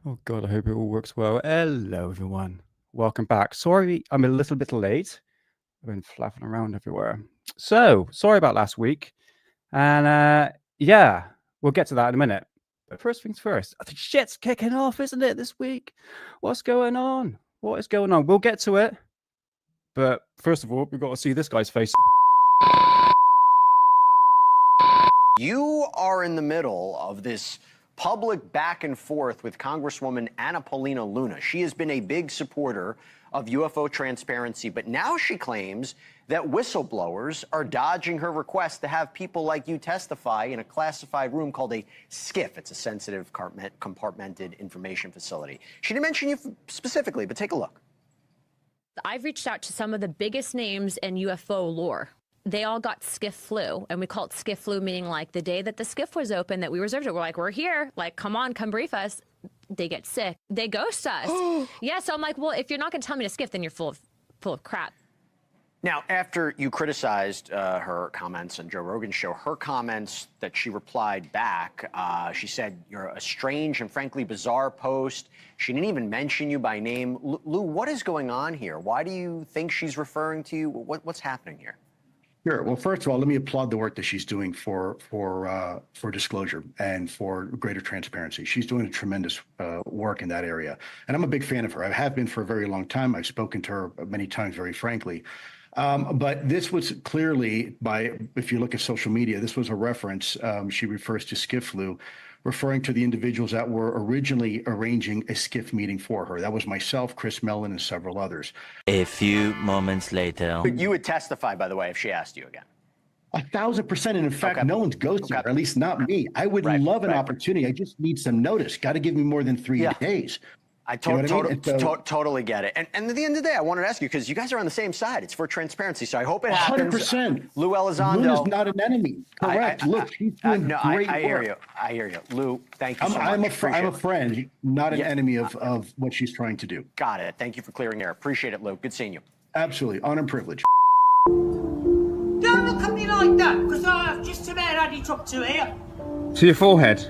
Oh God, I hope it all works well. Hello, everyone. Welcome back. Sorry, I'm a little bit late. I've been flapping around everywhere. So, sorry about last week. And yeah, we'll get to that in a minute. But first things first, I think shit's kicking off, isn't it, this week? What's going on? What is going on? We'll get to it. But first of all, we've got to see this guy's face. You are in the middle of this public back and forth with Congresswoman Anna Paulina Luna. She has been a big supporter of UFO transparency, but now she claims that whistleblowers are dodging her request to have people like you testify in a classified room called a SCIF. It's a sensitive compartmented information facility. She didn't mention you specifically, but take a look. I've reached out to some of the biggest names in UFO lore. They all got SCIF flu, and we call it SCIF flu, meaning like the day that the SCIF was open, that we reserved it. We're like, we're here. Like, come on, come brief us. They get sick. They ghost us. Yeah, so I'm like, well, if you're not going to tell me to SCIF, then you're full of crap. Now, after you criticized her comments on Joe Rogan's show, her comments that she replied back, she said, you're a strange and frankly bizarre post. She didn't even mention you by name. Lou, what is going on here? Why do you think she's referring to you? What's happening here? Sure. Well, first of all, let me applaud the work that she's doing for disclosure and for greater transparency. She's doing a tremendous work in that area, and I'm a big fan of her. I have been for a very long time. I've spoken to her many times, very frankly. But this was clearly, if you look at social media, this was a reference. She refers to SCIF flu, referring to the individuals that were originally arranging a SCIF meeting for her. That was myself, Chris Mellon, and several others. A few moments later. But you would testify, by the way, if she asked you again. 1,000%. And in fact, no one's ghosting her, at least not me. I would love an opportunity. I just need some notice. Got to give me more than 3 days. I totally get it. And at the end of the day, I wanted to ask you, because you guys are on the same side. It's for transparency. So I hope it happens. 100%. Lou Elizondo. Luna's not an enemy. Correct. Look, she's doing great I hear work. you. I hear you. Lou, thank you so much. I'm a friend, not an enemy of what she's trying to do. Got it. Thank you for clearing the air. Appreciate it, Lou. Good seeing you. Absolutely. Honor and privilege. Don't look at me like that, because I have just about had it up to here. To your forehead.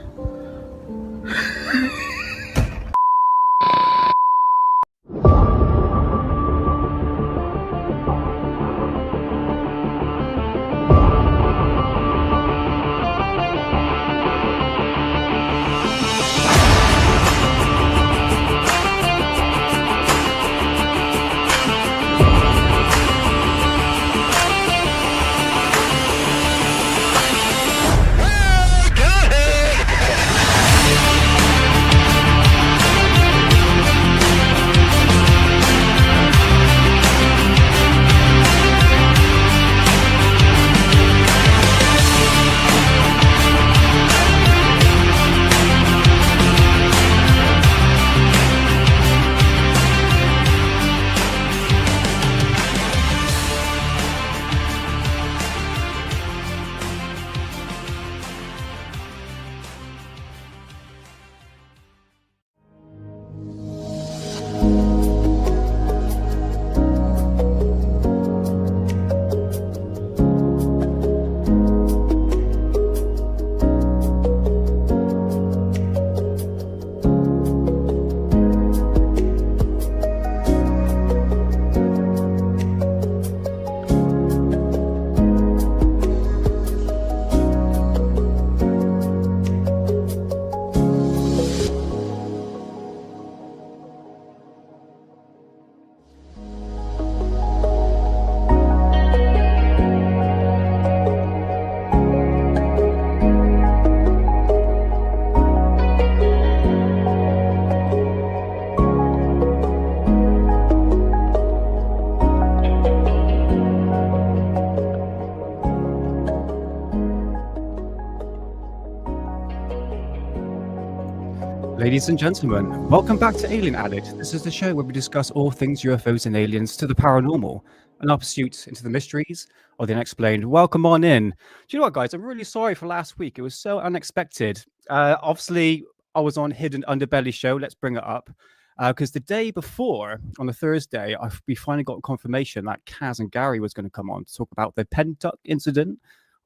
Ladies and gentlemen, welcome back to Alien Addict. This is the show where we discuss all things UFOs and aliens to the paranormal and our pursuit into the mysteries of the unexplained. Welcome on in. Do you know what, guys? I'm really sorry for last week. It was so unexpected. Obviously, I was on Hidden Underbelly show. Let's bring it up. Because the day before, on the Thursday, we finally got confirmation that Kaz and Gary was going to come on to talk about the Pentuck incident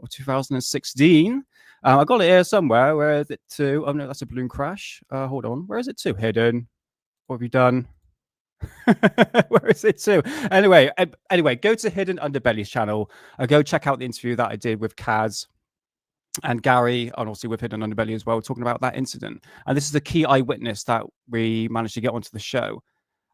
of 2016. I got it here somewhere. Where is it to? Oh no, that's a balloon crash. Hold on. Where is it to? Hidden. What have you done? Where is it to? Anyway, go to Hidden Underbelly's channel and go check out the interview that I did with Kaz and Gary, and also with Hidden Underbelly as well, talking about that incident. And this is the key eyewitness that we managed to get onto the show.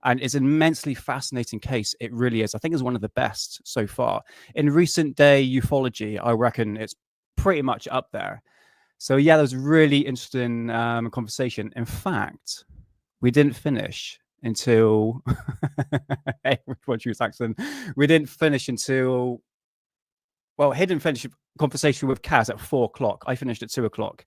And it's an immensely fascinating case. It really is. I think it's one of the best so far. In recent day ufology, I reckon it's pretty much up there. So yeah, there was a really interesting conversation. In fact, we didn't finish until hey, what you Saxon? We didn't finish until Hidden finished conversation with Kaz at 4:00. I finished at 2:00.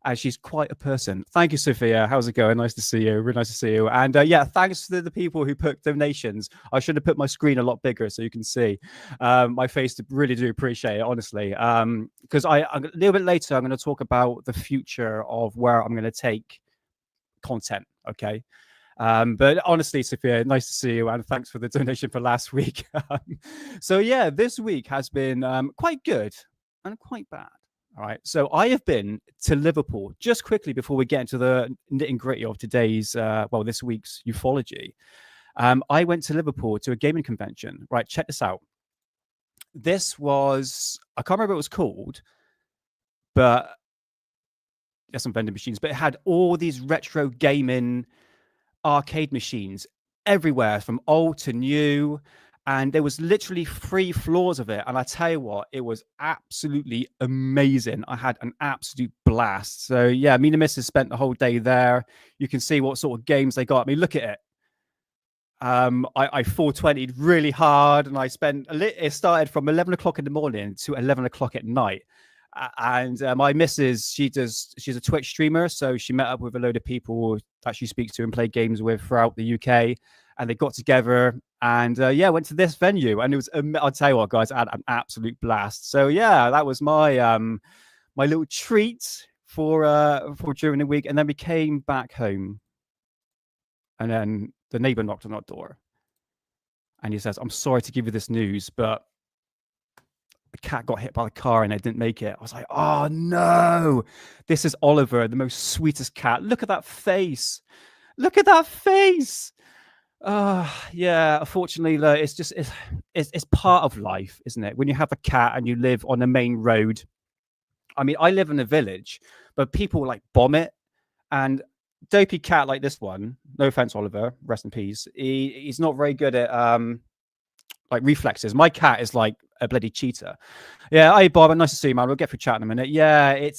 And she's quite a person. Thank you, Sophia. How's it going? Nice to see you. Really nice to see you. And yeah, thanks to the people who put donations. I should have put my screen a lot bigger so you can see my face. Really do appreciate it, honestly. Because a little bit later, I'm going to talk about the future of where I'm going to take content. Okay. But honestly, Sophia, nice to see you, and thanks for the donation for last week. So yeah, this week has been quite good and quite bad. All right, so I have been to Liverpool just quickly before we get into the nitty-gritty of today's, this week's ufology. I went to Liverpool to a gaming convention. Right, check this out. This was, I can't remember what it was called, but there's some vending machines, but it had all these retro gaming arcade machines everywhere, from old to new. And there was literally 3 floors of it. And I tell you what, it was absolutely amazing. I had an absolute blast. So yeah, me and the missus spent the whole day there. You can see what sort of games they got. I mean, look at it. I 420'd really hard, and it started from 11 o'clock in the morning to 11 o'clock at night. And my missus, she's a Twitch streamer, so she met up with a load of people that she speaks to and play games with throughout the UK, and they got together and went to this venue, and it was, I'll tell you what, guys, I had an absolute blast. So yeah, that was my my little treat for during the week. And then we came back home, and then the neighbor knocked on our door, and he says, "I'm sorry to give you this news, but the cat got hit by the car and it didn't make it." I was like, "Oh no, this is Oliver, the most sweetest cat. Look at that face. Look at that face." Yeah, unfortunately, it's part of life, isn't it? When you have a cat and you live on the main road. I mean, I live in a village, but people like bomb it. And dopey cat like this one, no offense, Oliver, rest in peace, he's not very good at like reflexes. My cat is like a bloody cheetah. Yeah, hey Bob, nice to see you, man. We'll get through chat in a minute. Yeah, it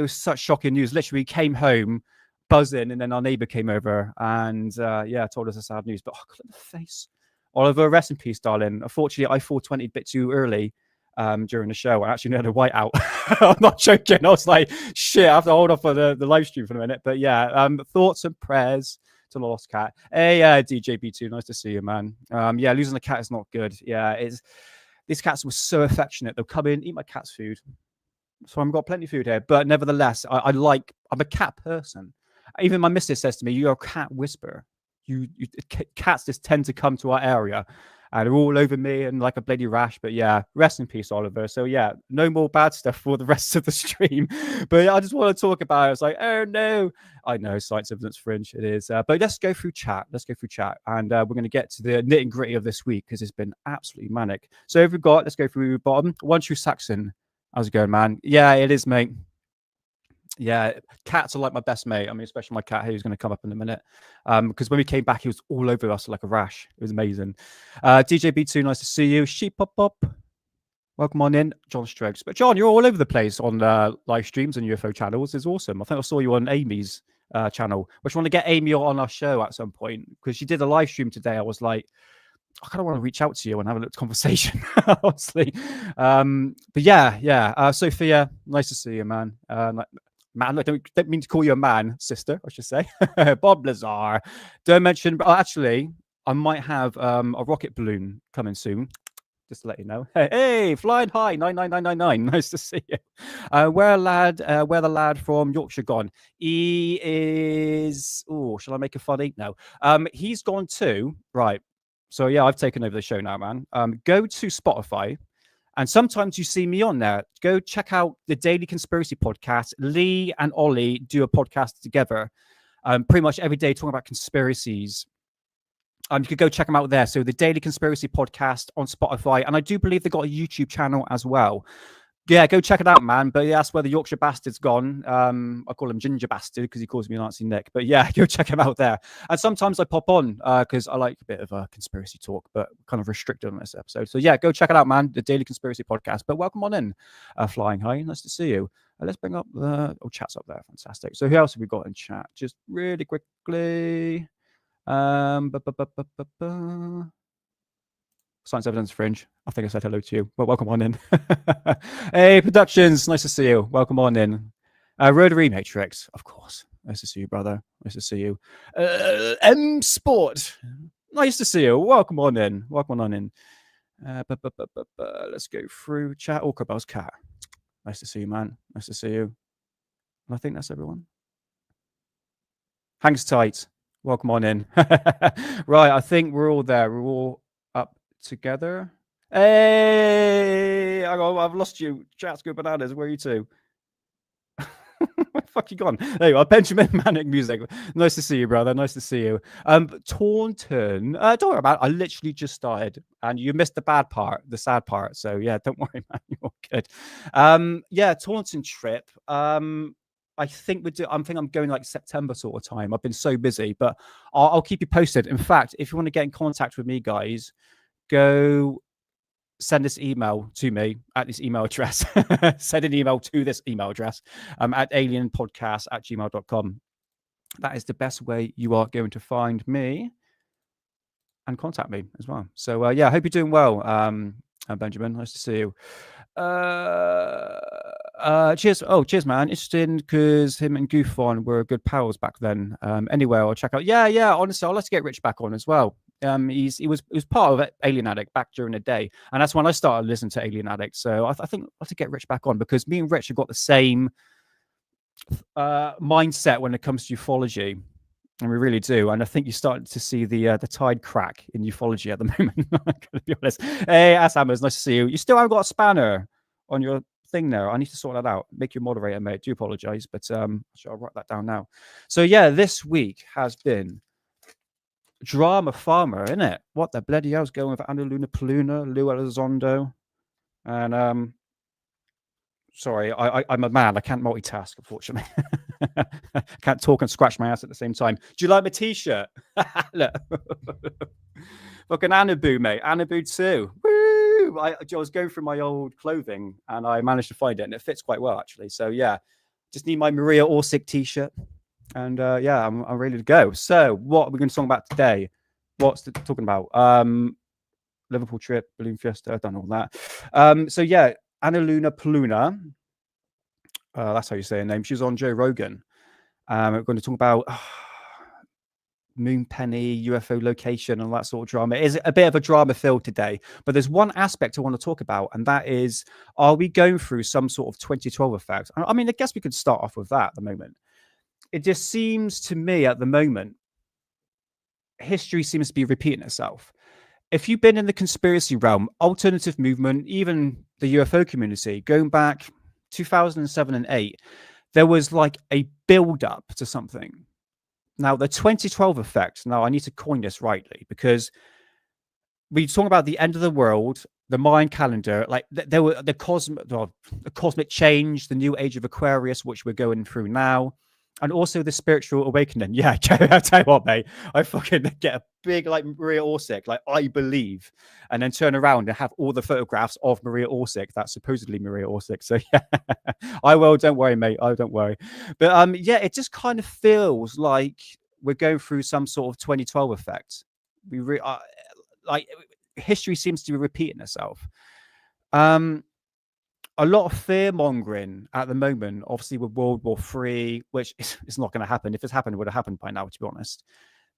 was such shocking news. Literally came home buzzing, and then our neighbor came over and told us the sad news. But look at the face. Oliver, rest in peace, darling. Unfortunately, I 420'd a bit too early during the show. I actually had a white out. I'm not joking. I was like, shit, I have to hold off for the live stream for a minute. But yeah, thoughts and prayers to the lost cat. Hey, DJ B2, nice to see you, man. Yeah, losing a cat is not good. Yeah, these cats were so affectionate. They'll come in, eat my cat's food. So I've got plenty of food here. But nevertheless, I'm a cat person. Even my missus says to me, "You're a cat whisperer. Cats just tend to come to our area, and they're all over me and like a bloody rash." But yeah, rest in peace, Oliver. So yeah, no more bad stuff for the rest of the stream. But I just want to talk about it. It's like, oh no, I know, Science Evidence Fringe, it is. But let's go through chat. And we're going to get to the nitty gritty of this week because it's been absolutely manic. So if we've got, let's go through bottom. One True Saxon. How's it going, man? Yeah, it is, mate. Yeah, cats are like my best mate. I mean, especially my cat who's going to come up in a minute. Because when we came back, he was all over us like a rash. It was amazing. DJ B2, nice to see you. Sheep Pop Pop, welcome on in. John Strokes. But John, you're all over the place on live streams and UFO channels. It's awesome. I think I saw you on Amy's channel, which I want to get Amy on our show at some point because she did a live stream today. I was like, I kind of want to reach out to you and have a little conversation, honestly. But yeah. Sophia, nice to see you, man. Man, I don't mean to call you a man, sister, I should say. Bob Lazar. Don't mention, but actually, I might have a rocket balloon coming soon. Just to let you know. Hey, flying high, 99999. Nice to see you. Where the lad from Yorkshire gone? He is. Oh, shall I make a funny? No. He's gone too. Right. So yeah, I've taken over the show now, man. Go to Spotify And sometimes you see me on there. Go check out the Daily Conspiracy Podcast. Lee and Ollie do a podcast together, pretty much every day talking about conspiracies. You could go check them out there. So the Daily Conspiracy Podcast on Spotify. And I do believe they've got a YouTube channel as well. Yeah, go check it out, man. But yeah, that's where the Yorkshire Bastard's gone. I call him Ginger Bastard because he calls me Nancy Nick. But yeah, go check him out there. And sometimes I pop on because I like a bit of a conspiracy talk, but kind of restricted on this episode. So yeah, go check it out, man. The Daily Conspiracy Podcast. But welcome on in, Flying High. Nice to see you. Let's bring up the chat's up there. Fantastic. So who else have we got in chat? Just really quickly. Science Evidence Fringe. I think I said hello to you. Well, welcome on in. Hey, Productions. Nice to see you. Welcome on in. Rotary Matrix. Of course. Nice to see you, brother. Nice to see you. M Sport. Nice to see you. Welcome on in. Welcome on in. Let's go through chat. Oh, Cabell's cat. Nice to see you, man. Nice to see you. And I think that's everyone. Hangs tight. Welcome on in. Right, I think we're all there. We're all up together. Hey, I've lost you. Chat's good bananas. Where are you two? Where the fuck you gone? There you are. Benjamin Manic Music. Nice to see you, brother. Nice to see you. Taunton. Don't worry about it. I literally just started and you missed the bad part, the sad part. So yeah, don't worry, man. You're good. Yeah, Taunton trip. I think I'm going like September sort of time. I've been so busy, but I'll keep you posted. In fact, if you want to get in contact with me, guys, go send this email to me at this email address. Send an email to this email address at alienpodcast@gmail.com. That is the best way you are going to find me and contact me as well. So yeah, I hope you're doing well, Benjamin. Nice to see you. Cheers. Oh, cheers, man. Interesting because him and Goofon were good pals back then. Anyway, I'll check out. Yeah. Honestly, I'd like to get Rich back on as well. He was part of Alien Addict back during the day, and that's when I started listening to Alien Addict. So I think I'd like to get Rich back on because me and Rich have got the same mindset when it comes to ufology. And we really do. And I think you're starting to see the tide crack in ufology at the moment. I'm going to be honest. Hey, Ashammers, nice to see you. You still haven't got a spanner on your thing there. I need to sort that out. Make you a moderator, mate. Do apologize, but I'll write that down now. So yeah, this week has been Drama Farmer, isn't it? What the bloody hell's going with Anna Paulina Luna, Lou Elizondo, and sorry, I'm a man. I can't multitask, unfortunately. I can't talk and scratch my ass at the same time. Do you like my t-shirt? Look. Fucking Anabu, mate. Anabu too. Woo! I was going through my old clothing and I managed to find it and it fits quite well, actually. So, yeah, just need my Maria Orsic t-shirt. And, yeah, I'm ready to go. So, what are we going to talk about today? Talking about? Liverpool trip, Balloon Fiesta, I've done all that. So, yeah. Anna Paulina, that's how you say her name. She was on Joe Rogan. We're going to talk about Moonpenny, UFO location, and that sort of drama. It is a bit of a drama filled today, but there's one aspect I want to talk about, and that is, are we going through some sort of 2012 effect? I mean, I guess we could start off with that at the moment. It just seems to me at the moment, history seems to be repeating itself. If you've been in the conspiracy realm, alternative movement, even the UFO community, going back 2007 and 8, there was like a build-up to something. Now, the 2012 effect, now I need to coin this rightly, because we talk about the end of the world, the Mayan calendar, like there were the cosmic change, the new age of Aquarius, which we're going through now. And also the spiritual awakening. Yeah, I'll tell you what, mate. I fucking get a big, like, Maria Orsic, like, I believe, and then turn around and have all the photographs of Maria Orsic. That's supposedly Maria Orsic. So, yeah, I will. Don't worry, mate. Oh, don't worry. But, yeah, it just kind of feels like we're going through some sort of 2012 effect. Like, history seems to be repeating itself. A lot of fear mongering at the moment, obviously with World War III, which is not going to happen. If it's happened, it would have happened by now, to be honest.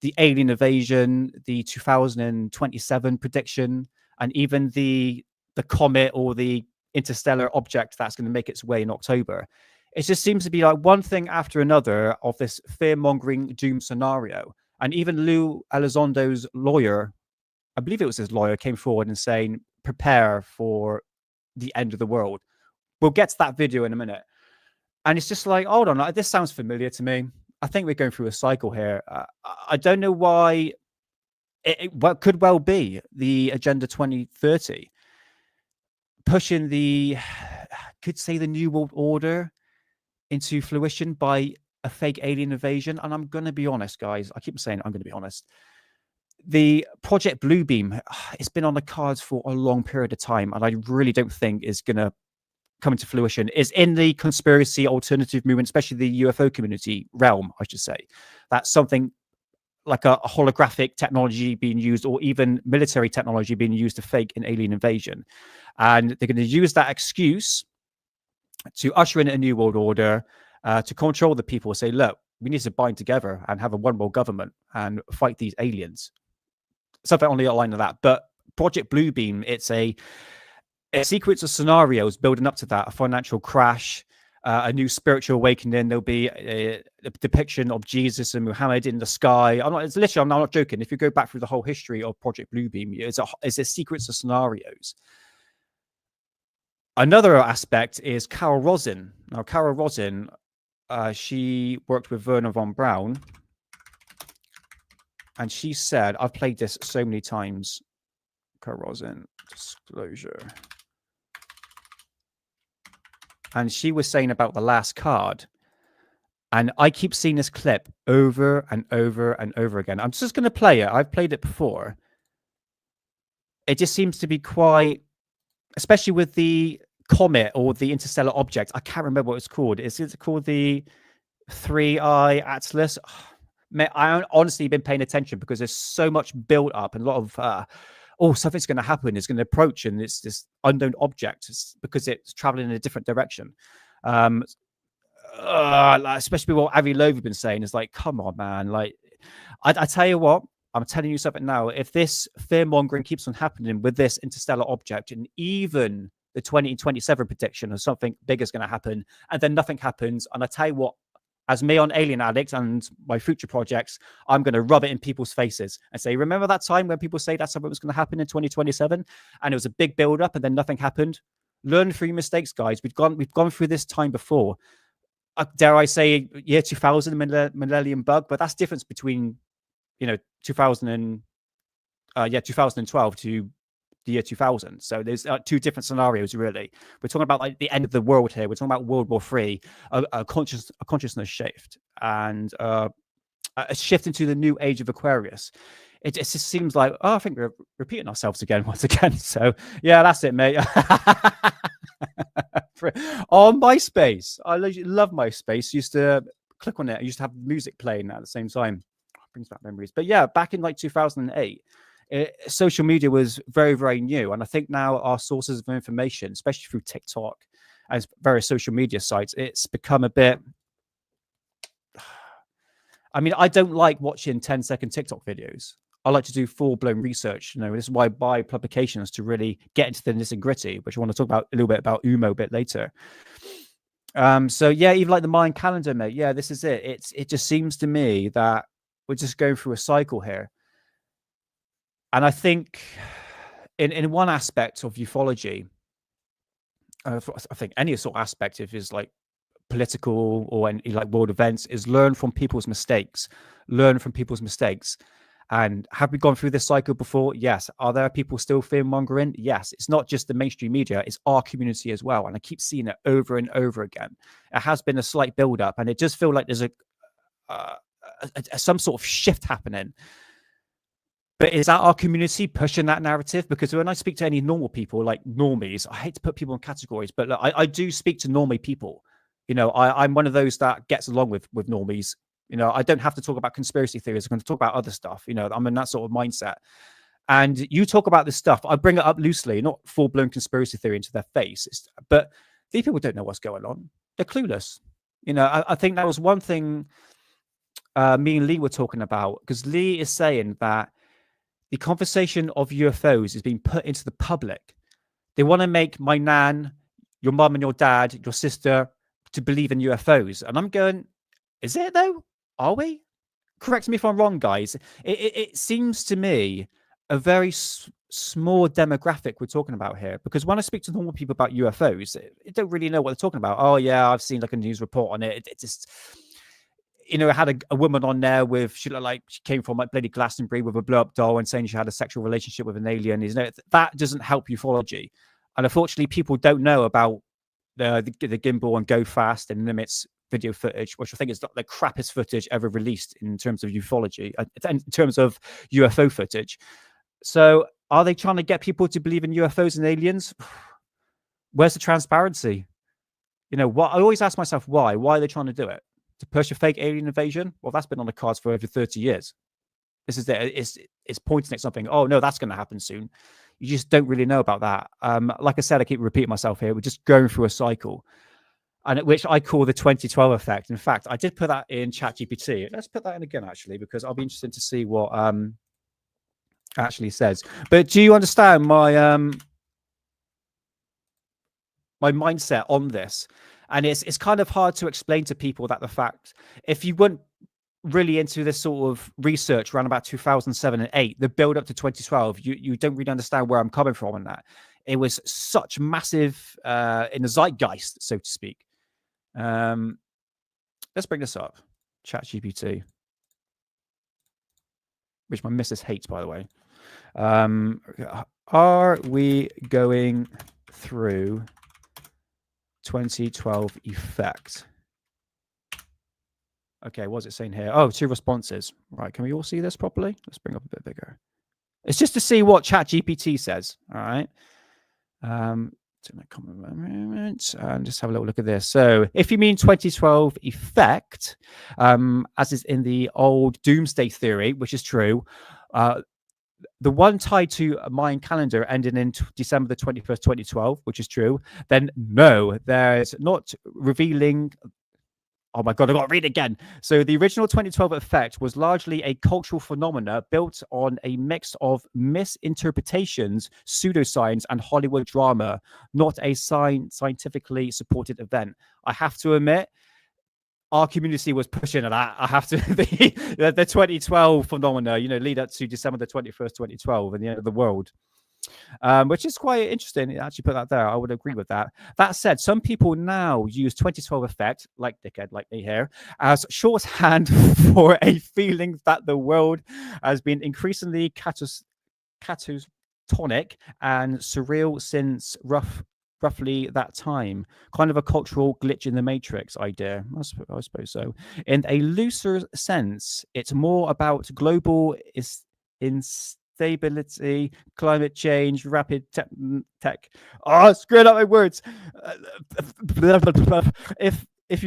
The alien invasion, the 2027 prediction, and even the comet or the interstellar object that's going to make its way in October. It just seems to be like one thing after another of this fear mongering doom scenario. And even Lou Elizondo's lawyer, I believe it was his lawyer, came forward and saying, prepare for the end of the world. We'll get to that video in a minute. And it's just like, hold on, this sounds familiar to me. I think we're going through a cycle here. I don't know why. What could well be the Agenda 2030, pushing could say the New World Order into fruition by a fake alien invasion. And I'm going to be honest, guys. I keep saying I'm going to be honest. The Project Bluebeam, it's been on the cards for a long period of time, and I really don't think is going to come into fruition. Is in the conspiracy alternative movement, especially the UFO community realm, I should say. That's something like a holographic technology being used, or even military technology being used to fake an alien invasion. And they're going to use that excuse to usher in a new world order, to control the people, say, look, we need to bind together and have a one world government and fight these aliens. Something on the line of that. But Project Bluebeam, it's a sequence of scenarios building up to that, a financial crash, a new spiritual awakening. There'll be a depiction of Jesus and Muhammad in the sky. I'm not joking. If you go back through the whole history of Project Bluebeam, it's a sequence of scenarios. Another aspect is Carol Rosin. Now, Carol Rosin, she worked with Werner von Braun, and she said, I've played this so many times, Carol Rosin, disclosure. And she was saying about the last card. And I keep seeing this clip over and over and over again. I'm just going to play it. I've played it before. It just seems to be quite, especially with the comet or the interstellar object. I can't remember what it's called. Is it called the 3-eye Atlas? I honestly been paying attention because there's so much build up and a lot of something's going to happen. It's going to approach, and it's this unknown object because it's traveling in a different direction. Especially what Avi Loeb has been saying is like, come on, man. Like, I tell you what, I'm telling you something now. If this fear mongering keeps on happening with this interstellar object, and even the 2027 prediction of something big is going to happen, and then nothing happens, and I tell you what, as me on Alien Addict and my future projects, I'm going to rub it in people's faces and say, remember that time when people say that's something was going to happen in 2027, and it was a big build up, and then nothing happened? Learn from your mistakes, guys. We've gone through this time before. Dare I say, year 2000, millennium bug, but that's difference between 2012 to the year 2000. So there's two different scenarios, really. We're talking about like the end of the world here. We're talking about World War III, a consciousness shift, and a shift into the new age of Aquarius. It just seems like, I think we're repeating ourselves again once again. So yeah, that's it, mate. On MySpace, I love MySpace. Used to click on it. I used to have music playing at the same time. Brings back memories. But yeah, back in like 2008, social media was very, very new. And I think now our sources of information, especially through TikTok and various social media sites, it's become a bit... I mean, I don't like watching 10-second TikTok videos. I like to do full-blown research. This is why I buy publications, to really get into the nitty-gritty, which I want to talk about a little bit about UMO a bit later. So yeah, even like the Mayan calendar, mate. Yeah, this is it. It just seems to me that we're just going through a cycle here. And I think in one aspect of ufology, I think any sort of aspect, if it's like political or any like world events, is learn from people's mistakes. Learn from people's mistakes. And have we gone through this cycle before? Yes. Are there people still fear-mongering? Yes. It's not just the mainstream media, it's our community as well. And I keep seeing it over and over again. It has been a slight build-up, and it just feels like there's some sort of shift happening. But is that our community pushing that narrative? Because when I speak to any normal people, like normies, I hate to put people in categories, but look, I do speak to normie people. I'm one of those that gets along with normies. I don't have to talk about conspiracy theories. I'm going to talk about other stuff. I'm in that sort of mindset. And you talk about this stuff, I bring it up loosely, not full-blown conspiracy theory into their face. But these people don't know what's going on. They're clueless. I think that was one thing me and Lee were talking about, because Lee is saying that the conversation of UFOs is being put into the public. They want to make my nan, your mum and your dad, your sister, to believe in UFOs. And I'm going, is it though? Are we? Correct me if I'm wrong, guys. It seems to me a very small demographic we're talking about here, because when I speak to normal people about UFOs, they don't really know what they're talking about. Oh yeah, I've seen like a news report on it. It just, I had a woman on there with, she looked like she came from like bloody Glastonbury with a blow up doll and saying she had a sexual relationship with an alien. That doesn't help ufology. And unfortunately, people don't know about the gimbal and go fast and limits video footage, which I think is the crappiest footage ever released in terms of ufology, in terms of UFO footage. So are they trying to get people to believe in UFOs and aliens? Where's the transparency? What I always ask myself, why are they trying to do it? To push a fake alien invasion? Well, that's been on the cards for over 30 years. This is it's pointing at something. Oh no, that's going to happen soon. You just don't really know about that. Like I said, I keep repeating myself here. We're just going through a cycle, and which I call the 2012 effect. In fact, I did put that in ChatGPT. Let's put that in again, actually, because I'll be interested to see what actually says. But do you understand my my mindset on this? And it's kind of hard to explain to people that the fact, if you weren't really into this sort of research around about 2007 and 8, the build up to 2012, you don't really understand where I'm coming from on that. It was such massive in the zeitgeist, so to speak. Let's bring this up. ChatGPT, which my missus hates, by the way. Are we going through 2012 effect? Okay, what's it saying here? Oh, 2 responses. Right, can we all see this properly? Let's bring up a bit bigger. It's just to see what ChatGPT says. All right. Take my comment moment and just have a little look at this. So, if you mean 2012 effect, as is in the old doomsday theory, which is true, the one tied to a Mayan calendar ending in December the 21st, 2012, which is true, then no, there's not revealing. Oh my God, I got to read it again. So the original 2012 effect was largely a cultural phenomena built on a mix of misinterpretations, pseudoscience, and Hollywood drama, not a scientifically supported event. I have to admit, our community was pushing at that. I have to, the 2012 phenomena, lead up to December the 21st, 2012, and the end of the world. Which is quite interesting. Actually, put that there. I would agree with that. That said, some people now use 2012 effect, like dickhead, like me here, as shorthand for a feeling that the world has been increasingly catatonic and surreal since roughly that time. Kind of a cultural glitch in the matrix idea. I suppose so. In a looser sense, it's more about global instability, climate change, rapid tech. Oh, screwed up my words. If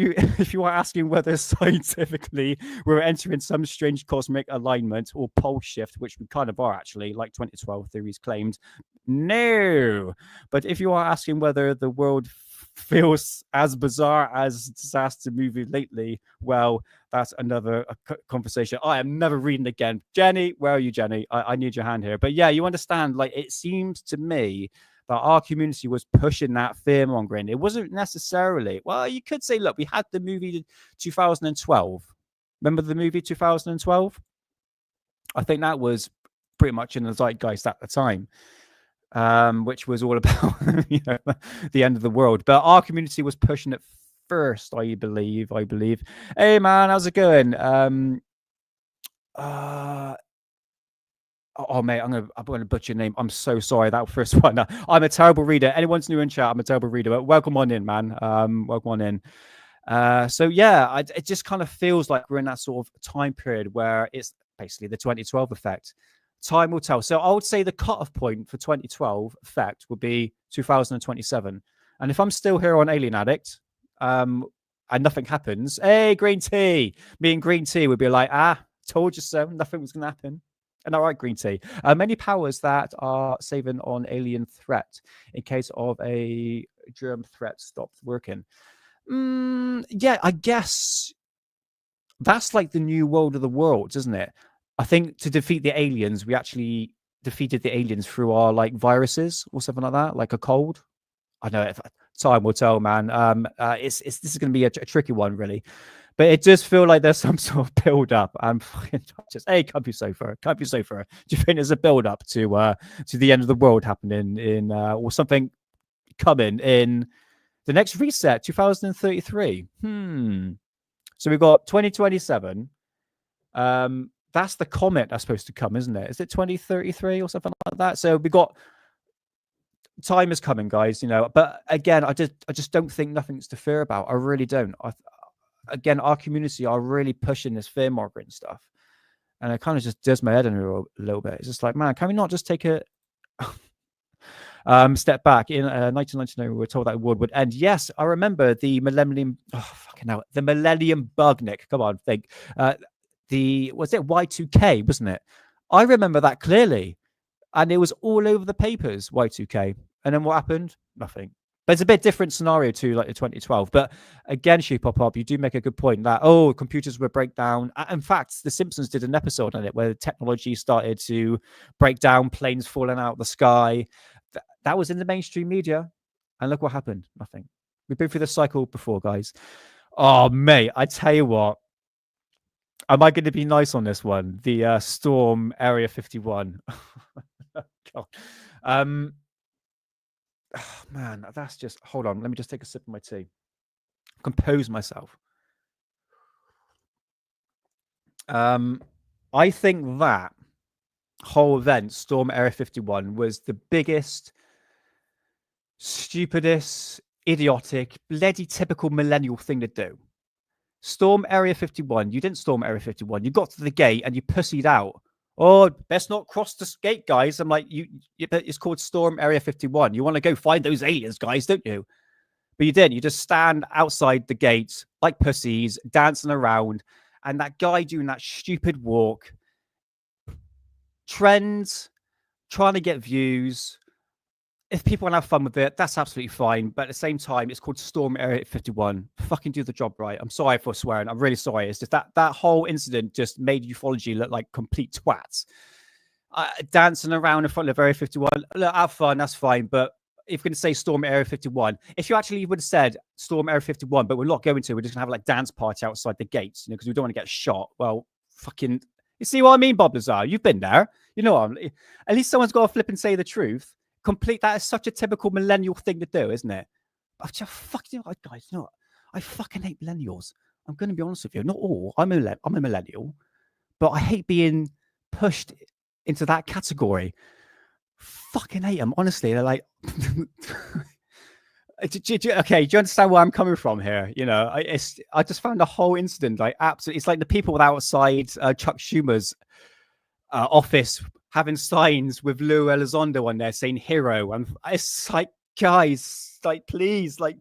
you are asking whether scientifically we're entering some strange cosmic alignment or pole shift, which we kind of are actually, like 2012 theories claimed, no. But if you are asking whether the world feels as bizarre as disaster movie lately, well, that's another conversation. I am never reading again. Jenny, where are you, Jenny? I need your hand here. But yeah, you understand, like, it seems to me that our community was pushing that fear mongering. It wasn't necessarily, well, you could say, look, we had the movie 2012. Remember the movie 2012? I think that was pretty much in the zeitgeist at the time. Which was all about the end of the world. But our community was pushing it first, I believe. Hey man, how's it going? Oh mate, I'm gonna butcher your name. I'm so sorry. That first one. I'm a terrible reader. Anyone's new in chat, I'm a terrible reader. But welcome on in, man. Welcome on in. So yeah, it just kind of feels like we're in that sort of time period where it's basically the 2012 effect. Time will tell. So I would say the cutoff point for 2012 effect would be 2027. And if I'm still here on Alien Addict, and nothing happens, hey, Green Tea, me and Green Tea would be like, told you so, nothing was going to happen. And all right, Green Tea. Many powers that are saving on alien threat in case of a germ threat stops working. Yeah, I guess that's like the new world of the worlds, isn't it? I think to defeat the aliens, we actually defeated the aliens through our like viruses or something like that, like a cold. I know, time will tell, man. This is going to be a tricky one, really. But it does feel like there's some sort of build up. I'm fucking just, hey, comfy sofa. Do you think there's a build up to the end of the world happening in or something coming in the next reset, 2033? So we've got 2027. That's the comet that's supposed to come, isn't it? Is it 2033 or something like that? So we got time is coming, guys. But again, I just don't think nothing's to fear about. I really don't. Again, our community are really pushing this fear mongering stuff, and it kind of just does my head in a little bit. It's just like, man, can we not just take a step back? In 1999, we were told that war would end. Yes, I remember the Millennium. The Millennium Bug, Nick. Come on, think. Was it Y2K, wasn't it? I remember that clearly, and it was all over the papers, Y2K. And then what happened? Nothing. But it's a bit different scenario to like the 2012. But again, Pop, you do make a good point that, computers would break down. In fact, The Simpsons did an episode on it where the technology started to break down, planes falling out of the sky. That was in the mainstream media. And look what happened. Nothing. We've been through this cycle before, guys. Oh, mate, I tell you what. Am I going to be nice on this one? The Storm Area 51. God. Man, that's just... Hold on. Let me just take a sip of my tea. Compose myself. I think that whole event, Storm Area 51, was the biggest, stupidest, idiotic, bloody typical millennial thing to do. Storm Area 51. You didn't storm Area 51. You got to the gate and you pussied out. Oh, best not cross the gate, guys. I'm like, it's called Storm Area 51. You want to go find those aliens, guys, don't you? But you didn't. You just stand outside the gates like pussies, dancing around. And that guy doing that stupid walk, trends, trying to get views. If people want to have fun with it, that's absolutely fine. But at the same time, it's called Storm Area 51. Fucking do the job right. I'm sorry for swearing. I'm really sorry. It's just that whole incident just made ufology look like complete twats. Dancing around in front of Area 51. Look, have fun. That's fine. But if you're going to say Storm Area 51, if you actually would have said Storm Area 51, but we're not going to, we're just going to have like dance party outside the gates, because we don't want to get shot. Well, fucking, you see what I mean, Bob Lazar? You've been there. You know what I mean? At least someone's got to flip and say the truth. That is such a typical millennial thing to do, isn't it? I just fucking, guys, you know what? I fucking hate millennials. I'm going to be honest with you. Not all. I'm a millennial, but I hate being pushed into that category. Fucking hate them. Honestly, they're like, okay, do you understand where I'm coming from here? I just found the whole incident like absolutely. It's like the people outside Chuck Schumer's office having signs with Lou Elizondo on there saying hero. And it's like, guys, like, please, like,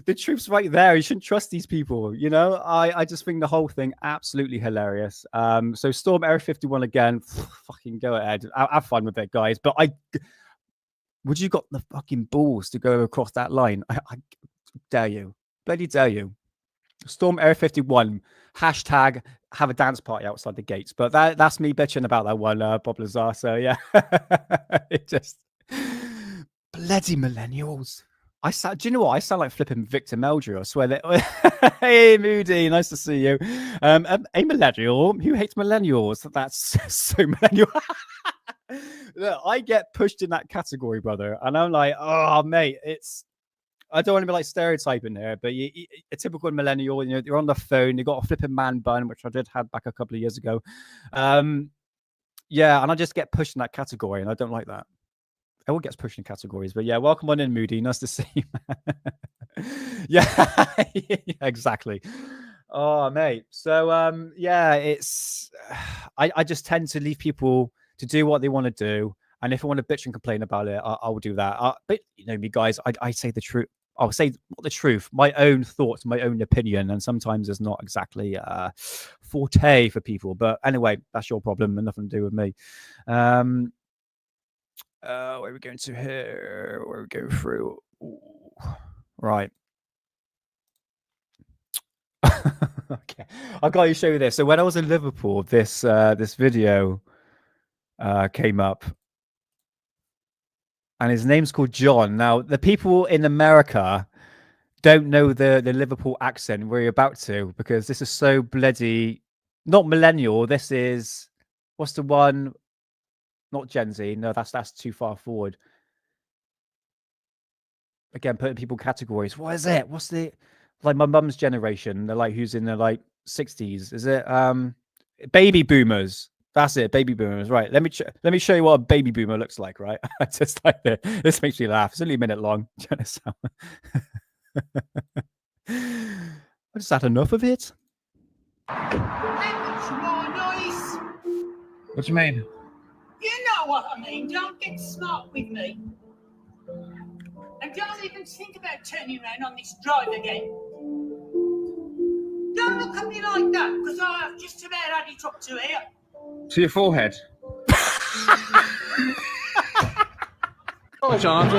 the truth's right there. You shouldn't trust these people, I just think the whole thing absolutely hilarious. So Storm Area 51 again, fucking go ahead. Have fun with it, guys. But would you got the fucking balls to go across that line? I dare you. Bloody dare you. Storm Area 51, hashtag have a dance party outside the gates. But that's me bitching about that one, Bob Lazar. So yeah, it just bloody millennials. Do you know what? I sound like flipping Victor Meldrew. I swear that. Hey, Moody, nice to see you. A millennial who hates millennials. That's so millennial. Look, I get pushed in that category, brother, and I'm like, oh, mate, I don't want to be like stereotyping there, but a typical millennial, you're on the phone, you got a flipping man bun, which I did have back a couple of years ago. Yeah, and I just get pushed in that category, and I don't like that. Everyone gets pushed in categories, but yeah, welcome on in, Moody. Nice to see you, man. Yeah, exactly. Oh, mate. So, yeah, it's I just tend to leave people to do what they want to do. And if I want to bitch and complain about it, I will do that. But you know me, guys, I say the truth. I'll say not the truth, my own thoughts, my own opinion. And sometimes it's not exactly forte for people. But anyway, that's your problem and nothing to do with me. Where are we going to here? Where are we going through? Ooh. Right. Okay, I've got to show you this. So when I was in Liverpool, this video came up. And his name's called John. Now, the people in America don't know the Liverpool accent, we're about to, because this is so bloody not millennial. This is what's the one? Not Gen Z. No, that's too far forward. Again, putting people in categories. What is it? What's the like my mum's generation? They're like who's in their like 60s. Is it baby boomers? That's it, baby boomers. Right. Let me show you what a baby boomer looks like, right? I just like it. This makes me laugh. It's only a minute long. I just had enough of it. How much more noise? What do you mean? You know what I mean. Don't get smart with me. And don't even think about turning around on this drive again. Don't look at me like that, because I've just about had it up to here. To your forehead. Sorry, John.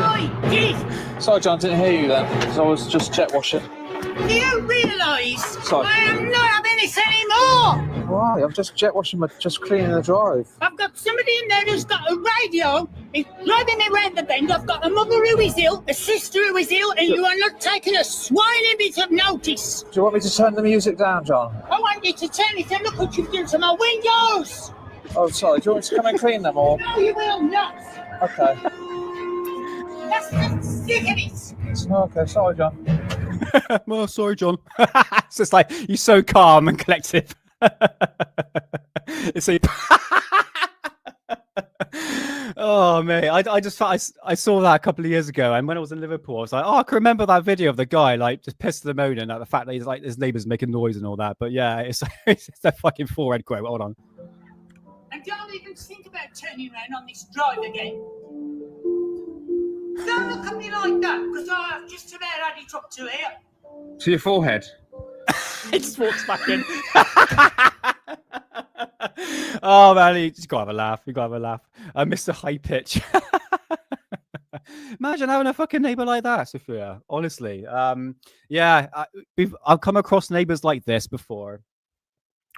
Sorry, John. I didn't hear you then, because I was just jet washing. Do you realise Sorry. I am not having this anymore? Why? I'm just jet washing, just cleaning the drive. I've got somebody in there who's got a radio. He's driving me round the bend. I've got a mother who is ill, a sister who is ill, and you are not taking a swine bit of notice. Do you want me to turn the music down, John? I want you to turn it and look what you've done to my windows. Oh, sorry. Do you want me to come and clean them, or? No, you will not. Okay. That's just sick of it. Okay, sorry, John. Well, sorry, John. It's just like you're so calm and collective. It's a oh man, I saw that a couple of years ago, and when I was in Liverpool, I was like, oh, I can remember that video of the guy like just pissed the moaning at the fact that he's like his neighbours making noise and all that. But yeah, it's a fucking forehead quote. Hold on. And don't even think about turning around on this drive again. Don't look at me like that, because I've just about had it up to here. To your forehead. He just walks back in. Oh man, you just gotta have a laugh. You gotta have a laugh. I missed the high pitch. Imagine having a fucking neighbor like that, Sophia. Honestly, yeah, I've come across neighbors like this before,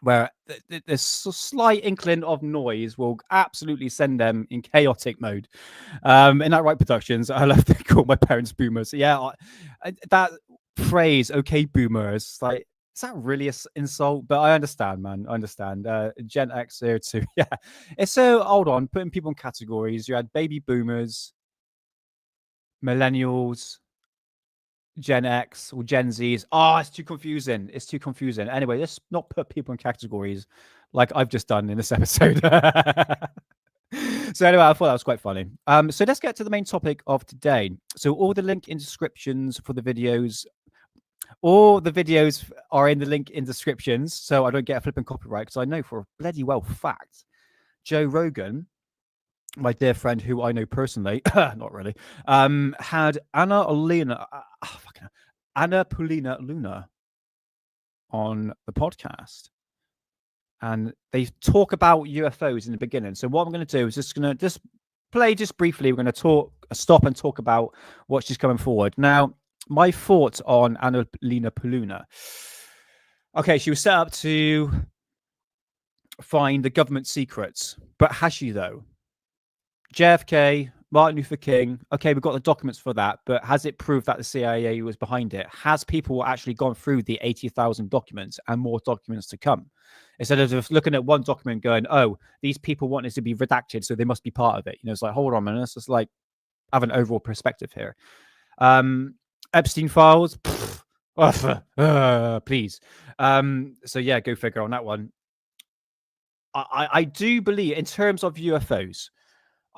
where this slight inkling of noise will absolutely send them in chaotic mode. In that right productions, I love to call my parents boomers. Yeah, that phrase, okay, boomers, like, is that really an insult? But I understand, man. I understand. Gen X there too. Yeah. It's so, hold on, putting people in categories. You had baby boomers, millennials, Gen X or Gen Zs. Oh, it's too confusing. It's too confusing. Anyway, let's not put people in categories like I've just done in this episode. So anyway, I thought that was quite funny. So let's get to the main topic of today. So all the link in descriptions for the videos, all the videos are in the link in descriptions, so I don't get a flipping copyright, because I know for a bloody well fact, Joe Rogan, my dear friend who I know personally, not really, had Anna Paulina Luna on the podcast, and they talk about UFOs in the beginning. So what I'm going to do is just play just briefly. We're going to stop and talk about what she's coming forward. Now, my thoughts on Anna Paulina Luna. Okay, she was set up to find the government secrets, but has she though? JFK, Martin Luther King. Okay, we've got the documents for that, but has it proved that the CIA was behind it? Has people actually gone through the 80,000 documents and more documents to come? Instead of just looking at one document going, oh, these people want this to be redacted, so they must be part of it. You know, it's like, hold on a minute, let's just like have an overall perspective here. Epstein files, please. So yeah, go figure on that one. I do believe, in terms of UFOs,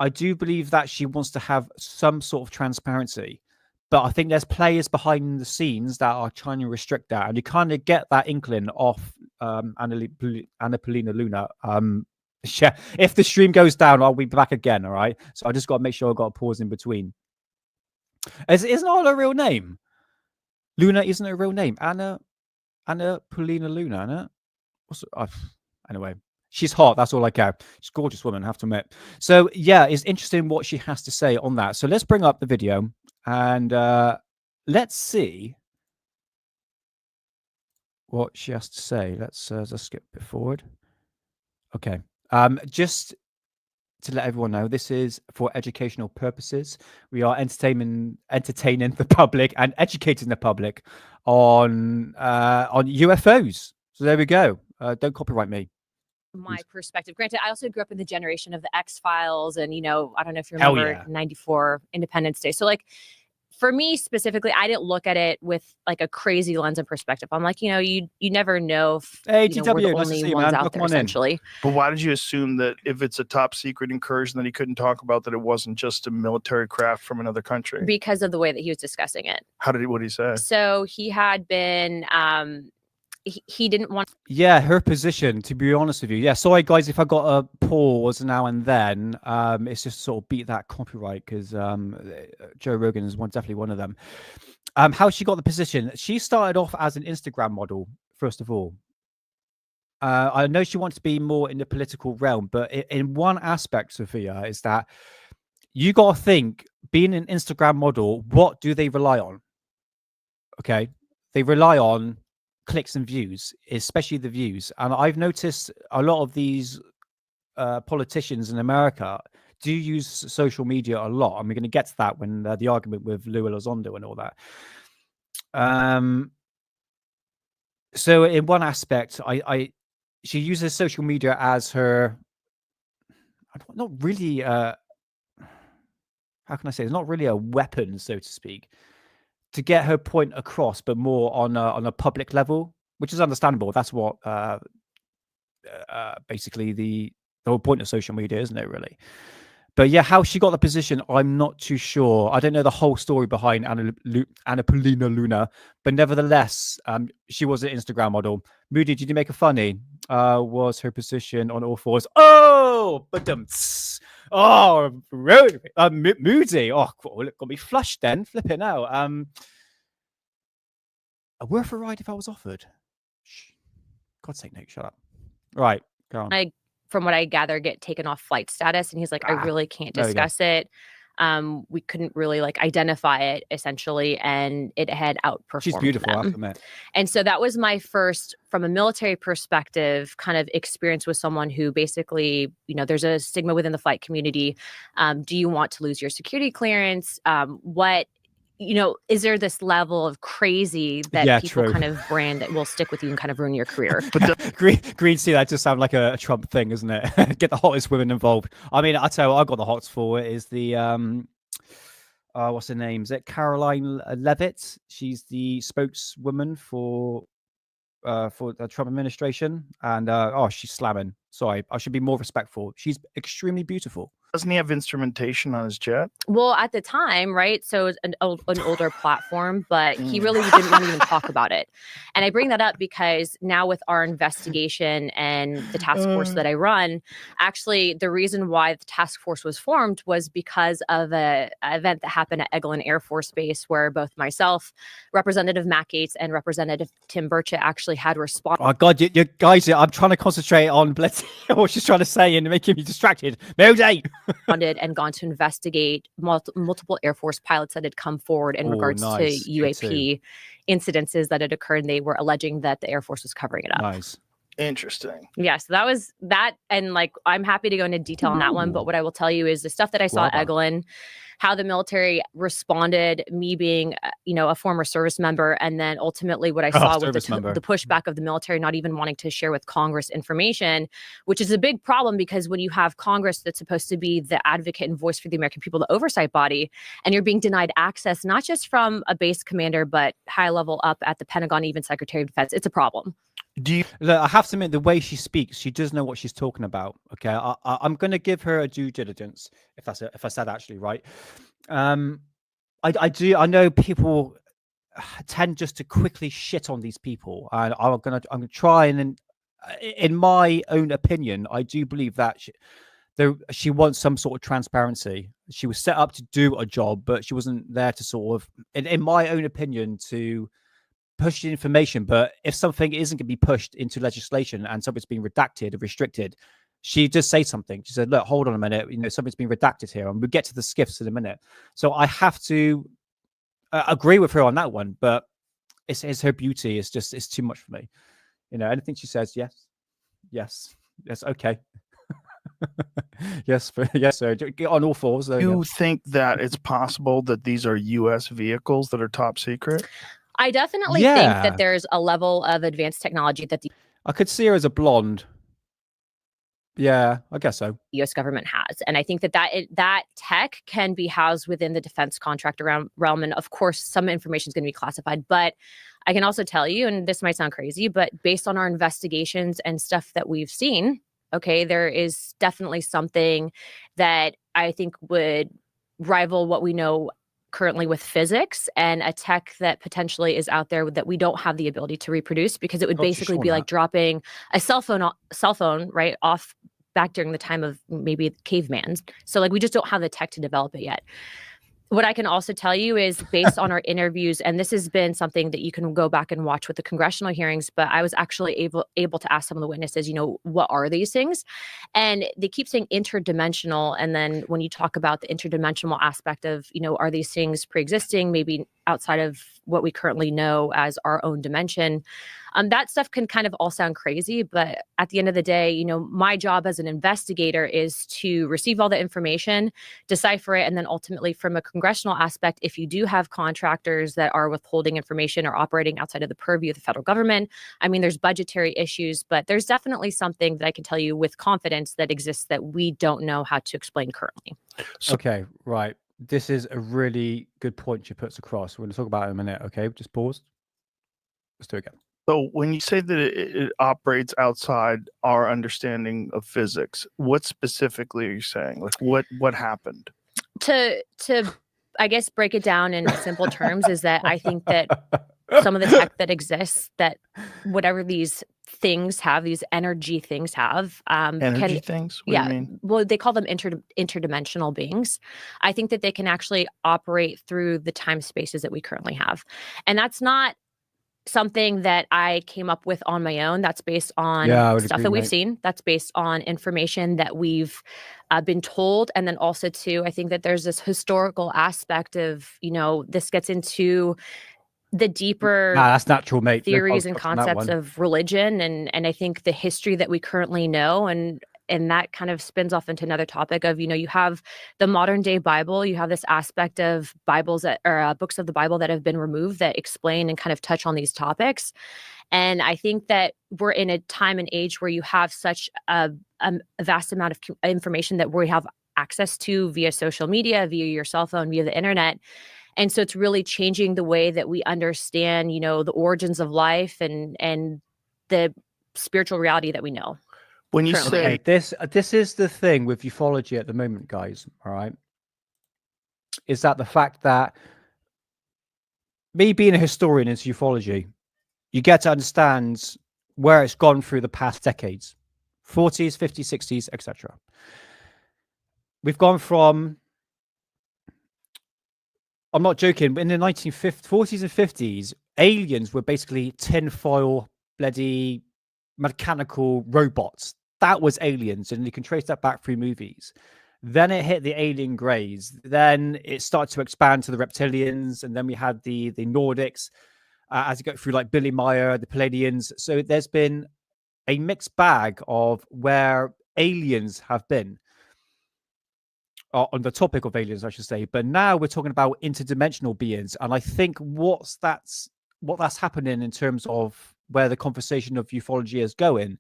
I do believe that she wants to have some sort of transparency, but I think there's players behind the scenes that are trying to restrict that, and you kind of get that inkling off Anna Paulina Luna. Yeah, if the stream goes down, I'll be back again. All right, so I just got to make sure I got a pause in between. Isn't all her real name? Luna isn't her real name. Anna Paulina Luna. Anna. Anyway. She's hot. That's all I care. She's a gorgeous woman, I have to admit. So, yeah, it's interesting what she has to say on that. So let's bring up the video and let's see what she has to say. Let's skip it forward. Okay. Just to let everyone know, this is for educational purposes. We are entertaining the public and educating the public on UFOs. So there we go. Don't copyright me. My perspective. Granted, I also grew up in the generation of the X-Files, and I don't know if you Hell remember yeah. 94 Independence Day. So like for me specifically, I didn't look at it with like a crazy lens and perspective. I'm like, you never know if Hey, we're the TW, nice to only see you, ones man. out Welcome there on in. essentially. But why did you assume that if it's a top secret incursion that he couldn't talk about, that it wasn't just a military craft from another country? Because of the way that he was discussing it. What did he say? So he had been he didn't want. Yeah, her position, to be honest with you. Yeah, sorry guys if I got a pause now and then. It's just sort of beat that copyright because Joe Rogan is definitely one of them. How she got the position? She started off as an Instagram model, first of all. I know she wants to be more in the political realm, but in one aspect, Sophia, is that you got to think, being an Instagram model, what do they rely on? Okay, they rely on clicks and views, especially the views. And I've noticed a lot of these politicians in America do use social media a lot, and we're going to get to that when the argument with Lou Elizondo and all that. So in one aspect, she uses social media as her, not really how can I say, it's not really a weapon, so to speak, to get her point across, but more on a public level, which is understandable. That's what basically the whole point of social media, isn't it, really? But yeah, how she got the position, I'm not too sure. I don't know the whole story behind Anna Paulina Luna, but nevertheless, she was an Instagram model. Moody, did you make a funny? Was her position on all fours? Oh, but Moody. Oh, got me flushed then. Flipping out. Worth a ride if I was offered. Shh. God's sake, Nick, shut up. Right, go on. From what I gather, get taken off flight status, and he's like, I really can't discuss it. We couldn't really like identify it essentially, and it had outperformed. She's beautiful, I have to them. admit. And so that was my first, from a military perspective, kind of experience with someone who basically, there's a stigma within the flight community. Do you want to lose your security clearance? Is there this level of crazy that people kind of brand that will stick with you and kind of ruin your career? But Green see that just sound like a Trump thing, isn't it? Get the hottest women involved. I mean, I tell you what, I got the hots for it is the what's her name? Is it Caroline Levitt? She's the spokeswoman for the Trump administration, and she's slamming. Sorry, I should be more respectful. She's extremely beautiful. Doesn't he have instrumentation on his jet? Well, at the time, right? So it's an older platform, but he really didn't want to even talk about it. And I bring that up because now with our investigation and the task force that I run, actually the reason why the task force was formed was because of an event that happened at Eglin Air Force Base where both myself, Representative Matt Gaetz, and Representative Tim Burchett actually had responded. Oh God, you guys, I'm trying to concentrate on what she's trying to say and making me distracted. Moody. And gone to investigate multiple Air Force pilots that had come forward in regards to UAP incidences that had occurred. And they were alleging that the Air Force was covering it up. Nice. Interesting. Yeah, so that was that. And like, I'm happy to go into detail on that one. But what I will tell you is the stuff that I saw at Eglin, how the military responded, me being, a former service member. And then ultimately what I saw with the pushback of the military, not even wanting to share with Congress information, which is a big problem because when you have Congress that's supposed to be the advocate and voice for the American people, the oversight body, and you're being denied access, not just from a base commander, but high level up at the Pentagon, even Secretary of Defense, it's a problem. Look, I have to admit, the way she speaks, she does know what she's talking about. Okay, I'm going to give her a due diligence, if I said actually right. I know people tend just to quickly shit on these people, and I'm gonna try and, in my own opinion, I do believe that she wants some sort of transparency. She was set up to do a job, but she wasn't there to sort of, in my own opinion, to push the information. But if something isn't going to be pushed into legislation and something's being redacted or restricted, she just say something. She said, look, hold on a minute, something's been redacted here, and we'll get to the skiffs in a minute. So I have to agree with her on that one, but it's her beauty. It's too much for me. Anything she says, yes, okay. Yes, yes, sir. Get on all fours. There you You go. think that it's possible that these are U.S. vehicles that are top secret? I definitely think Yeah. that there's a level of advanced technology that the I could see her as a blonde. Yeah, I guess so. U.S. government has, and I think that tech can be housed within the defense contractor realm. And of course, some information is going to be classified. But I can also tell you, and this might sound crazy, but based on our investigations and stuff that we've seen, okay, there is definitely something that I think would rival what we know currently with physics, and a tech that potentially is out there that we don't have the ability to reproduce, because it would Not too basically sure be on like that. dropping a cell phone right off back during the time of maybe caveman. So like we just don't have the tech to develop it yet. What I can also tell you is, based on our interviews, and this has been something that you can go back and watch with the congressional hearings, but I was actually able to ask some of the witnesses, what are these things? And they keep saying interdimensional. And then when you talk about the interdimensional aspect of, are these things pre-existing, maybe outside of what we currently know as our own dimension? That stuff can kind of all sound crazy, but at the end of the day, my job as an investigator is to receive all the information, decipher it, and then ultimately, from a congressional aspect, if you do have contractors that are withholding information or operating outside of the purview of the federal government, I mean, there's budgetary issues, but there's definitely something that I can tell you with confidence that exists that we don't know how to explain currently. Okay, right. This is a really good point she puts across. We're going to talk about it in a minute. Okay, just pause. Let's do it again. So when you say that it operates outside our understanding of physics, what specifically are you saying? Like what happened? To I guess break it down in simple terms is that I think that some of the tech that exists, that whatever these things have, these energy things have, Energy things? What do you mean? Well, they call them interdimensional beings. I think that they can actually operate through the time spaces that we currently have, and that's not something that I came up with on my own. That's based on stuff that we've seen. That's based on information that we've been told. And then also too, I think that there's this historical aspect of, this gets into the deeper that's natural, mate. theories and concepts of religion. And I think the history that we currently know, and that kind of spins off into another topic of, you have the modern day Bible, you have this aspect of Bibles or books of the Bible that have been removed that explain and kind of touch on these topics. And I think that we're in a time and age where you have such a vast amount of information that we have access to via social media, via your cell phone, via the internet. And so it's really changing the way that we understand, the origins of life and the spiritual reality that we know. When you currently. say this is the thing with ufology at the moment, guys. All right, is that the fact that me being a historian into ufology, you get to understand where it's gone through the past decades, 40s, 50s, 60s, etc. We've gone from, I'm not joking, in the 1940s and 50s, aliens were basically tinfoil, bloody mechanical robots. That was aliens, and you can trace that back through movies. Then it hit the alien greys. Then it started to expand to the reptilians, and then we had the Nordics as you go through, like Billy Meyer, the Palladians. So there's been a mixed bag of where aliens have been. On the topic of aliens, I should say. But now we're talking about interdimensional beings, and I think what that's happening in terms of where the conversation of ufology is going.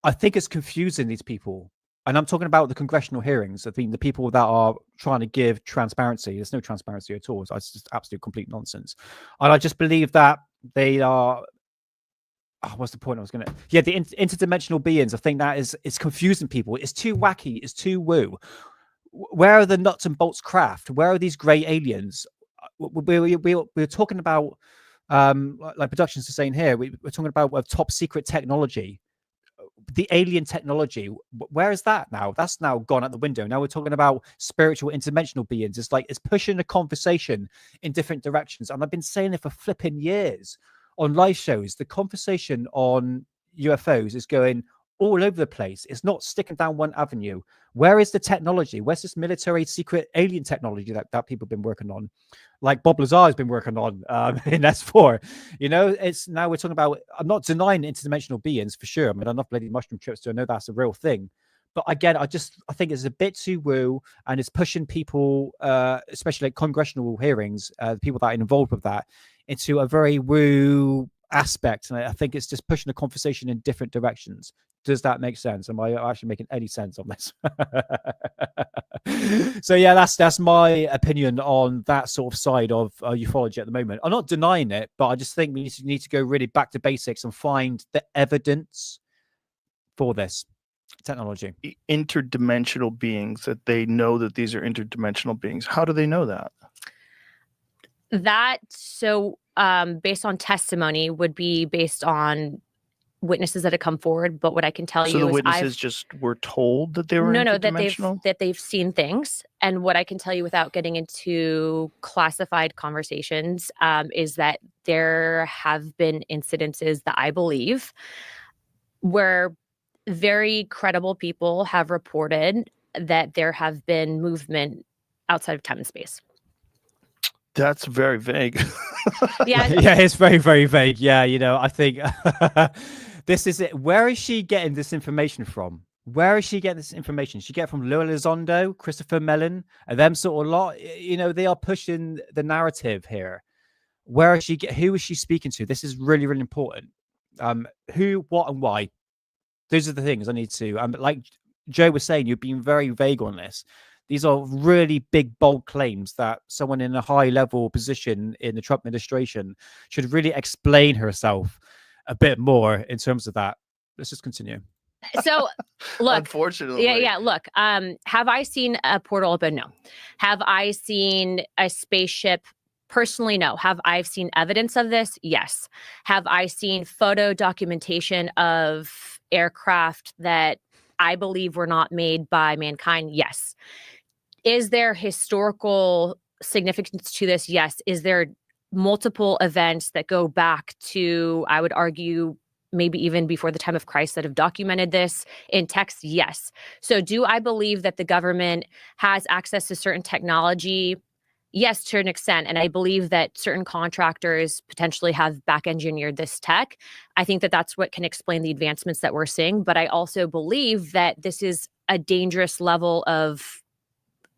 I think it's confusing these people. And I'm talking about the congressional hearings. I think the people that are trying to give transparency, there's no transparency at all. It's just absolute complete nonsense. And I just believe that they are, what's the point I was going to, the interdimensional beings. I think that is confusing people. It's too wacky. It's too woo. Where are the nuts and bolts craft? Where are these gray aliens? We're talking about, like productions are saying here, we're talking about top secret technology. The alien technology, where is that now? That's now gone out the window. Now we're talking about spiritual interdimensional beings. It's like it's pushing the conversation in different directions. And I've been saying it for flipping years on live shows. The conversation on UFOs is going all over the place. It's not sticking down one avenue. Where is the technology? Where's this military secret alien technology that people have been working on? Like Bob Lazar has been working on in S4. It's now we're talking about, I'm not denying interdimensional beings for sure. I mean, enough bloody mushroom trips to know that's a real thing. But again, I think it's a bit too woo, and it's pushing people, especially like congressional hearings, the people that are involved with that, into a very woo aspect. And I think it's just pushing the conversation in different directions. Does that make sense? Am I actually making any sense on this? So yeah, that's my opinion on that sort of side of ufology at the moment. I'm not denying it, but I just think we need to go really back to basics and find the evidence for this technology. Interdimensional beings, that they know that these are interdimensional beings. How do they know that? Based on testimony would be based on witnesses that have come forward. But what I can tell you So the is witnesses just were told that they were interdimensional? that they've seen things. And what I can tell you without getting into classified conversations is that there have been incidences that I believe where very credible people have reported that there have been movement outside of time and space. That's very vague. Yeah. Yeah, it's very, very vague. Yeah, I think this is it. Where is she getting this information from? Where is she getting this information? She get it from Lou Elizondo, Christopher Mellon, and them sort of lot. They are pushing the narrative here. Who is she speaking to? This is really, really important. Who, what, and why? Those are the things I need to. Like Joe was saying, you've been very vague on this. These are really big, bold claims that someone in a high-level position in the Trump administration should really explain herself a bit more in terms of that. Let's just continue. So, look. Unfortunately. Yeah. Look, have I seen a portal open? No. Have I seen a spaceship? Personally, no. Have I seen evidence of this? Yes. Have I seen photo documentation of aircraft that I believe were not made by mankind? Yes. Is there historical significance to this? Yes. Is there multiple events that go back to, I would argue, maybe even before the time of Christ that have documented this in text? Yes. So do I believe that the government has access to certain technology? Yes, to an extent. And I believe that certain contractors potentially have back engineered this tech. I think that that's what can explain the advancements that we're seeing. But I also believe that this is a dangerous level of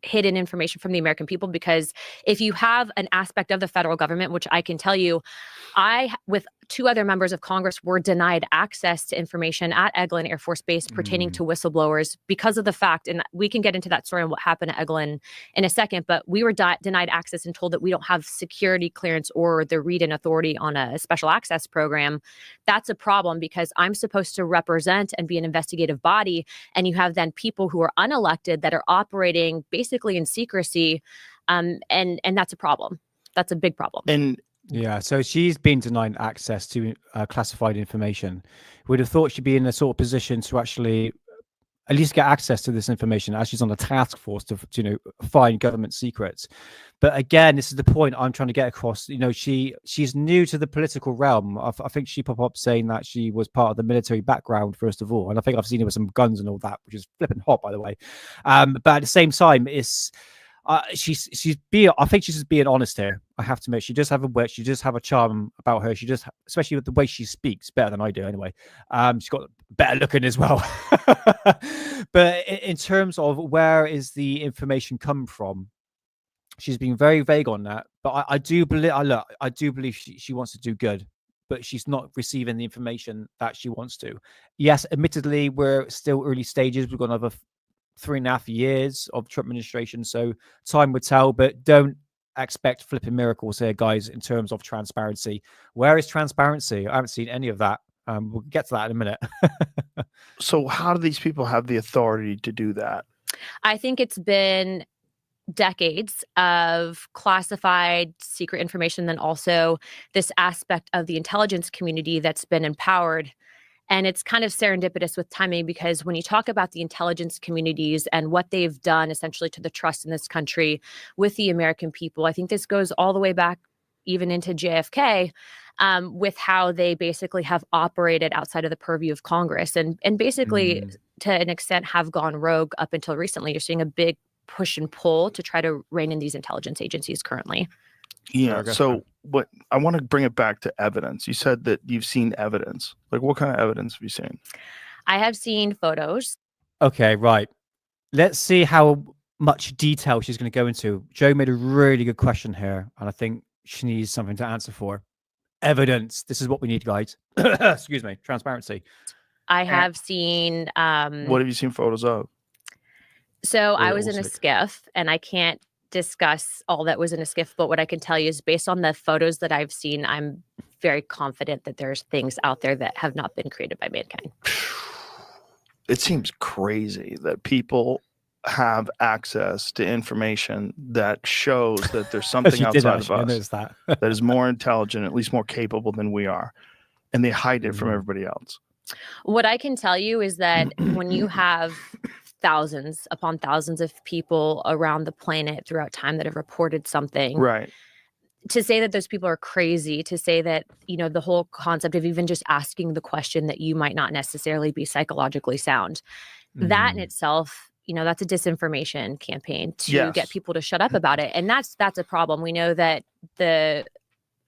hidden information from the American people, because if you have an aspect of the federal government, which I can tell you, I, with two other members of Congress, were denied access to information at Eglin Air Force Base pertaining to whistleblowers because of the fact, and we can get into that story and what happened at Eglin in a second, but we were denied access and told that we don't have security clearance or the read-in authority on a special access program. That's a problem, because I'm supposed to represent and be an investigative body, and you have then people who are unelected that are operating basically in secrecy, and that's a problem. That's a big problem. And yeah, so she's been denied access to classified information. We'd have thought she'd be in a sort of position to actually at least get access to this information as she's on a task force to find government secrets. But again, this is the point I'm trying to get across. She's new to the political realm. I think she popped up saying that she was part of the military background, first of all, and I think I've seen her with some guns and all that, which is flipping hot, by the way. But at the same time, it's I think she's just being honest here. I have to admit, she does have a wit. She does have a charm about her. She just, especially with the way she speaks, better than I do anyway. She's got better looking as well. But in terms of where is the information come from, she's been very vague on that. But I do believe she wants to do good, but she's not receiving the information that she wants to. Yes, admittedly, we're still early stages. We've got another 3.5 years of Trump administration, so time would tell, but don't expect flipping miracles here, guys, in terms of transparency. Where is transparency? I haven't seen any of that. We'll get to that in a minute. So how do these people have the authority to do that? I think it's been decades of classified secret information, then also this aspect of the intelligence community that's been empowered. And it's kind of serendipitous with timing, because when you talk about the intelligence communities and what they've done essentially to the trust in this country with the American people, I think this goes all the way back even into JFK, with how they basically have operated outside of the purview of Congress and basically to an extent have gone rogue up until recently. You're seeing a big push and pull to try to rein in these intelligence agencies currently. Yeah. So what I want to bring it back to evidence. You said that you've seen evidence. Like, what kind of evidence have you seen? I have seen photos. Okay, right. Let's see how much detail she's going to go into. Joe made a really good question here, and I think she needs something to answer for. Evidence. This is what we need, guys. Excuse me. Transparency. I have seen. What have you seen photos of? So I was in a also- skiff, and I can't discuss all that was in a skiff, but what I can tell you is based on the photos that I've seen, I'm very confident that there's things out there that have not been created by mankind. It seems crazy that people have access to information that shows that there's something She did outside of actually, I us noticed that. that is more intelligent, at least more capable than we are, and they hide it from Mhm. everybody else. What I can tell you is that when you have thousands upon thousands of people around the planet throughout time that have reported something, Right. to say that those people are crazy, to say that, you know, the whole concept of even just asking the question that you might not necessarily be psychologically sound, that in itself, you know, that's a disinformation campaign to Yes. get people to shut up about it. And that's a problem. We know that the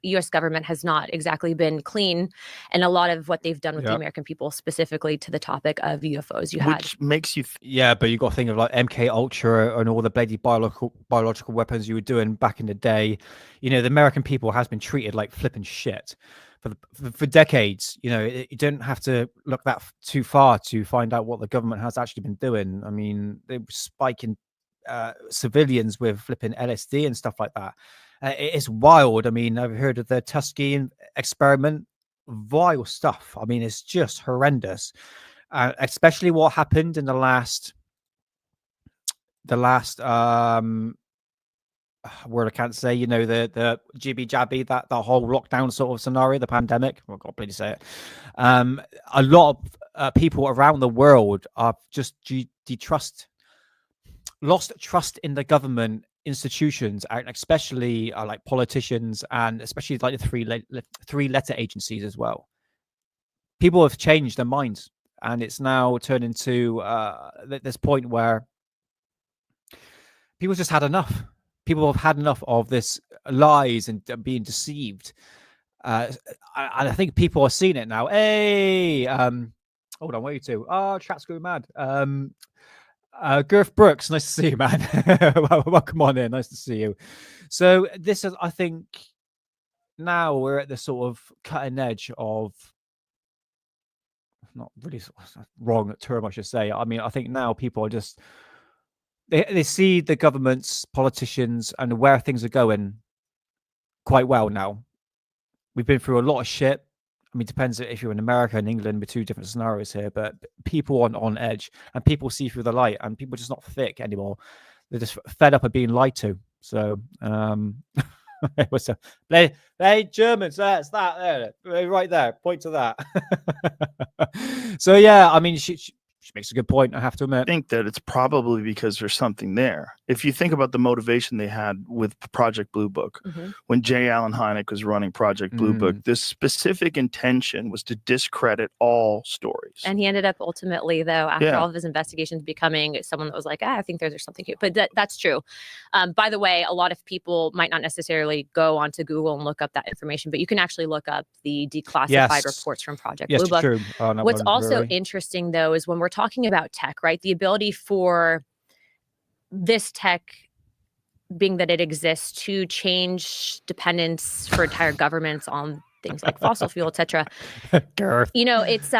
US government has not exactly been clean, and a lot of what they've done with the Yep. American people, specifically to the topic of UFOs. You had Which makes you Yeah, but you got to think of like MK Ultra and all the bloody biological weapons you were doing back in the day. You know, the American people has been treated like flipping shit for decades. You know, you don't have to look that too far to find out what the government has actually been doing. I mean, they were spiking civilians with flipping LSD and stuff like that. It's wild. I mean, I've heard of the Tuskegee experiment. Vile stuff. I mean, it's just horrendous. Especially what happened in the last word I can't say, you know, the jibby jabby, that the whole lockdown sort of scenario, the pandemic. Oh God, please say it. A lot of people around the world are just lost trust in the government institutions, and especially like politicians, and especially like the three-letter agencies as well. People have changed their minds, and it's now turned into this point where people just had enough. People have had enough of this lies and being deceived. And I think people are seeing it now. Hey, hold on, where are you two? Oh, chat's going mad. Girth Brooks, nice to see you, man. Welcome on in, nice to see you. So this is, I think, now we're at the sort of cutting edge of, not really wrong term, I should say. I mean, I think now people are just, they see the governments, politicians, and where things are going quite well now. We've been through a lot of shit. I mean, it depends if you're in America and England with two different scenarios here, but people on edge, and people see through the light, and people are just not thick anymore. They're just fed up of being lied to. So, what's up? Hey, Germans, that's that there, right there. Point to that. So yeah, I mean, she makes a good point, I have to admit. I think that it's probably because there's something there. If you think about the motivation they had with Project Blue Book, when J. Allen Hynek was running Project Blue Book, this specific intention was to discredit all stories. And he ended up ultimately, though, after all of his investigations, becoming someone that was like, I think there's something here. But that's true. By the way, a lot of people might not necessarily go onto Google and look up that information, but you can actually look up the declassified reports from Project Blue Book. True. What's also interesting, though, is when we're talking about tech, right? The ability for this tech, being that it exists, to change dependence for entire governments on things like fossil fuel, etc. You know, it's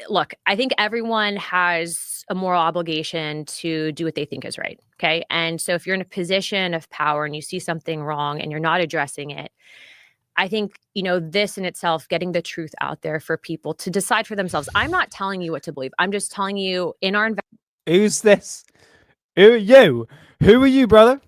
look, I think everyone has a moral obligation to do what they think is right. Okay. And so if you're in a position of power and you see something wrong and you're not addressing it, I think, you know, this in itself, getting the truth out there for people to decide for themselves. I'm not telling you what to believe. I'm just telling you in our Who's this? Who are you? Who are you, brother?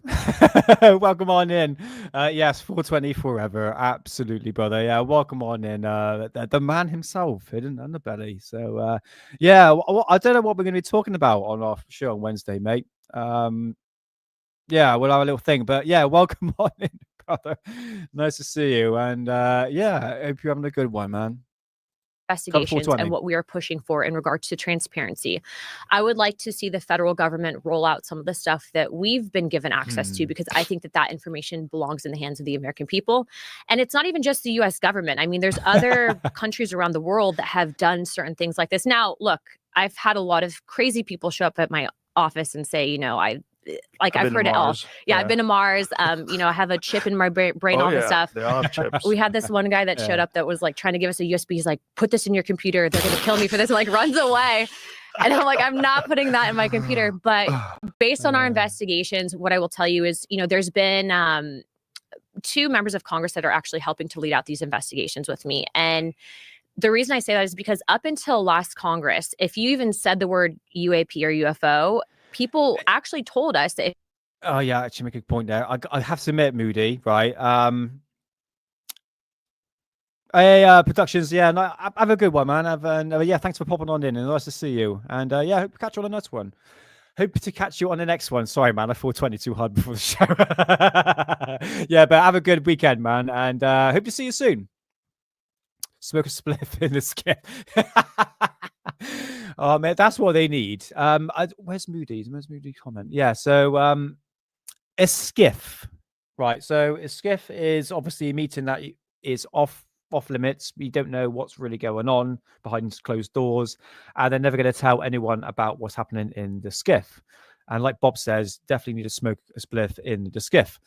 Welcome on in. Yes, 420 forever. Absolutely, brother. Yeah, welcome on in. The man himself, hidden underbelly. So, yeah, I don't know what we're going to be talking about on our show on Wednesday, mate. Yeah, we'll have a little thing. But yeah, welcome on in, brother. Nice to see you. And yeah, I hope you're having a good one, man. Investigations and what we are pushing for in regards to transparency. I would like to see the federal government roll out some of the stuff that we've been given access to, because I think that information belongs in the hands of the American people. And it's not even just the US government. I mean, there's other countries around the world that have done certain things like this. Now, look, I've had a lot of crazy people show up at my office and say, I've heard it all. Yeah, I've been to Mars. I have a chip in my brain, all this stuff. They all have chips. We had this one guy that showed up that was like trying to give us a USB. He's like, put this in your computer. They're going to kill me for this. And like runs away. And I'm like, I'm not putting that in my computer. But based on our investigations, what I will tell you is, there's been 2 members of Congress that are actually helping to lead out these investigations with me. And the reason I say that is because up until last Congress, if you even said the word UAP or UFO, people actually told us that. Oh yeah, actually make a good point there. I have to admit, Moody, right? Productions, yeah, no, have a good one, man. Thanks for popping on in, and nice to see you. And yeah, hope to catch you on the next one. Hope to catch you on the next one. Sorry, man, I thought 20 too hard before the show. Yeah, but have a good weekend, man, and hope to see you soon. Smoke a spliff in the skip. Oh man, that's what they need. Where's Moody's? Where's Moody's comment? Yeah, so a skiff, right? So a skiff is obviously a meeting that is off limits. We don't know what's really going on behind closed doors, and they're never going to tell anyone about what's happening in the skiff. And like Bob says, definitely need to smoke a spliff in the skiff.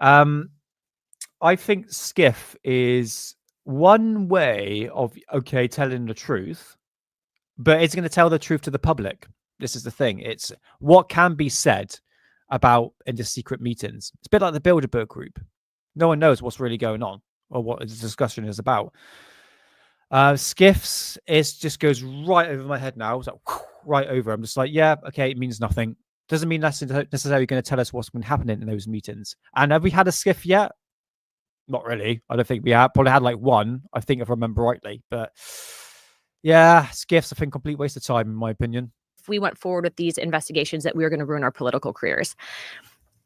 I think skiff is one way of telling the truth, but it's going to tell the truth to the public. This is the thing. It's what can be said about in the secret meetings. It's a bit like the Bilderberg group. No one knows what's really going on or what the discussion is about. Skiffs, it just goes right over my head now. It's like right over. I'm just like, yeah, okay, it means nothing. Doesn't mean that's necessarily going to tell us what's been happening in those meetings. And have we had a skiff yet? Not really. I don't think we have. Probably had like one, I think, if I remember rightly. But yeah, skiffs, I think, complete waste of time, in my opinion. If we went forward with these investigations, that we were going to ruin our political careers.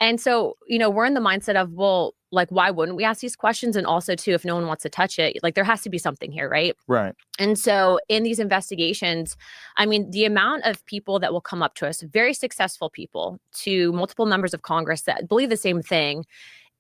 And so, we're in the mindset of, well, like, why wouldn't we ask these questions? And also, too, if no one wants to touch it, like, there has to be something here, right? Right. And so in these investigations, I mean, the amount of people that will come up to us, very successful people, to multiple members of Congress that believe the same thing,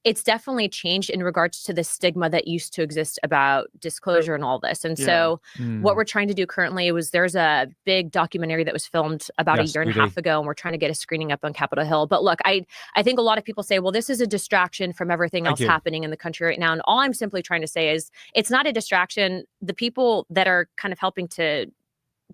it's definitely changed in regards to the stigma that used to exist about disclosure and all this. And so what we're trying to do currently there's a big documentary that was filmed about a year and a half ago, and we're trying to get a screening up on Capitol Hill. But look, I think a lot of people say, well, this is a distraction from everything else happening in the country right now. And all I'm simply trying to say is it's not a distraction. The people that are kind of helping to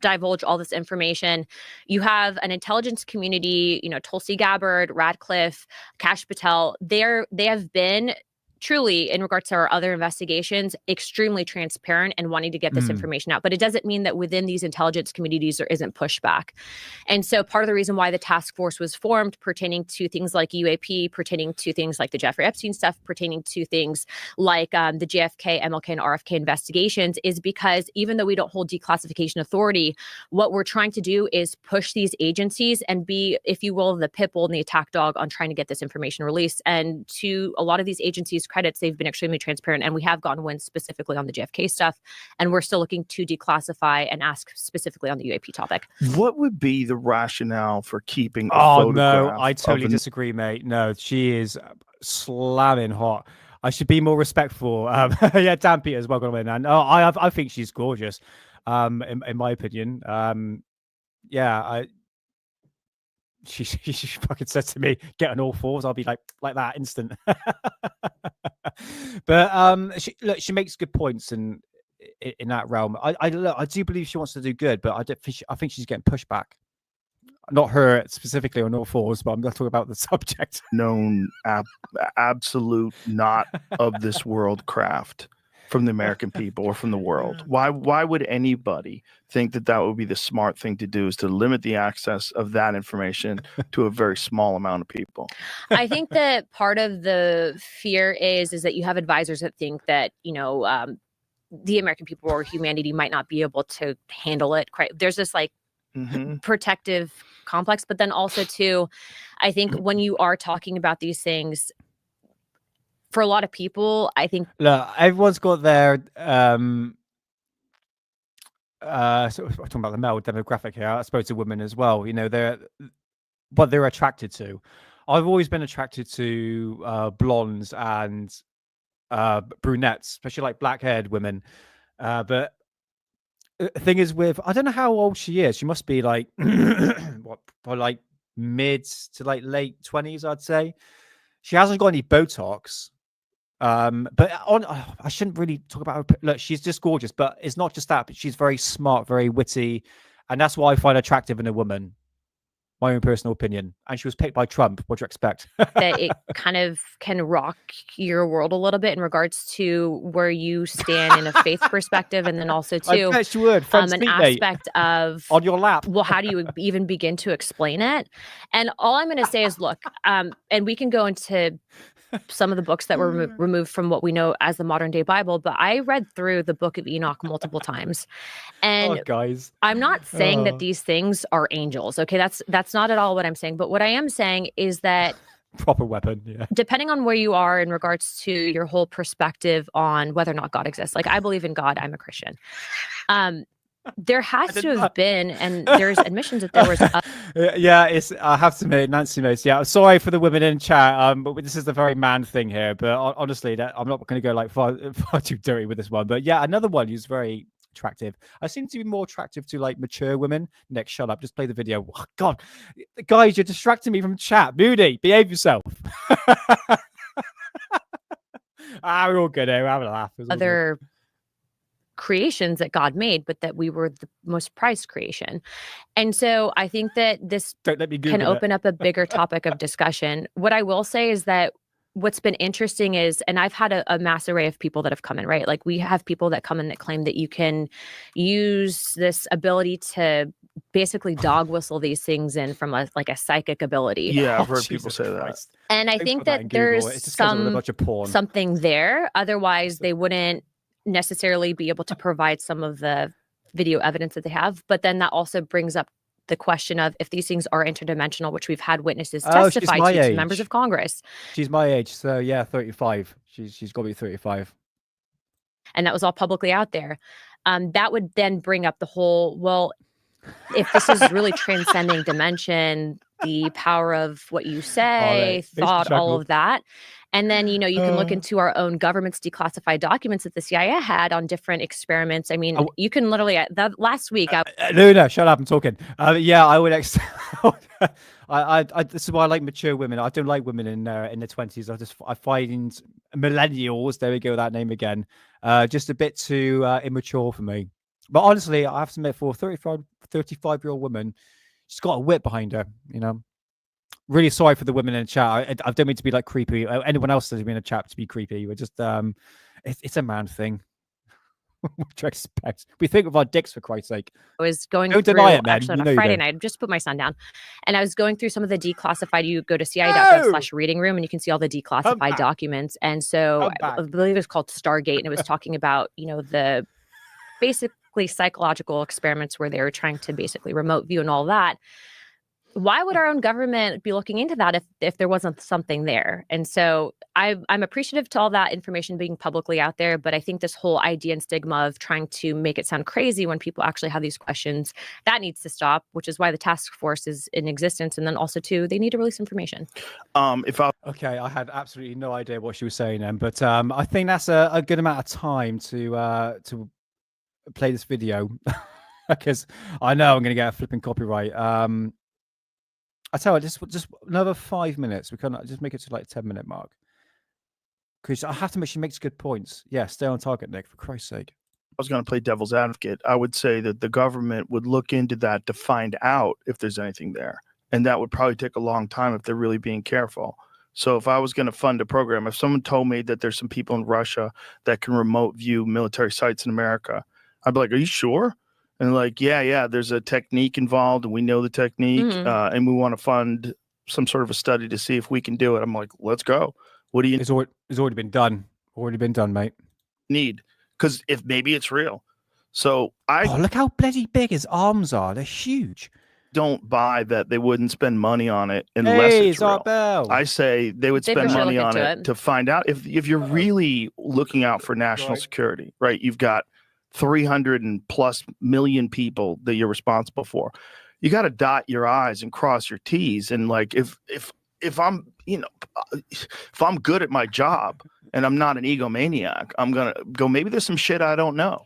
divulge all this information, you have an intelligence community, Tulsi Gabbard, Radcliffe, Kash Patel, they have been truly, in regards to our other investigations, extremely transparent and wanting to get this information out. But it doesn't mean that within these intelligence communities there isn't pushback. And so part of the reason why the task force was formed pertaining to things like UAP, pertaining to things like the Jeffrey Epstein stuff, pertaining to things like the JFK, MLK, and RFK investigations is because even though we don't hold declassification authority, what we're trying to do is push these agencies and be, if you will, the pit bull and the attack dog on trying to get this information released. And to a lot of these agencies' credits, they've been extremely transparent, and we have gotten wins specifically on the JFK stuff, and we're still looking to declassify and ask specifically on the UAP topic. What would be the rationale for keeping a photograph? No, I totally disagree, mate. No, she is slamming hot. I should be more respectful. Yeah, Dan Peters, welcome in, and I think she's gorgeous. In my opinion, She fucking said to me, "Get on all fours." I'll be like that instant. But she makes good points in that realm. I do believe she wants to do good, but I think she's getting pushback. Not her specifically on all fours, but I'm not talking about the subject. Known absolute not of this world craft from the American people or from the world. Why would anybody think that would be the smart thing to do, is to limit the access of that information to a very small amount of people? I think that part of the fear is that you have advisors that think that, the American people or humanity might not be able to handle it. There's this protective complex, but then also too, I think when you are talking about these things, for a lot of people, I think everyone's got their so we're talking about the male demographic here. I suppose to women as well. They're what they're attracted to. I've always been attracted to blondes and brunettes, especially like black-haired women. But thing is with, I don't know how old she is. She must be like, what, probably like mid to like late 20s, I'd say. She hasn't got any Botox. But I shouldn't really talk about her. Look, she's just gorgeous, but it's not just that, but she's very smart, very witty. And that's what I find attractive in a woman. My own personal opinion. And she was picked by Trump. What do you expect? That it kind of can rock your world a little bit in regards to where you stand in a faith perspective, and then also too, I bet you would. an aspect of on your lap. Well, how do you even begin to explain it? And all I'm going to say is, look, and we can go into some of the books that were removed from what we know as the modern day Bible, but I read through the Book of Enoch multiple times. And guys, I'm not saying that these things are angels. Okay, that's not at all what I'm saying. But what I am saying is that proper weapon, yeah. Depending on where you are in regards to your whole perspective on whether or not God exists. Like, I believe in God. I'm a Christian. There has to have been, and there's admissions that there was. Yeah, it's. I have to admit, Nancy Mace. Yeah, sorry for the women in chat. But this is the very man thing here. But honestly, that I'm not going to go like far too dirty with this one. But yeah, another one who's very attractive. I seem to be more attractive to like mature women. Nick, shut up. Just play the video. Oh, God, guys, you're distracting me from chat. Moody, behave yourself. We're all good here. We're having a laugh. Other creations that God made, but that we were the most prized creation. And so I think that this can open up a bigger topic of discussion. What I will say is that what's been interesting is, and I've had a mass array of people that have come in, right? Like, we have people that come in that claim that you can use this ability to basically dog whistle these things in from a psychic ability. Yeah, I've heard people say that. And I think that there's something there. Otherwise, they wouldn't necessarily be able to provide some of the video evidence that they have. But then that also brings up the question of if these things are interdimensional, which we've had witnesses testify to members of Congress. She's my age, so yeah, 35. She's got to be 35. And that was all publicly out there. That would then bring up the whole, well, if this is really transcending dimension, the power of what you say, thought, all of that. And then, you can look into our own government's declassified documents that the CIA had on different experiments. I mean, you can literally, last week. Luna, shut up, I'm talking. Yeah, I would. This is why I like mature women. I don't like women in their 20s. I find millennials, there we go, that name again, just a bit too immature for me. But honestly, I have to admit, for a 35-year-old woman, she's got a whip behind her, Really sorry for the women in the chat. I don't mean to be like creepy. Anyone else that's been in the chat to be creepy. We're just, it's a man thing. What do you expect? We think of our dicks, for Christ's sake. I was going Don't through, deny it, man. actually, on a Friday night, just put my son down. And I was going through some of the declassified, you go to CIA.gov/reading room and you can see all the declassified documents. And so I believe it was called Stargate, and it was talking about, the basically psychological experiments where they were trying to basically remote view and all that. Why would our own government be looking into that if there wasn't something there? And so I'm appreciative to all that information being publicly out there, but I think this whole idea and stigma of trying to make it sound crazy when people actually have these questions, that needs to stop, which is why the task force is in existence. And then also too, they need to release information. Okay, I had absolutely no idea what she was saying then, but I think that's a good amount of time to play this video because I know I'm going to get a flipping copyright. I tell you, just another 5 minutes. We can just make it to like 10-minute mark. Because I have to make she makes good points. Yeah, stay on target, Nick, for Christ's sake. I was going to play devil's advocate. I would say that the government would look into that to find out if there's anything there. And that would probably take a long time if they're really being careful. So if I was going to fund a program, if someone told me that there's some people in Russia that can remote view military sites in America, I'd be like, are you sure? And like, yeah, there's a technique involved and we know the technique and we want to fund some sort of a study to see if we can do it. I'm like, let's go. What do you It's already been done. Already been done, mate. Need? Because if maybe it's real. So look how bloody big his arms are. They're huge. Don't buy that they wouldn't spend money on it unless it's real. I say they would spend money on it to find out if you're really looking out for national security, right? You've got 300 and plus million people that you're responsible for. You got to dot your I's and cross your T's. And like, if I'm, if I'm good at my job and I'm not an egomaniac, I'm gonna go, maybe there's some shit I don't know.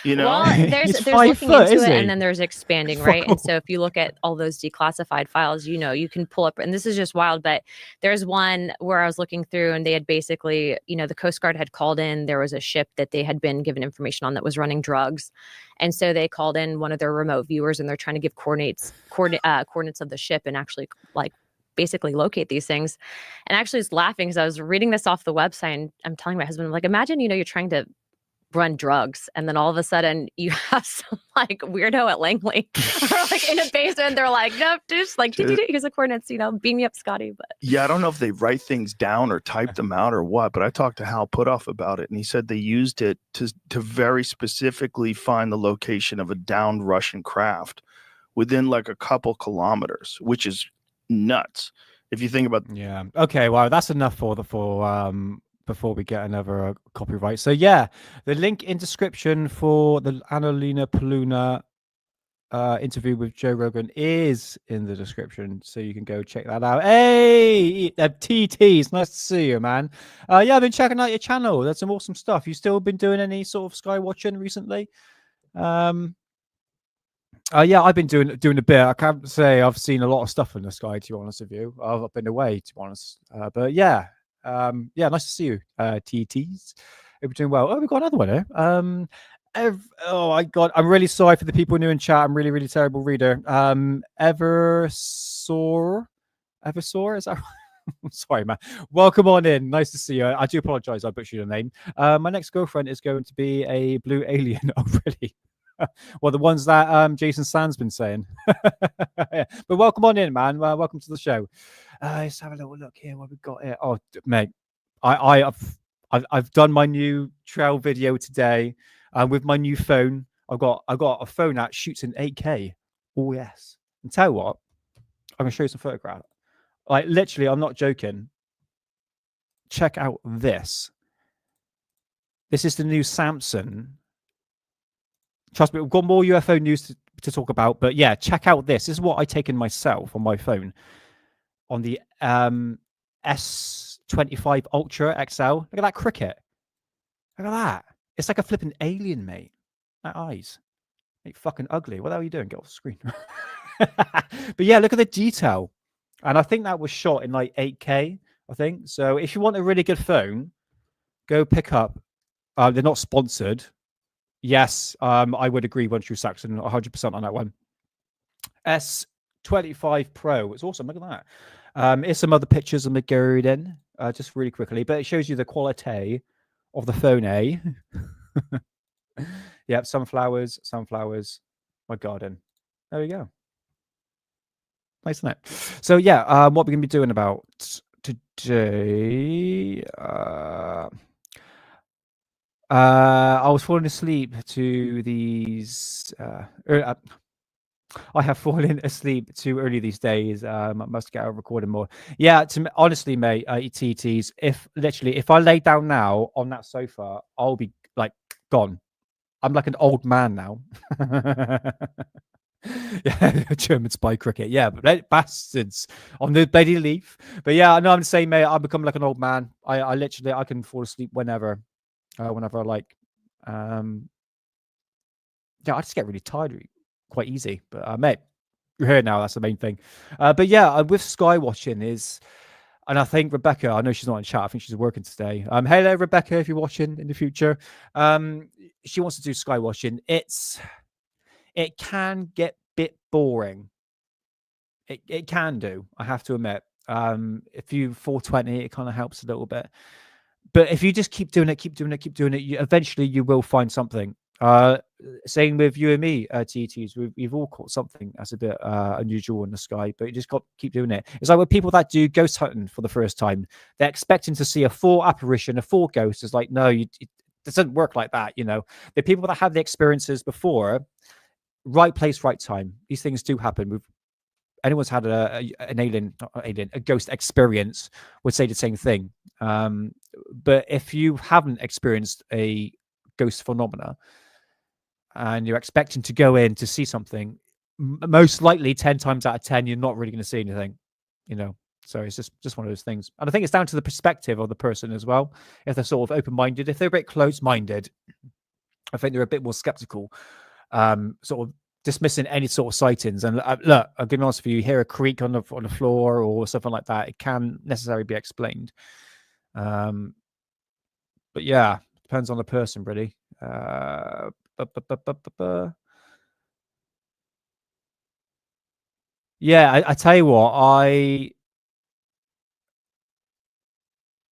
You know, Well, there's He's there's 5 looking foot, into is it, he? and then there's expanding, right? And so if you look at all those declassified files, you know, you can pull up, and this is just wild, but there's one where I was looking through, and they had basically, you know, the Coast Guard had called in. There was a ship that they had been given information on that was running drugs, and so they called in one of their remote viewers, and they're trying to give coordinates of the ship, and actually like basically locate these things. And I actually was laughing because I was reading this off the website, and I'm telling my husband, I'm like, imagine, you know, you're trying to run drugs, and then all of a sudden you have some like weirdo at Langley or like in a basement. They're like, nope, just like here's the coordinates, you know, beam me up, Scotty. But yeah, I don't know if they write things down or type them out or what, but I talked to Hal Putoff about it, and he said they used it to very specifically find the location of a downed Russian craft within like a couple kilometers, which is nuts if you think about. Yeah. Okay. Well, that's enough for before we get another copyright. So yeah, the link in description for the Anna Paulina interview with Joe Rogan is in the description, so you can go check that out. Hey, TTs, nice to see you, man. Yeah, I've been checking out your channel. There's some awesome stuff. You still been doing any sort of sky watching recently? Yeah, I've been doing a bit. I can't say I've seen a lot of stuff in the sky, to be honest with you. I've been away, to be honest. But yeah, yeah, nice to see you, TTs. Hope you're doing well. Oh, we've got another one here. Oh my god, I'm really sorry for the people new in chat. I'm really, really terrible reader. Eversor, is that right? Sorry, man. Welcome on in. Nice to see you. I do apologize. I butchered your name. My next girlfriend is going to be a blue alien. Oh, really? Well, the ones that Jason Sand's been saying. Yeah. But welcome on in, man. Welcome to the show. Let's have a little look here. What we've got here. Oh, mate, I've done my new trail video today with my new phone. I got a phone that shoots in 8K. Oh yes. And tell you what, I'm gonna show you some photographs. Like literally, I'm not joking. Check out this. This is the new Samsung. Trust me, we've got more UFO news to talk about, but yeah, check out this. This is what I taken myself on my phone on the S25 Ultra XL. Look at that cricket. Look at that. It's like a flipping alien, mate. That eyes. Ain't fucking ugly. What the hell are you doing? Get off the screen. But yeah, look at the detail. And I think that was shot in like 8K, I think. So if you want a really good phone, go pick up. They're not sponsored. Yes, I would agree, One True Saxon, 100% on that one. S25 Pro. It's awesome. Look at that. Here's some other pictures of me going in, just really quickly, but it shows you the quality of the phone, eh? Yep, sunflowers, my garden. There we go. Nice, isn't it? So yeah, what we're going to be doing about today... I was falling asleep to these. I have fallen asleep too early these days. I must get out recording more. Yeah, honestly, mate, TTs. If I lay down now on that sofa, I'll be like gone. I'm like an old man now. Yeah, German spy cricket. Yeah, but bastards on the bloody leaf. But yeah, I know I'm the same, mate. I become like an old man. I literally I can fall asleep whenever I like. Yeah, I just get really tired quite easy. But mate, you're here now. That's the main thing. But yeah, with sky watching is, and I think Rebecca, I know she's not in chat. I think she's working today. Hello, Rebecca, if you're watching in the future. She wants to do sky watching. It can get a bit boring. It can do, I have to admit. If you 420, it kind of helps a little bit. But if you just keep doing it, eventually you will find something. Same with you and me, TTs. We've all caught something that's a bit unusual in the sky, but you just got to keep doing it. It's like with people that do ghost hunting for the first time. They're expecting to see a full apparition, a full ghost. It's like, no, it doesn't work like that, you know. The people that have the experiences before, right place, right time. These things do happen. Anyone's had a ghost experience would say the same thing. But if you haven't experienced a ghost phenomena and you're expecting to go in to see something, most likely 10 times out of 10, you're not really going to see anything, you know. So it's just one of those things. And I think it's down to the perspective of the person as well. If they're sort of open-minded, if they're a bit close-minded, I think they're a bit more skeptical, sort of dismissing any sort of sightings. And look, I'll be honest with you, hear a creak on the floor or something like that, it can necessarily be explained. But yeah, depends on the person, really. Yeah, I tell you what,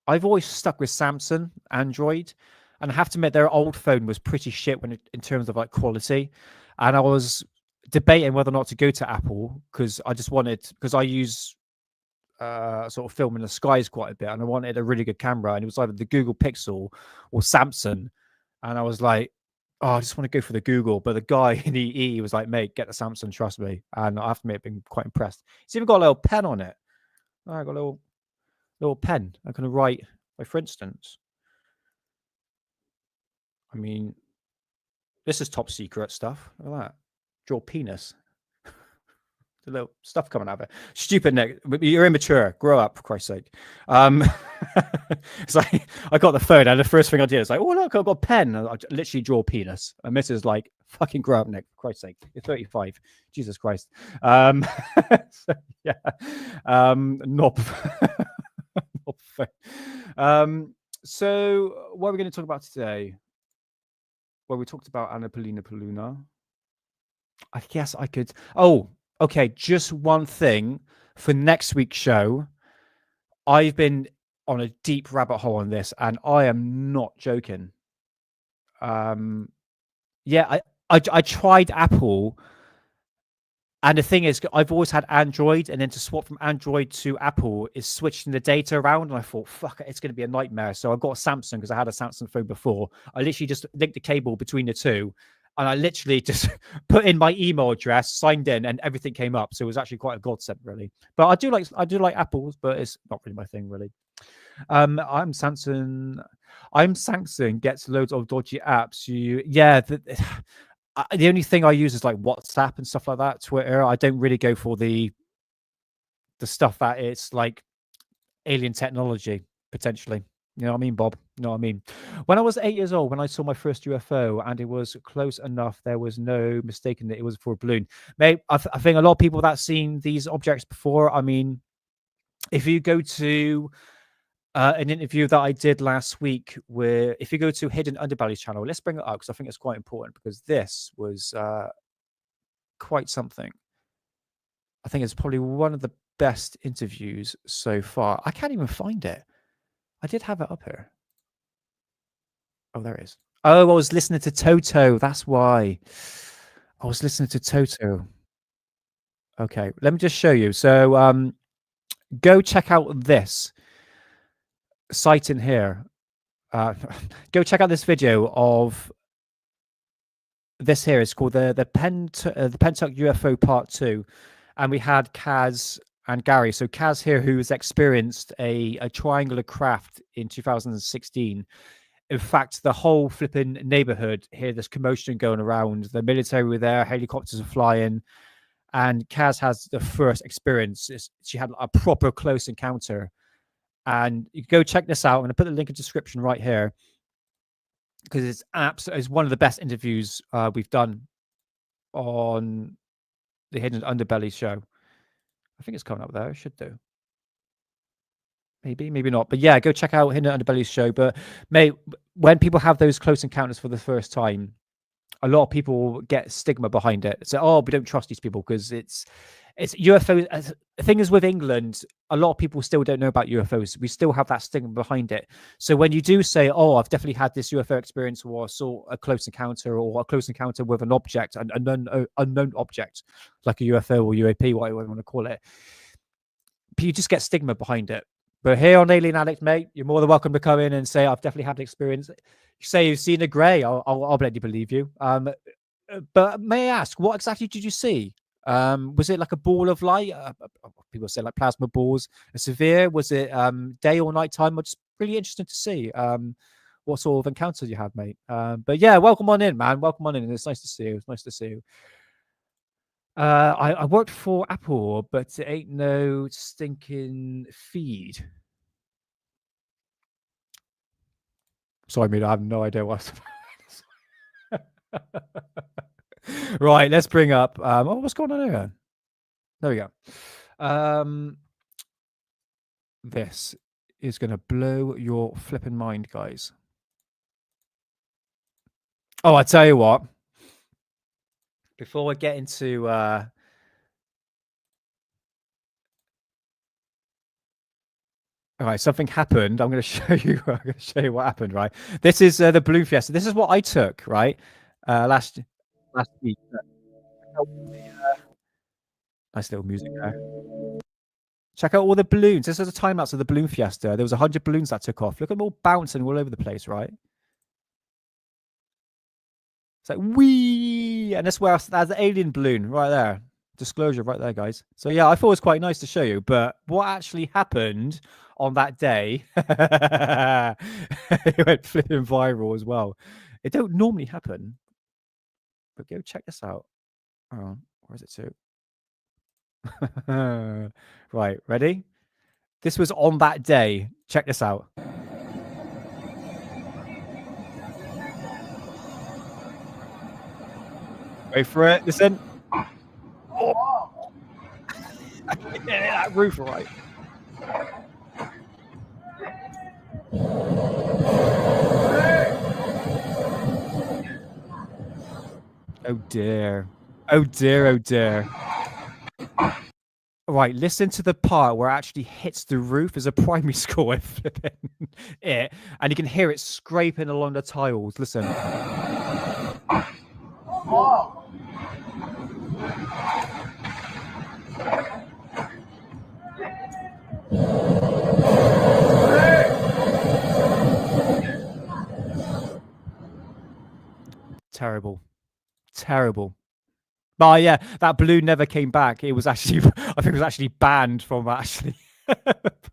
I've always stuck with Samsung Android, and I have to admit their old phone was pretty shit in terms of like quality, and I was debating whether or not to go to Apple because I use sort of film in the skies quite a bit, and I wanted a really good camera, and it was either the Google Pixel or Samsung, and I was like, oh, I just want to go for the Google, but the guy in EE was like, mate, get the Samsung, trust me, and I have to admit, I've been quite impressed. It's even got a little pen on it. Oh, I got a little pen. I can write, like, for instance, I mean, this is top secret stuff. Look at that. Draw penis. The little stuff coming out of it. Stupid, Nick. You're immature. Grow up, for Christ's sake. It's like I got the phone, and the first thing I did is like, oh look, I've got a pen. I literally draw penis. And Mrs. like, fucking grow up, Nick. For Christ's sake. You're 35. Jesus Christ. So, yeah. Not. So what are we going to talk about today? Well, we talked about Anna Paulina Luna. I guess I could. Oh, okay. Just one thing for next week's show. I've been on a deep rabbit hole on this, and I am not joking. Yeah, I tried Apple, and the thing is, I've always had Android, and then to swap from Android to Apple is switching the data around, and I thought, fuck, it's going to be a nightmare. So I've got a Samsung because I had a Samsung phone before. I literally just linked the cable between the two, and I literally just put in my email address, signed in, and everything came up. So it was actually quite a godsend, really. But I do like Apple's, but it's not really my thing, really. I'm Samsung gets loads of dodgy apps. The only thing I use is like WhatsApp and stuff like that, Twitter. I don't really go for the stuff that it's like alien technology, potentially. You know what I mean, Bob? You know what I mean? When I was 8 years old, when I saw my first UFO, and it was close enough, there was no mistaking that it was for a balloon. Mate, I think a lot of people that's seen these objects before, I mean, if you go to an interview that I did last week, where if you go to Hidden Underbelly's channel, let's bring it up because I think it's quite important, because this was quite something. I think it's probably one of the best interviews so far. I can't even find it. I did have it up here. Oh, there it is. Oh, I was listening to Toto. That's why. I was listening to Toto. Okay, let me just show you. So go check out this sighting here. Go check out this video of this here. It's called the Pentuck UFO Part 2, and we had Kaz and Gary. So Kaz here, who's experienced a triangular craft in 2016. In fact, the whole flipping neighborhood here, there's commotion going around. The military were there, helicopters are flying, and Kaz has the first experience. She had a proper close encounter. And you can go check this out. I'm going to put the link in the description right here, because it's one of the best interviews we've done on the Hidden Underbelly show. I think it's coming up there. It should do. Maybe not. But yeah, go check out Hidden Underbelly's show. But mate, when people have those close encounters for the first time, a lot of people get stigma behind it. So, oh, we don't trust these people because it's UFOs. The thing is, with England, a lot of people still don't know about UFOs. We still have that stigma behind it. So when you do say, oh, I've definitely had this UFO experience, or I saw a close encounter, or a close encounter with an object, an unknown object, like a UFO or UAP, whatever you want to call it, you just get stigma behind it. But here on Alien Addict, mate, you're more than welcome to come in and say, I've definitely had the experience. You say you've seen a grey, I'll bloody believe you. But may I ask, what exactly did you see? Was it like a ball of light? People say like plasma balls. A severe? Was it day or night time? It's really interesting to see what sort of encounters you had, mate. But yeah, welcome on in, man. Welcome on in. It's nice to see you. It's nice to see you. I worked for Apple, but it ain't no stinking feed. Sorry, mate, I have no idea what. Right, let's bring up. Oh, what's going on here? There we go. This is going to blow your flipping mind, guys. Oh, I tell you what. Before we get into all right, something happened. I'm going to show you. I'm going to show you what happened. Right, this is the Balloon Fiesta. This is what I took. Right, last week. Nice little music there. Check out all the balloons. This is a time lapse of the Balloon Fiesta. There was 100 balloons that took off. Look at them all bouncing all over the place. Right. It's like wee, and that's where that's the alien balloon right there. Disclosure right there, guys. So yeah, I thought it was quite nice to show you. But what actually happened on that day? It went flipping viral as well. It don't normally happen, but go check this out. Oh, where is it to? Right, ready? This was on that day. Check this out. Wait for it. Listen. Oh. That roof, right? Oh dear. Oh dear. Oh dear. Right, listen to the part where it actually hits the roof as a primary school. Flipping it, and you can hear it scraping along the tiles. Listen. Oh. Terrible. Terrible. But yeah, that balloon never came back. It was actually, I think it was actually banned from actually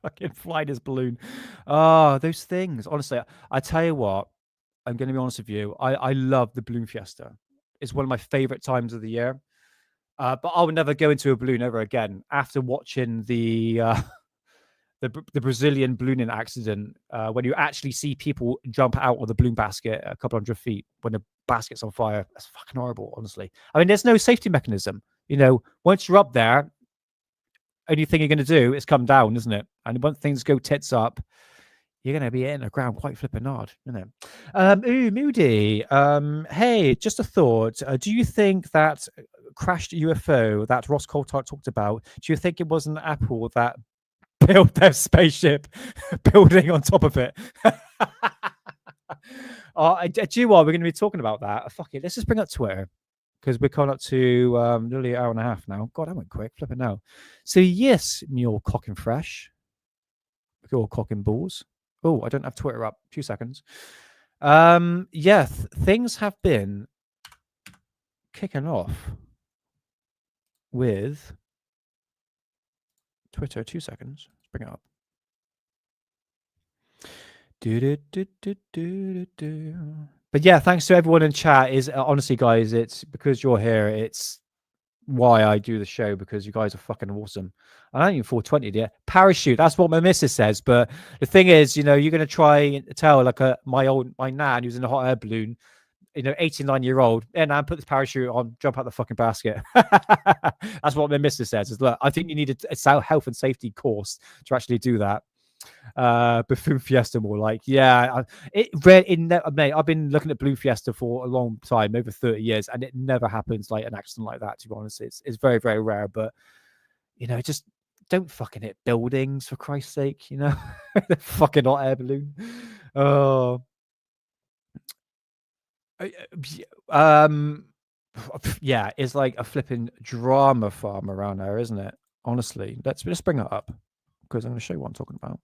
fucking flying this balloon. Oh, those things. Honestly, I tell you what, I'm going to be honest with you. I love the Balloon Fiesta. It's one of my favorite times of the year. But I would never go into a balloon ever again after watching the Brazilian ballooning accident, when you actually see people jump out of the balloon basket a couple 100 feet when the basket's on fire. That's fucking horrible, honestly. I mean, there's no safety mechanism. You know, once you're up there, only thing you're going to do is come down, isn't it? And once things go tits up, you're going to be hitting the ground quite flipping hard, isn't it? Ooh, Moody. Hey, just a thought. Do you think that crashed UFO that Ross Coulthard talked about, do you think it was an Apple that build their spaceship building on top of it? Do you what? We're going to be talking about that. Fuck it. Let's just bring up Twitter because we're coming up to nearly an hour and a half now. God, that went quick. Flipping now. So yes, mule cock and fresh. Your cock and balls. Oh, I don't have Twitter up. 2 seconds. Yeah, things have been kicking off with Twitter. 2 seconds. Let's bring it up. But yeah, thanks to everyone in chat. Is honestly, guys, it's because you're here. It's why I do the show, because you guys are fucking awesome. I ain't even 420 yet. Parachute. That's what my missus says. But the thing is, you know, you're gonna try and tell like my nan who's in a hot air balloon, you know, 89-year-old, and I put this parachute on, jump out the fucking basket. That's what my missus says. Is look, I think you need a health and safety course to actually do that. Balloon Fiesta more like, yeah, mate, I've been looking at Balloon Fiesta for a long time, over 30 years, and it never happens like an accident like that, to be honest. It's very, very rare. But you know, just don't fucking hit buildings, for Christ's sake, you know. Fucking hot air balloon. Oh. Yeah, it's like a flipping drama farm around there, isn't it? Honestly, let's bring it up because I'm going to show you what I'm talking about.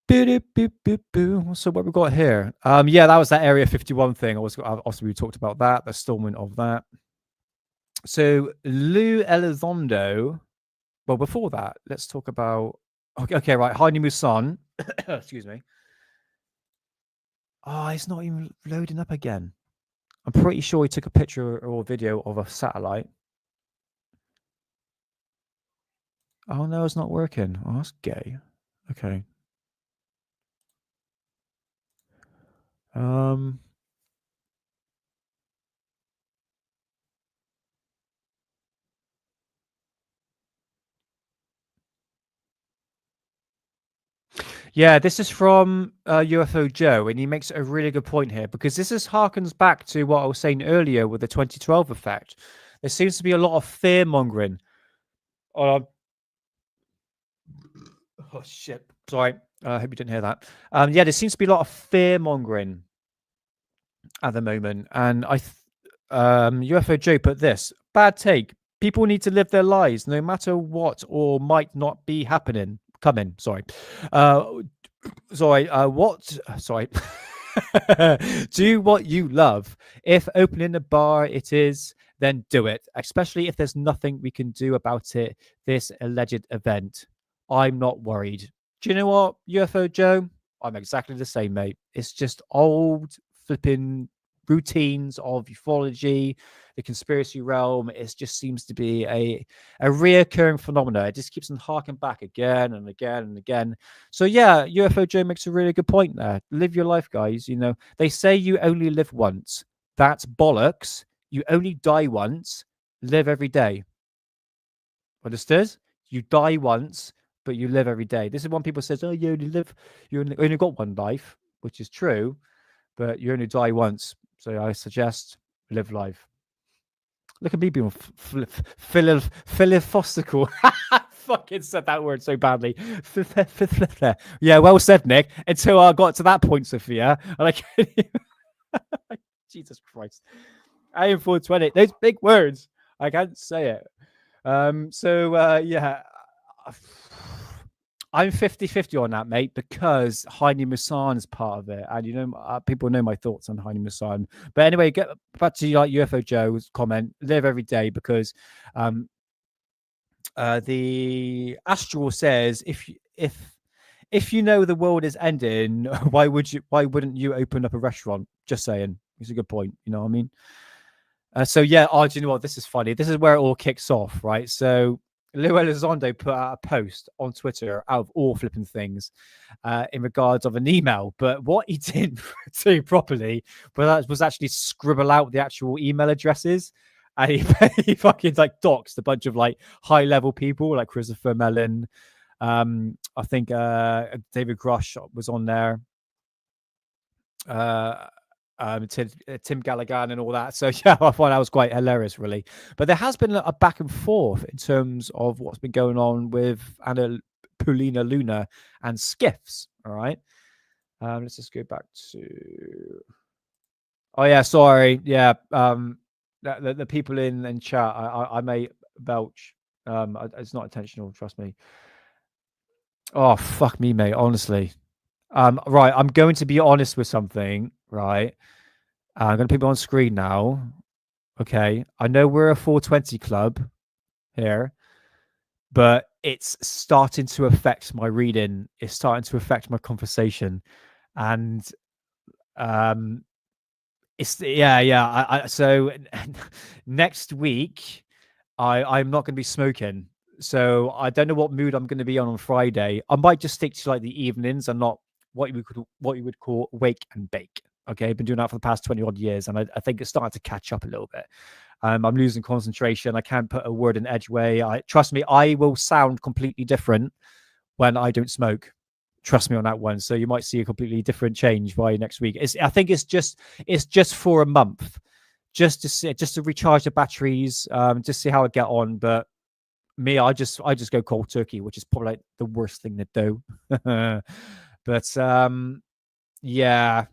So what we got here? Yeah, that was that Area 51 thing. Obviously we talked about that, the storming of that. So Lou Elizondo. Well, before that, let's talk about. Okay, right. Heidi Musan. Excuse me. Oh, it's not even loading up again. I'm pretty sure he took a picture or a video of a satellite. Oh no, it's not working. Oh, that's gay. Okay. Um. Yeah, this is from UFO Joe, and he makes a really good point here because this harkens back to what I was saying earlier with the 2012 effect. There seems to be a lot of fear mongering. Oh shit! Sorry, I hope you didn't hear that. Yeah, there seems to be a lot of fear mongering at the moment, and UFO Joe put this bad take. People need to live their lives, no matter what or might not be happening. Coming, sorry. Sorry. Do what you love. If opening a bar it is, then do it, especially if there's nothing we can do about it, this alleged event. I'm not worried. Do you know what, UFO Joe? I'm exactly the same, mate. It's just old flipping routines of ufology, the conspiracy realm. It just seems to be a reoccurring phenomena. It just keeps on harking back again and again and again. So yeah, UFO Joe makes a really good point there. Live your life, guys. You know, they say you only live once. That's bollocks. You only die once. Live every day. Understood? You die once, but you live every day. This is when people says, "Oh, you only got one life," which is true, but you only die once. So I suggest live life. Look at me being philosophical. Fucking said that word so badly. Yeah, well said, Nick. Until I got to that point, Sophia. Like, Jesus Christ. I am 420. Those big words. I can't say it. Yeah. I'm 50-50 on that, mate, because Heine Musan is part of it. And, you know, people know my thoughts on Heine Musan. But anyway, get back to like UFO Joe's comment, live every day, because the Astral says, if you know the world is ending, why wouldn't you open up a restaurant? Just saying. It's a good point. You know what I mean? So yeah, do you know what? This is funny. This is where it all kicks off, right? So Lou Elizondo put out a post on Twitter out of all flipping things in regards of an email. But what he didn't do properly was actually scribble out the actual email addresses. And he fucking like doxed a bunch of like high level people like Christopher Mellon. I think David Grush was on there. Tim Gallagher and all that. So yeah, I thought that was quite hilarious, really. But there has been a back and forth in terms of what's been going on with Anna Paulina Luna and skiffs. All right. Let's just go back to. Oh yeah, sorry. Yeah. The people in chat, I may belch. It's not intentional. Trust me. Oh fuck me, mate. Honestly. Right. I'm going to be honest with something. Right. I'm going to put it on screen now. Okay. I know we're a 420 club here, but it's starting to affect my reading. It's starting to affect my conversation. And so next week, I'm not going to be smoking. So I don't know what mood I'm going to be on Friday. I might just stick to like the evenings and not what you would call wake and bake. Okay, I've been doing that for the past 20 odd years, and I think it's starting to catch up a little bit. I'm losing concentration. I can't put a word in edgeway. Trust me, I will sound completely different when I don't smoke. Trust me on that one. So you might see a completely different change by next week. I think it's just for a month, just to recharge the batteries, just see how I get on. But me, I just go cold turkey, which is probably like the worst thing to do. But yeah.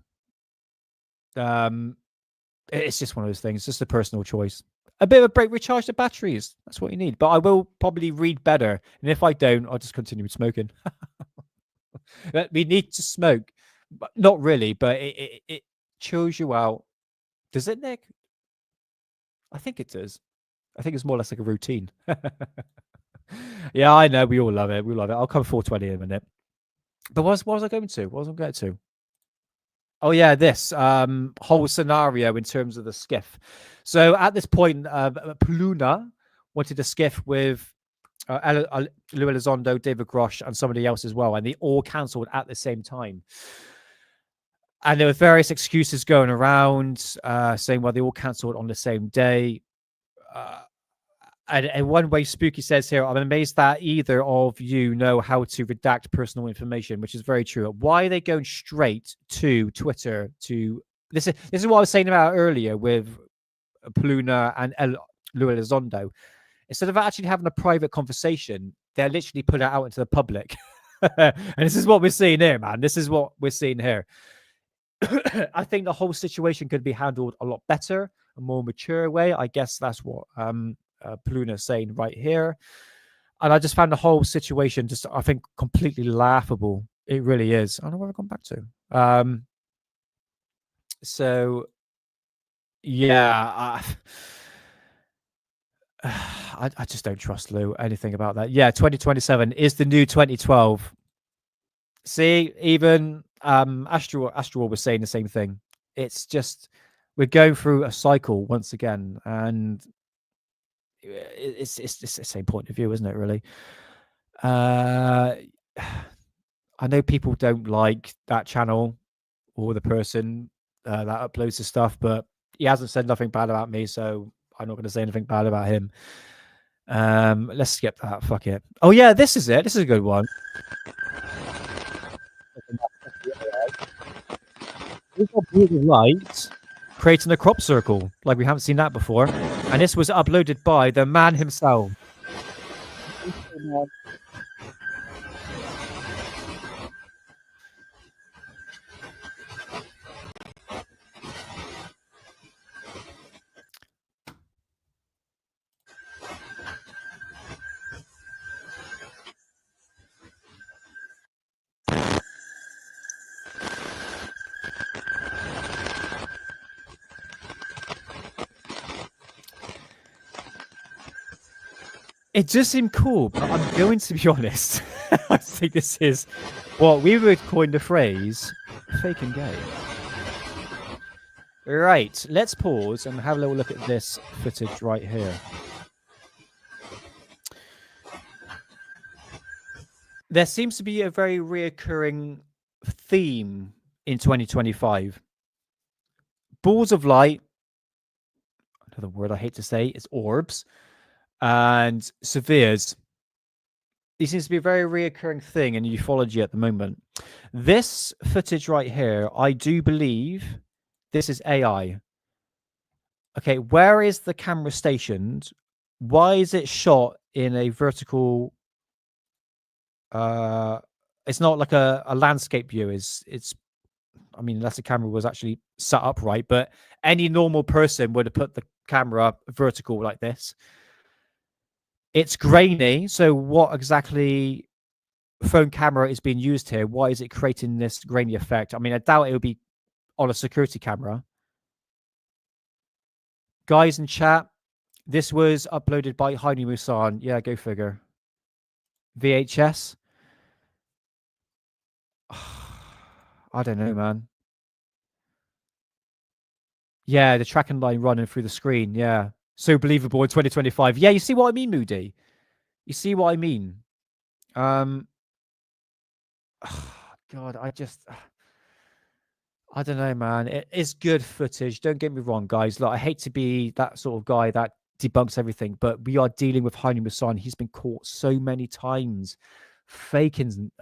It's just one of those things. It's just a personal choice. A bit of a break, recharge the batteries. That's what you need. But I will probably read better. And if I don't, I'll just continue with smoking. We need to smoke. But not really, but it chills you out. Does it, Nick? I think it does. I think it's more or less like a routine. Yeah, I know. We all love it. We love it. I'll come 420 in a minute. But what was I going to? What was I going to? Oh yeah, this whole scenario in terms of the skiff. So at this point, Pluna wanted a skiff with Lou Elizondo, David Grosh, and somebody else as well, and they all cancelled at the same time. And there were various excuses going around saying, well, they all cancelled on the same day. And one way Spooky says here, I'm amazed that either of you know how to redact personal information, which is very true. Why are they going straight to Twitter? This is what I was saying about earlier with Paulina and Lou Elizondo. Instead of actually having a private conversation, they're literally put it out into the public. And this is what we're seeing here, man. This is what we're seeing here. I think the whole situation could be handled a lot better, a more mature way. I guess that's what Paulina is saying right here. And I just found the whole situation just, I think, completely laughable. It really is. I don't know where I've gone back to. So, yeah, I just don't trust Lou anything about that. Yeah, 2027 is the new 2012. See, even Astral was saying the same thing. It's just we're going through a cycle once again, and it's the same point of view, isn't it? Really. I know people don't like that channel or the person that uploads the stuff, but he hasn't said nothing bad about me, so I'm not going to say anything bad about him. Let's skip that. Fuck it. Oh yeah, this is it. This is a good one. Light creating a crop circle, like we haven't seen that before, and this was uploaded by the man himself. It just seemed cool, but I'm going to be honest. I think this is what we would coin the phrase fake and gay. Right, let's pause and have a little look at this footage right here. There seems to be a very reoccurring theme in 2025. Balls of light, another word I hate to say, is orbs, and Severes. This seems to be a very reoccurring thing in ufology at the moment. This footage right here, I do believe this is AI. Okay, where is the camera stationed? Why is it shot in a vertical? It's not like a landscape view. It's. I mean, unless the camera was actually set up right, but any normal person would have put the camera vertical like this. It's grainy. So what exactly phone camera is being used here? Why is it creating this grainy effect? I mean, I doubt it would be on a security camera. Guys in chat, this was uploaded by Heini Musan. Yeah, go figure. VHS. I don't know, man. Yeah, the tracking line running through the screen. Yeah. So believable in 2025. Yeah, you see what I mean, Moody? You see what I mean? God, I don't know, man. It is good footage. Don't get me wrong, guys. Look, I hate to be that sort of guy that debunks everything, but we are dealing with Heini Musan. He's been caught so many times faking,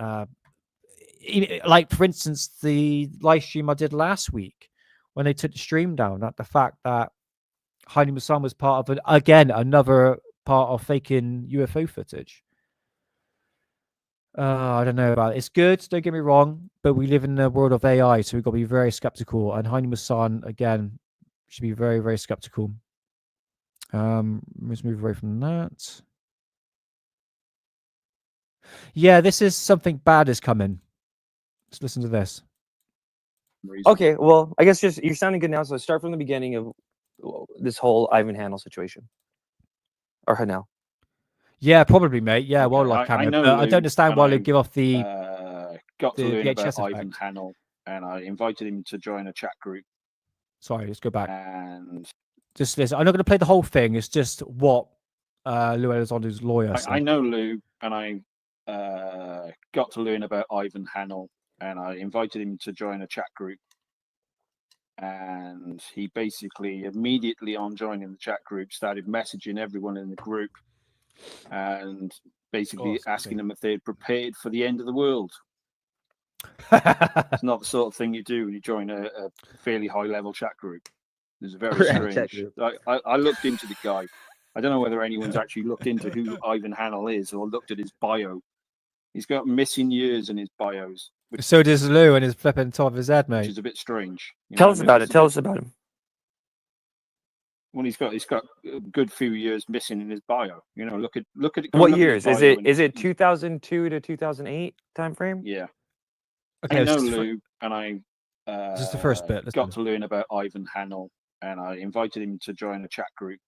like, for instance, the live stream I did last week when they took the stream down, at the fact that Heini Musan was part of another part of faking UFO footage. I don't know about it. It's good, don't get me wrong, but we live in a world of AI, so we've got to be very skeptical. And Heini Musan, again, should be very, very skeptical. Let's move away from that. Yeah, this is something bad is coming. Let's listen to this. Okay, well, I guess just you're sounding good now, so let's start from the beginning of this whole Ivan Hanel situation. Or Hanel. Yeah, probably, mate. Yeah, Okay, wildlife camera. But I don't understand why they give off the got to learn VHS about Ivan effect. Hanel, and I invited him to join a chat group. Sorry, let's go back. And Just listen. I'm not going to play the whole thing. It's just what Lou Elizondo's lawyer. I know Lou, and I got to learn about Ivan Hanel, and I invited him to join a chat group. And he basically immediately on joining the chat group started messaging everyone in the group and basically asking them if they'd prepared for the end of the world. It's not the sort of thing you do when you join a fairly high level chat group. It's very strange. I looked into the guy. I don't know whether anyone's actually looked into who Ivan Hanel is or looked at his bio. He's got missing years in his bios. So does Lou and his flipping top of his head, mate. Which is a bit strange. Tell us about it. Tell us about him. Well, he's got a good few years missing in his bio. You know, look at what years is it? Is it 2002 to 2008 time frame? Yeah. Okay, I know Lou, and I this is the first bit. Got to learn about Ivan Hanel, and I invited him to join a chat group.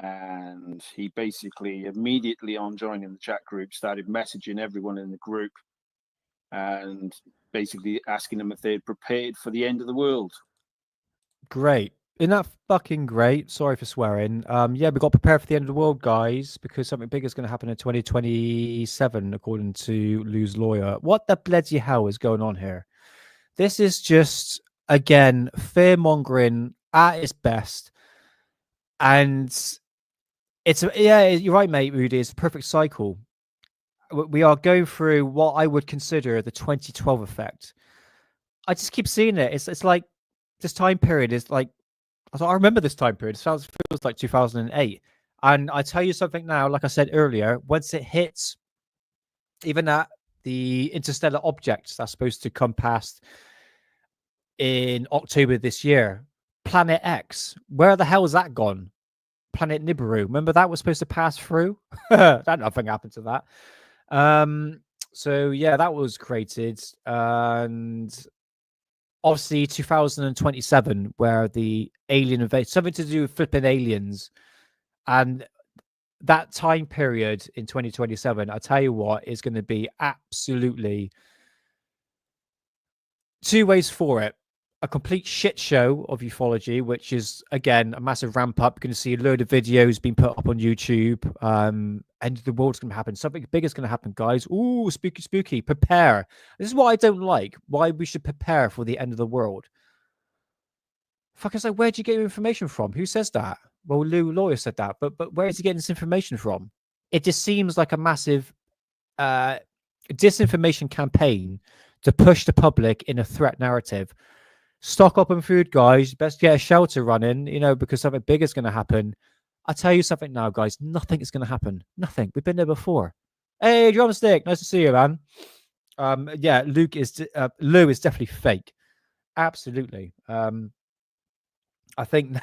And he basically immediately on joining the chat group started messaging everyone in the group and basically asking them if they'd prepared for the end of the world. Great. Isn't that fucking great? Sorry for swearing. Yeah, we got prepared for the end of the world, guys, because something big is going to happen in 2027, according to Lou's lawyer. What the bloody hell is going on here? This is just, again, fear-mongering at its best. And yeah, you're right, mate, Rudy. It's a perfect cycle. We are going through what I would consider the 2012 effect. I just keep seeing it. It's like this time period is like, I remember this time period. It feels like 2008. And I tell you something now, like I said earlier, once it hits even at the interstellar objects that's supposed to come past in October this year, Planet X, where the hell has that gone? Planet Nibiru, remember that was supposed to pass through? That nothing happened to that. So yeah, that was created, and obviously 2027, where the alien invasion, something to do with flipping aliens, and that time period in 2027, I tell you what, is going to be absolutely two ways for it. A complete shit show of ufology, which is, again, a massive ramp up. You're going to see a load of videos being put up on YouTube. End of the world's going to happen. Something big is going to happen, guys. Ooh, spooky, spooky. Prepare. This is what I don't like. Why we should prepare for the end of the world. Fuck, it's like, where'd you get your information from? Who says that? Well, Lou Lawyer said that. But where is he getting this information from? It just seems like a massive disinformation campaign to push the public in a threat narrative. Stock up on food, guys. Best get a shelter running, because something big is going to happen. I'll tell you something now, guys. Nothing is going to happen. Nothing. We've been there before. Hey, Drumstick. Nice to see you, man. Yeah, Lou is definitely fake. Absolutely. I think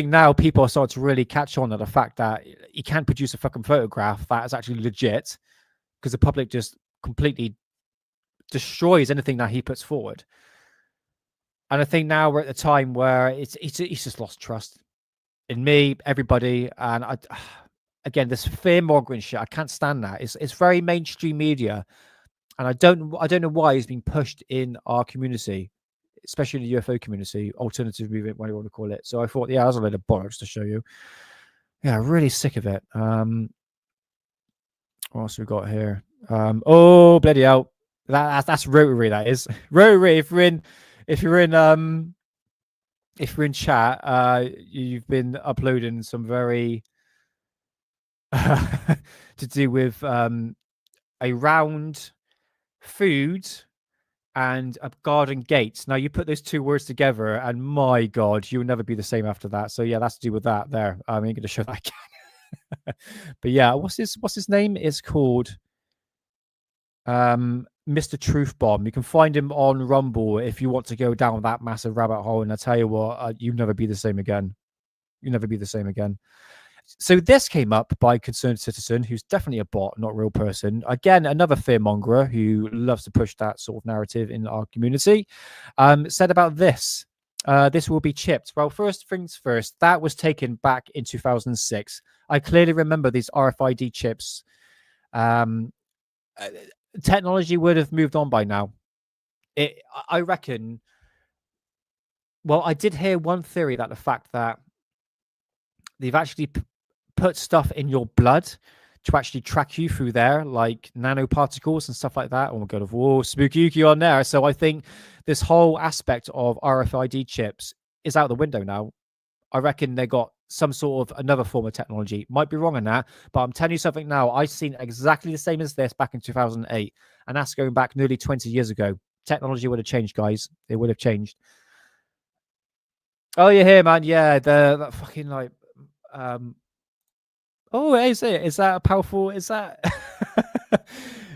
now people are starting to really catch on to the fact that you can't produce a fucking photograph that is actually legit, because the public just completely destroys anything that he puts forward. And I think now we're at the time where he's just lost trust in me, everybody. And again, this fear-mongering shit, I can't stand that. It's very mainstream media, and I don't know why it's being pushed in our community, especially the UFO community, alternative movement, whatever you want to call it. So I thought, yeah, that was a little bollocks to show you. Yeah, really sick of it. What else we got here? Oh, bloody hell. That's Rotary, that is. Rotary, if you're in chat, you've been uploading some very to do with a round food and a garden gate. Now you put those two words together, and my God, you'll never be the same after that. So yeah, that's to do with that there. I'm going to show that again. But yeah, what's his name? It's called Mr. Truth Bomb. You can find him on Rumble if you want to go down that massive rabbit hole. And I tell you what, you'll never be the same again. You'll never be the same again. So this came up by Concerned Citizen, who's definitely a bot, not a real person. Again, another fearmonger who loves to push that sort of narrative in our community. Said about this. This will be chipped. Well, first things first, that was taken back in 2006. I clearly remember these RFID chips. Technology would have moved on by now. I reckon. Well, I did hear one theory that the fact that they've actually put stuff in your blood to actually track you through there, like nanoparticles and stuff like that. Oh my god, whoa, spooky on there. So I think this whole aspect of RFID chips is out the window now. I reckon they got some sort of another form of technology. Might be wrong on that, but I'm telling you something now. I've seen exactly the same as this back in 2008, and that's going back nearly 20 years ago. Technology would have changed, guys. It would have changed. Oh, you're here, man. Yeah, that fucking like, oh, is it? Is that a powerful? Is that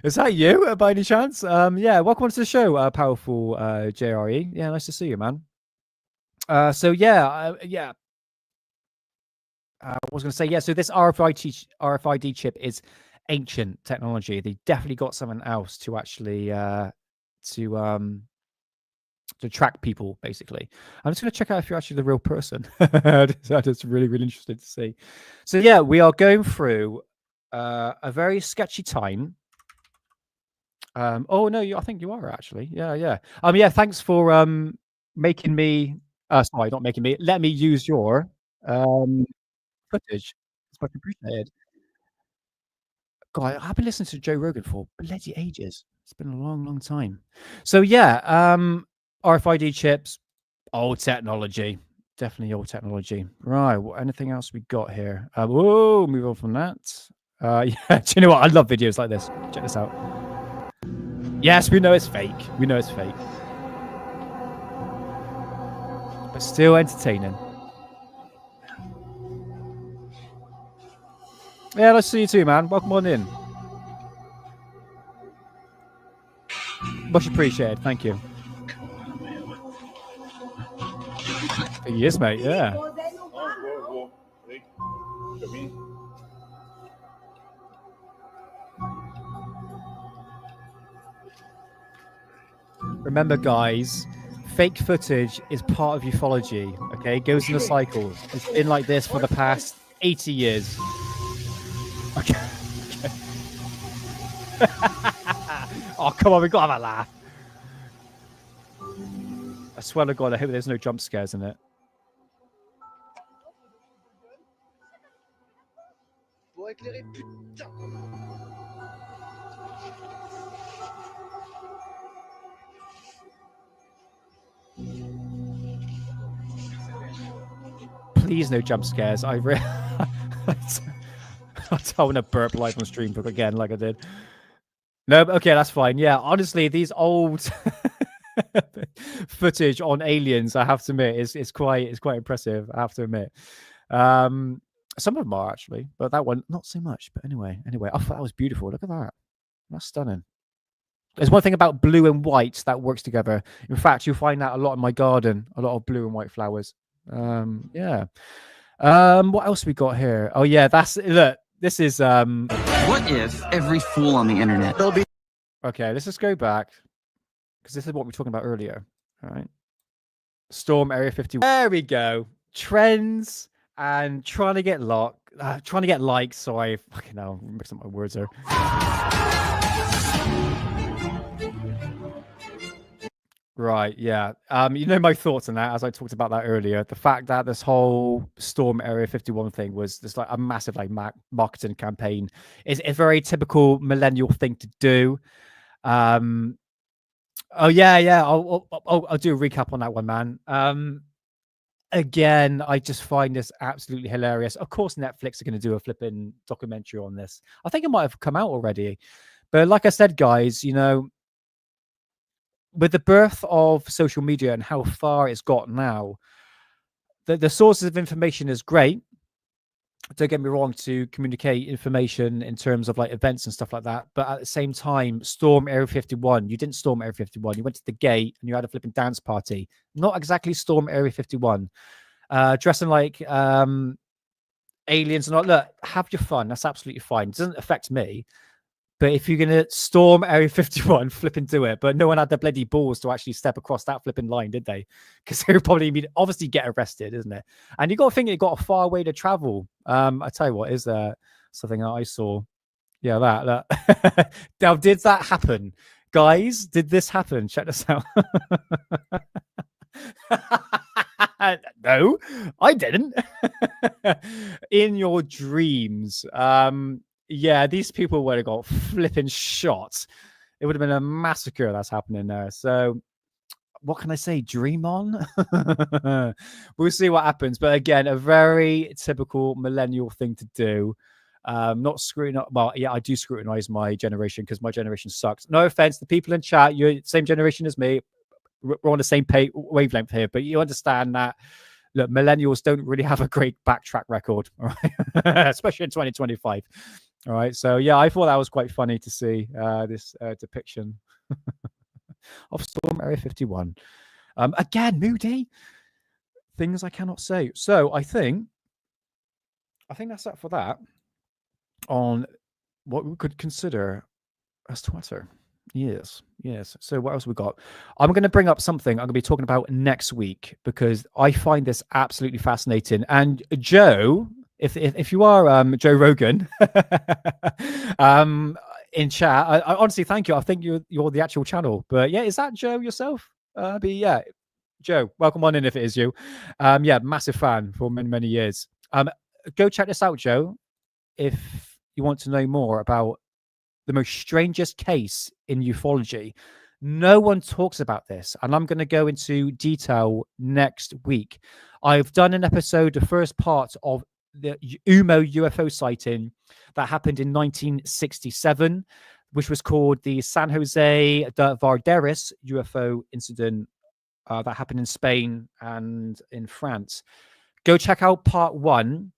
is that you by any chance? Yeah, welcome to the show, powerful JRE. Yeah, nice to see you, man. So yeah, yeah. I was going to say, yeah, so this RFID chip is ancient technology. They definitely got something else to actually to track people, basically. I'm just going to check out if you're actually the real person. That's really, really interesting to see. So yeah, we are going through a very sketchy time. Oh no, I think you are actually. Yeah. Yeah, thanks for making me sorry, not making me, let me use your footage. It's much appreciated. God, I've been listening to Joe Rogan for bloody ages. It's been a long, long time. So yeah, RFID chips, old technology, definitely old technology. Right, anything else we got here? Whoa, move on from that. Yeah, do you know what? I love videos like this. Check this out. Yes, we know it's fake. We know it's fake, but still entertaining. Yeah, let's see you too, man. Welcome on in. Much appreciated. Thank you. Yes, mate. Yeah. Remember, guys, fake footage is part of ufology. Okay, it goes in a cycle. It's been like this for the past 80 years. Okay. Oh, come on, we got to have a laugh. I swear to God, I hope there's no jump scares in it. Please, no jump scares. I don't want to burp live on stream again like I did. No, okay, that's fine. Yeah, honestly, these old footage on aliens, I have to admit, is quite impressive. I have to admit. Some of them are actually, but that one not so much. But anyway, I thought that was beautiful. Look at that. That's stunning. There's one thing about blue and white that works together. In fact, you'll find that a lot in my garden. A lot of blue and white flowers. Yeah. What else we got here? Oh yeah, look. This is What if every fool on the internet? Okay, let's just go back because this is what we were talking about earlier. All right. Storm Area 51. There we go. Trends and trying to get likes. Sorry, fucking hell, I'm mixing up my words there. Right, yeah. You know my thoughts on that, as I talked about that earlier. The fact that this whole Storm Area 51 thing was just like a massive marketing campaign is a very typical millennial thing to do. Oh yeah. I'll do a recap on that one, man. Again, I just find this absolutely hilarious. Of course, Netflix are going to do a flipping documentary on this. I think it might have come out already, but like I said, guys, you know, with the birth of social media and how far it's got now, the sources of information is great. Don't get me wrong, to communicate information in terms of like events and stuff like that. But at the same time, Storm Area 51, you didn't storm Area 51. You went to the gate and you had a flipping dance party. Not exactly Storm Area 51. Dressing like aliens and all. Look, have your fun. That's absolutely fine. It doesn't affect me. But if you're going to storm Area 51, flipping do it. But no one had the bloody balls to actually step across that flipping line, did they? Because they would probably obviously get arrested, isn't it? And you got to think it got a far way to travel. I tell you what, is there something that I saw? Yeah, that. Now, did that happen? Guys, did this happen? Check this out. No, I didn't. In your dreams. Yeah, these people would have got flipping shot. It would have been a massacre that's happening there. So what can I say? Dream on. We'll see what happens. But again, a very typical millennial thing to do. Not scrutinize. Well, yeah, I do scrutinize my generation because my generation sucks. No offense, the people in chat, you're the same generation as me. We're on the same wavelength here, but you understand that. Look, millennials don't really have a great backtrack record, all right? Especially in 2025. All right. So yeah, I thought that was quite funny to see this depiction of Storm Area 51. Again, moody. Things I cannot say. So I think that's it for that on what we could consider as Twitter. Yes. So what else we got? I'm going to bring up something I'm going to be talking about next week because I find this absolutely fascinating. And Joe, if you are Joe Rogan, in chat, I honestly thank you. I think you're the actual channel. But yeah, is that Joe yourself? But yeah, Joe, welcome on in if it is you. Yeah, massive fan for many years. Go check this out, Joe, if you want to know more about the most strangest case in ufology. No one talks about this, and I'm going to go into detail next week. I've done an episode, the first part of the UFO sighting that happened in 1967, which was called the San Jose de Varderis UFO incident that happened in Spain and in France. Go check out part 1,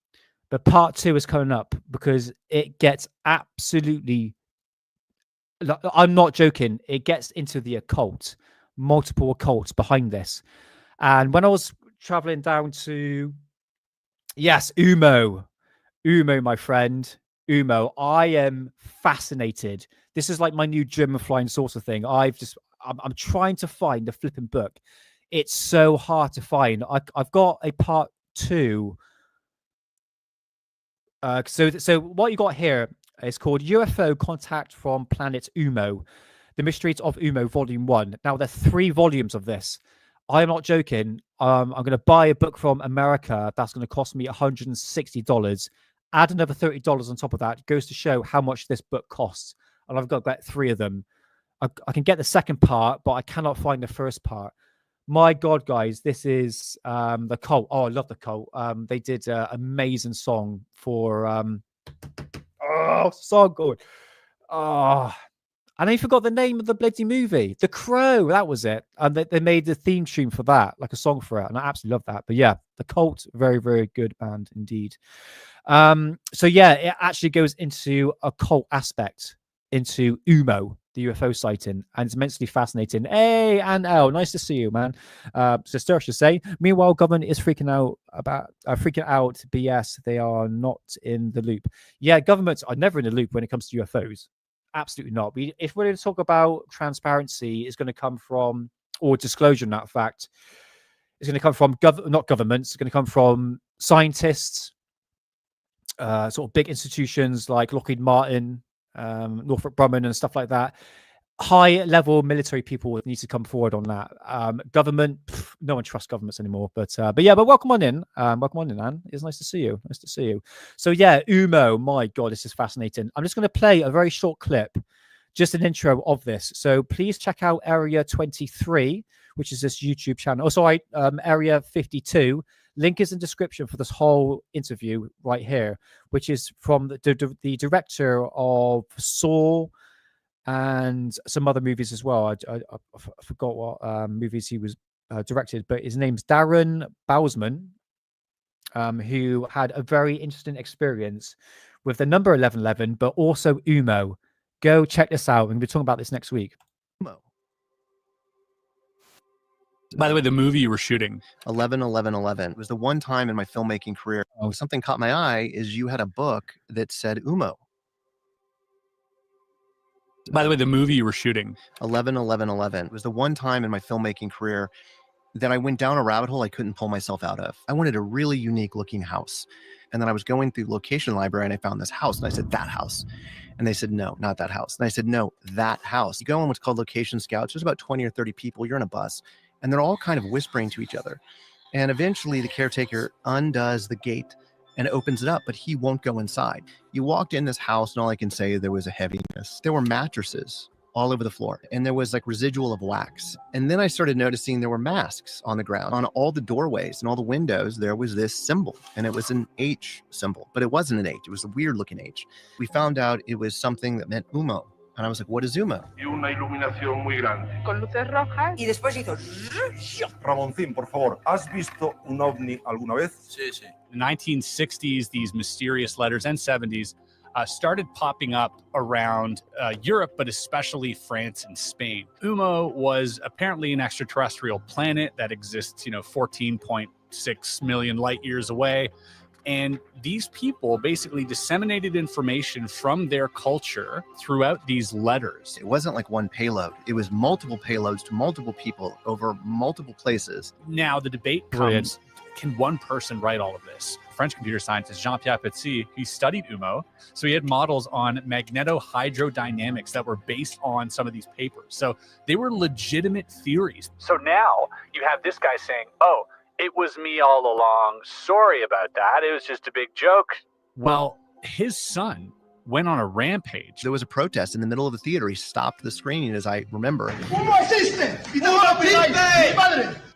but part 2 is coming up because it gets absolutely, I'm not joking, it gets into the occult, multiple occults behind this. And when I was traveling down to, yes, Umo, my friend, Umo, I am fascinated. This is like my new German flying saucer thing. I'm trying to find the flipping book. It's so hard to find. I've got a part 2. So what you got here is called UFO Contact from Planet Umo, The Mysteries of Umo, Volume 1. Now, there are 3 volumes of this. I'm not joking. I'm going to buy a book from America that's going to cost me $160. Add another $30 on top of that. It goes to show how much this book costs. And I've got about 3 of them. I can get the second part, but I cannot find the first part. My God, guys, this is the Cult. Oh, I love the Cult. They did an amazing song for... oh, so good. Oh, and I forgot the name of the bloody movie. The Crow, that was it. And they made the theme tune for that, like a song for it. And I absolutely love that. But yeah, the Cult, very, very good band indeed. So yeah, it actually goes into a cult aspect, into Umo, the UFO sighting, and it's immensely fascinating. Hey, and L, nice to see you, man. Sister, I should say. Meanwhile, government is freaking out. BS. They are not in the loop. Yeah, governments are never in the loop when it comes to UFOs. Absolutely not. If we're going to talk about transparency, it's going to come from, or disclosure, in that fact, it's going to come from not governments. It's going to come from scientists, sort of big institutions like Lockheed Martin, Northrop Grumman and stuff like that. High level military people need to come forward on that. Government, no one trusts governments anymore. But welcome on in. Welcome on in, Anne. It's nice to see you. Nice to see you. So yeah, Umo, my God, this is fascinating. I'm just going to play a very short clip, just an intro of this. So please check out Area 23, which is this YouTube channel. Oh, sorry, Area 52. Link is in description for this whole interview right here, which is from the director of Saw and some other movies as well. I forgot what movies he was directed, but his name's Darren Bousman, who had a very interesting experience with the number 1111, but also Umo. Go check this out. We're going to be talking about this next week. By the way, the movie you were shooting, 11-11-11, was the one time in my filmmaking career something caught my eye. Is you had a book that said Umo. By the way, the movie you were shooting, 11-11-11, was the one time in my filmmaking career that I went down a rabbit hole I couldn't pull myself out of. I wanted a really unique looking house. And then I was going through location library and I found this house and I said, that house. And they said, no, not that house. And I said, no, that house. You go on what's called location scouts. There's about 20 or 30 people. You're in a bus and they're all kind of whispering to each other. And eventually the caretaker undoes the gate and opens it up, but he won't go inside. You walked in this house, and all I can say, there was a heaviness. There were mattresses all over the floor, and there was like residual of wax. And then I started noticing there were masks on the ground. On all the doorways and all the windows, there was this symbol, and it was an H symbol, but it wasn't an H. It was a weird looking H. We found out it was something that meant UMO. And I was like, what is UMO? Y una iluminación muy grande. Con luces rojas. Y después hizo... Ramoncín, por favor, ¿has visto un ovni alguna vez? Sí, sí. In the 1960s, these mysterious letters, and 70s, started popping up around Europe, but especially France and Spain. UMO was apparently an extraterrestrial planet that exists, 14.6 million light years away. And these people basically disseminated information from their culture throughout these letters. It wasn't like one payload. It was multiple payloads to multiple people over multiple places. Now the debate comes, can one person write all of this? French computer scientist Jean-Pierre Petit, he studied UMO, so he had models on magnetohydrodynamics that were based on some of these papers. So they were legitimate theories. So now you have this guy saying, oh, it was me all along. Sorry about that. It was just a big joke. Well, his son went on a rampage. There was a protest in the middle of the theater. He stopped the screening, as I remember.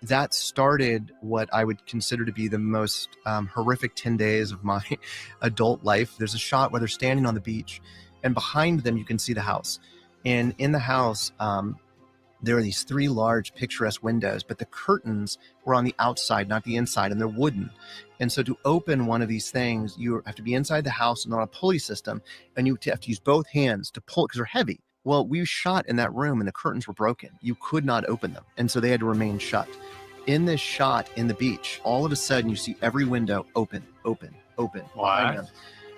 That started what I would consider to be the most horrific 10 days of my adult life. There's a shot where they're standing on the beach, and behind them you can see the house. And in the house, there are these 3 large picturesque windows, but the curtains were on the outside, not the inside, and they're wooden. And so to open one of these things, you have to be inside the house and on a pulley system, and you have to use both hands to pull it because they're heavy. Well, we shot in that room and the curtains were broken. You could not open them. And so they had to remain shut. In this shot in the beach, all of a sudden you see every window open. Wow.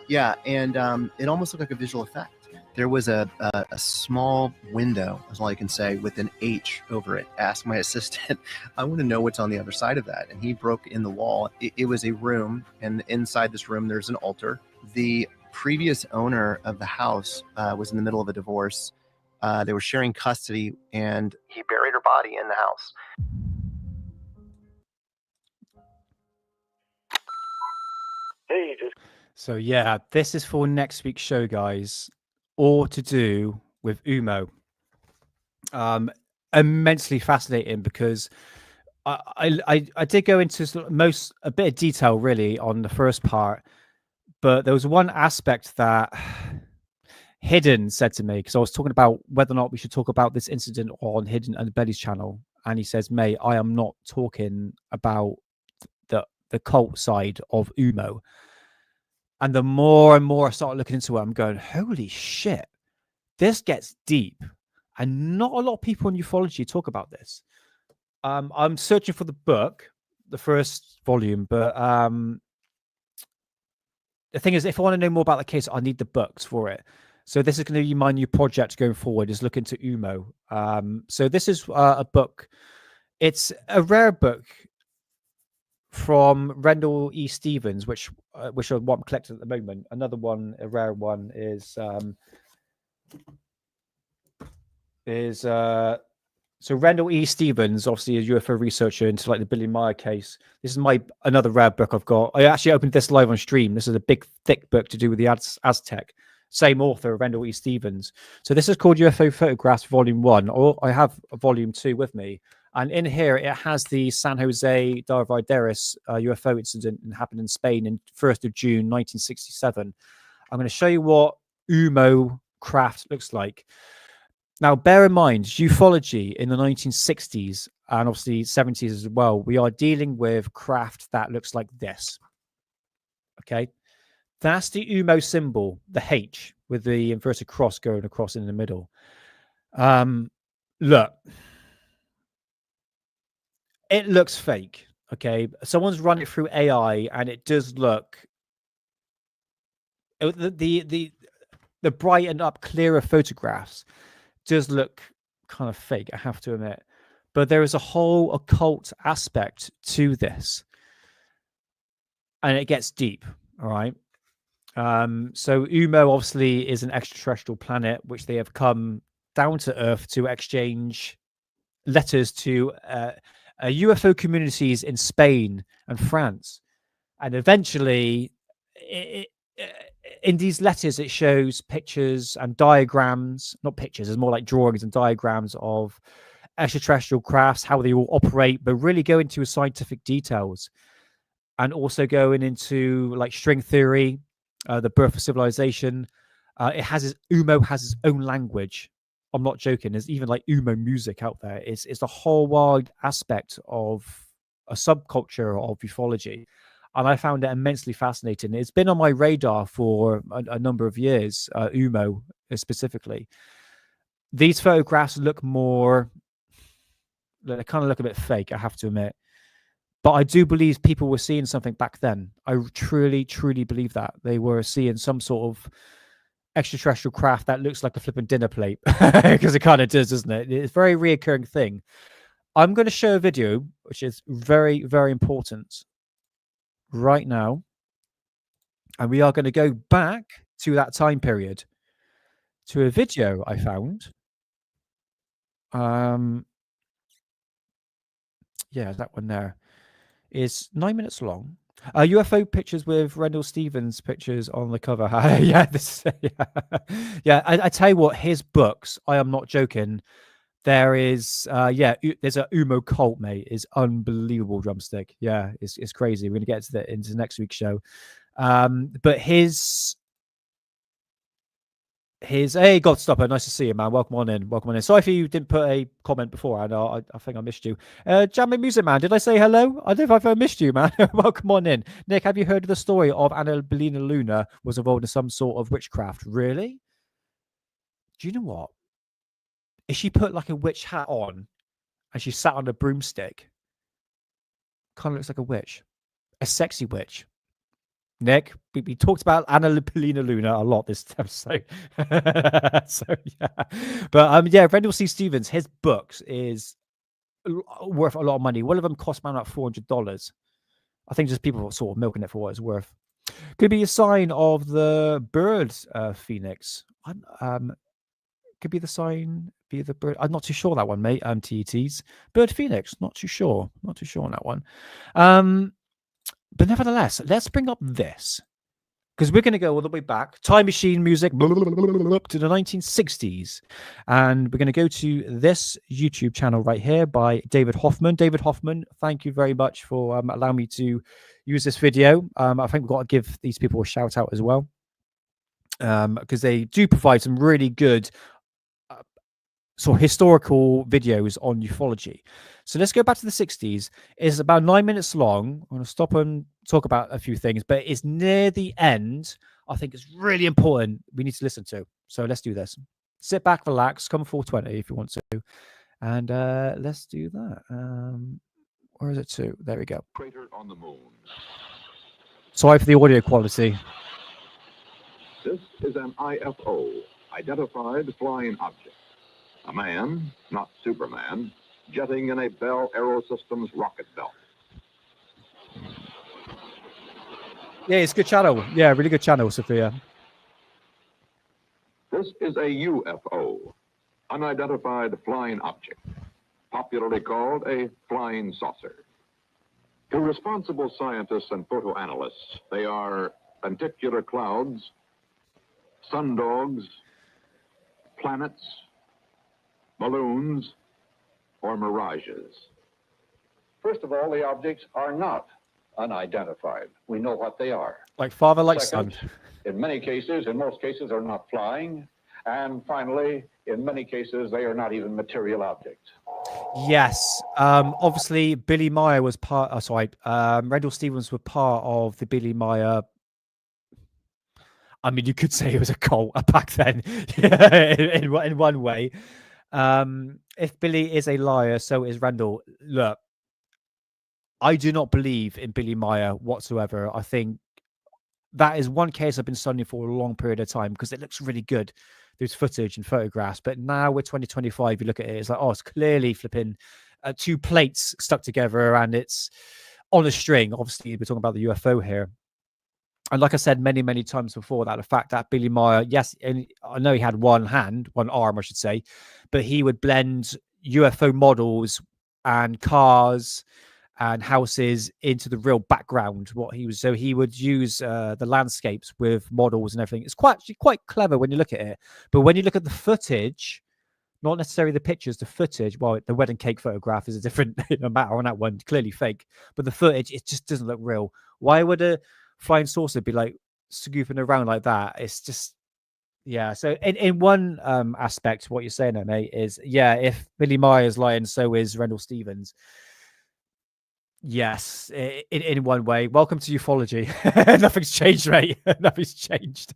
Yeah, and it almost looked like a visual effect. There was a small window, that's all I can say, with an H over it. Asked my assistant, I want to know what's on the other side of that. And he broke in the wall. It was a room, and inside this room, there's an altar. The previous owner of the house was in the middle of a divorce. They were sharing custody, and he buried her body in the house. So yeah, this is for next week's show, guys. All to do with UMO. Immensely fascinating because I did go into a bit of detail really on the first part, but there was one aspect that Hidden said to me, because I was talking about whether or not we should talk about this incident on Hidden and Belly's channel, and he says, mate, I am not talking about the cult side of UMO. And the more and more I started looking into it, I'm going, holy shit, this gets deep. And not a lot of people in ufology talk about this. I'm searching for the book, the first volume, but the thing is, if I want to know more about the case, I need the books for it. So this is going to be my new project going forward, is look into UMO. So this is a book. It's a rare book from Rendell E. Stevens, which are what I'm collecting at the moment. Another one, a rare one, is so Rendell E. Stevens, obviously a UFO researcher into like the Billy Meyer case. This is another rare book I've got. I actually opened this live on stream. This is a big, thick book to do with the Aztec. Same author, Rendell E. Stevens. So this is called UFO Photographs Volume 1, or I have a Volume 2 with me. And in here, it has the San Jose de Valderas UFO incident that happened in Spain on 1st of June, 1967. I'm going to show you what UMO craft looks like. Now, bear in mind, ufology in the 1960s and obviously 70s as well, we are dealing with craft that looks like this. Okay? That's the UMO symbol, the H, with the inverted cross going across in the middle. Look. It looks fake, okay? Someone's run it through AI, and it does look... The brightened up, clearer photographs does look kind of fake, I have to admit. But there is a whole occult aspect to this. And it gets deep, all right? So UMO obviously is an extraterrestrial planet, which they have come down to Earth to exchange letters to UFO communities in Spain and France. And eventually, in these letters, it shows pictures and diagrams, not pictures, it's more like drawings and diagrams of extraterrestrial crafts, how they all operate, but really go into scientific details. And also going into like string theory, the birth of civilization. UMO has its own language. I'm not joking. There's even like UMO music out there. It's the whole wide aspect of a subculture of ufology. And I found it immensely fascinating. It's been on my radar for a number of years, UMO specifically. These photographs look more, they kind of look a bit fake, I have to admit. But I do believe people were seeing something back then. I truly, truly believe that. They were seeing some sort of extraterrestrial craft that looks like a flipping dinner plate. Because it kind of does, doesn't it? It's a very reoccurring thing. I'm going to show a video, which is very, very important right now. And we are going to go back to that time period, to a video I found. Yeah, that one there is 9 minutes long. UFO pictures with Rendell Stevens pictures on the cover. Yeah, yeah. I tell you what, his books, I am not joking. There is, there's a UMO cult, mate. Is unbelievable drumstick. Yeah, it's crazy. We're gonna get to that into next week's show. But his hey, Godstopper, nice to see you, man. Welcome on in. Sorry if you didn't put a comment before. I think I missed you. Jamming Music Man, did I say hello? I don't know if I've missed you, man. Welcome on in. Nick, have you heard of the story of Anna Paulina Luna was involved in some sort of witchcraft? Really? Do you know what? If she put like a witch hat on and she sat on a broomstick, kind of looks like a witch, a sexy witch. Nick, we talked about Anna Paulina Luna a lot this episode. So yeah, but yeah, Rendell C. Stevens, his books is worth a lot of money. One of them cost around about $400. I think just people are sort of milking it for what it's worth. Could be a sign of the bird phoenix. Could be the sign, be the bird. I'm not too sure that one, mate. TETs bird phoenix. Not too sure on that one. But nevertheless, let's bring up this, because we're going to go all the way back, time machine music, to the 1960s. And we're going to go to this YouTube channel right here by David Hoffman. David Hoffman, thank you very much for allowing me to use this video. I think we've got to give these people a shout out as well, because they do provide some really good sort of historical videos on ufology. So let's go back to the 60s. It's about 9 minutes long. I'm going to stop and talk about a few things, but it's near the end. I think it's really important. We need to listen to. So let's do this. Sit back, relax, come 420 if you want to. And let's do that. Where is it to? There we go. Crater on the moon. Sorry for the audio quality. This is an IFO, identified flying object. A man, not Superman, jetting in a Bell Aerosystems rocket belt. Yeah, it's a good channel. Yeah, really good channel, Sophia. This is a UFO, unidentified flying object, popularly called a flying saucer. To responsible scientists and photoanalysts, they are lenticular clouds, sundogs, planets, balloons, or mirages. First of all, the objects are not unidentified. We know what they are. Like father, like Second, son. In most cases, they're not flying. And finally, in many cases, they are not even material objects. Yes. Obviously, Billy Meyer was part. Rendell Stevens were part of the Billy Meyer. I mean, you could say it was a cult back then, in one way. If Billy is a liar, so is Rendell. Look, I do not believe in Billy Meyer whatsoever. I think that is one case I've been studying for a long period of time because it looks really good. There's footage and photographs, but now we're 2025. You look at it, it's like, oh, it's clearly flipping two plates stuck together and it's on a string. Obviously, we're talking about the UFO here. And like I said many times before, that the fact that Billy Meyer, yes, and I know he had one arm, I should say, but he would blend UFO models and cars and houses into the real background. So he would use the landscapes with models and everything. It's quite clever when you look at it. But when you look at the footage, not necessarily the pictures, the footage. Well, the wedding cake photograph is a different matter on that one, clearly fake. But the footage, it just doesn't look real. Why would a flying saucer be like scooping around like that? It's just, yeah. So in one aspect, what you're saying there, mate, is if Billy Meyer's lying, so is Rendell Stevens. Yes, in one way. Welcome to ufology. Nothing's changed, mate. Nothing's changed.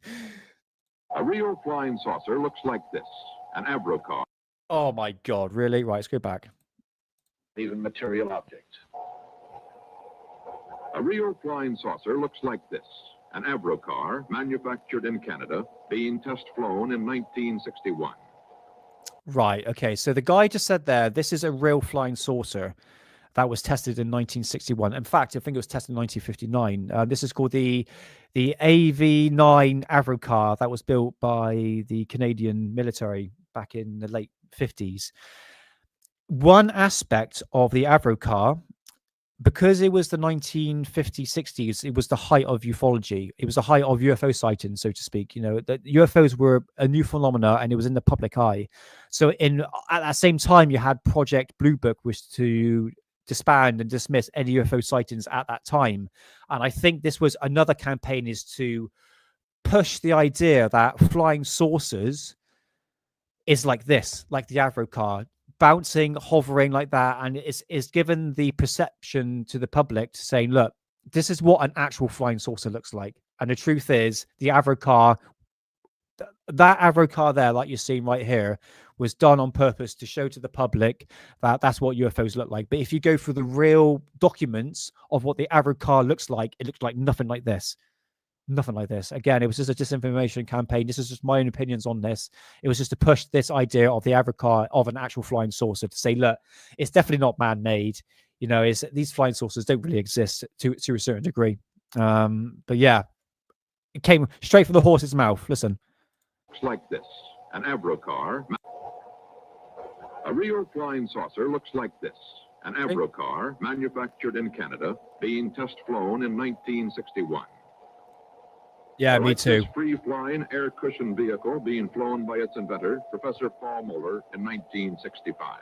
A real flying saucer looks like this, an Avrocar. Oh my God, really? Right, let's go back. Even material object. A real flying saucer looks like this, an Avrocar manufactured in Canada, being test flown in 1961. Right, okay. So the guy just said there, this is a real flying saucer that was tested in 1961. In fact, I think it was tested in 1959. This is called the AV-9 Avrocar that was built by the Canadian military back in the late 50s. One aspect of the Avrocar, because it was the 1950s, 60s, it was the height of ufology. It was the height of UFO sightings, so to speak. You know, that UFOs were a new phenomena and it was in the public eye. So at that same time, you had Project Blue Book, which to disband and dismiss any UFO sightings at that time. And I think this was another campaign, is to push the idea that flying saucers is like this, like the Avrocar, bouncing, hovering like that, and it's given the perception to the public to saying, look, this is what an actual flying saucer looks like. And the truth is, the Avrocar, that Avrocar there, like you're seeing right here, was done on purpose to show to the public that that's what UFOs look like. But if you go through the real documents of what the Avrocar looks like, it looks like nothing like this. Nothing like this. Again, it was just a disinformation campaign. This is just my own opinions on this. It was just to push this idea of the Avrocar, of an actual flying saucer, to say, look, it's definitely not man-made. You know, these flying saucers don't really exist to a certain degree. But yeah, it came straight from the horse's mouth. Listen. Looks like this, an Avrocar. A real flying saucer looks like this, an Avrocar manufactured in Canada, being test flown in 1961. Yeah, me too. This free-flying air-cushioned vehicle being flown by its inventor, Professor Paul Moeller, in 1965.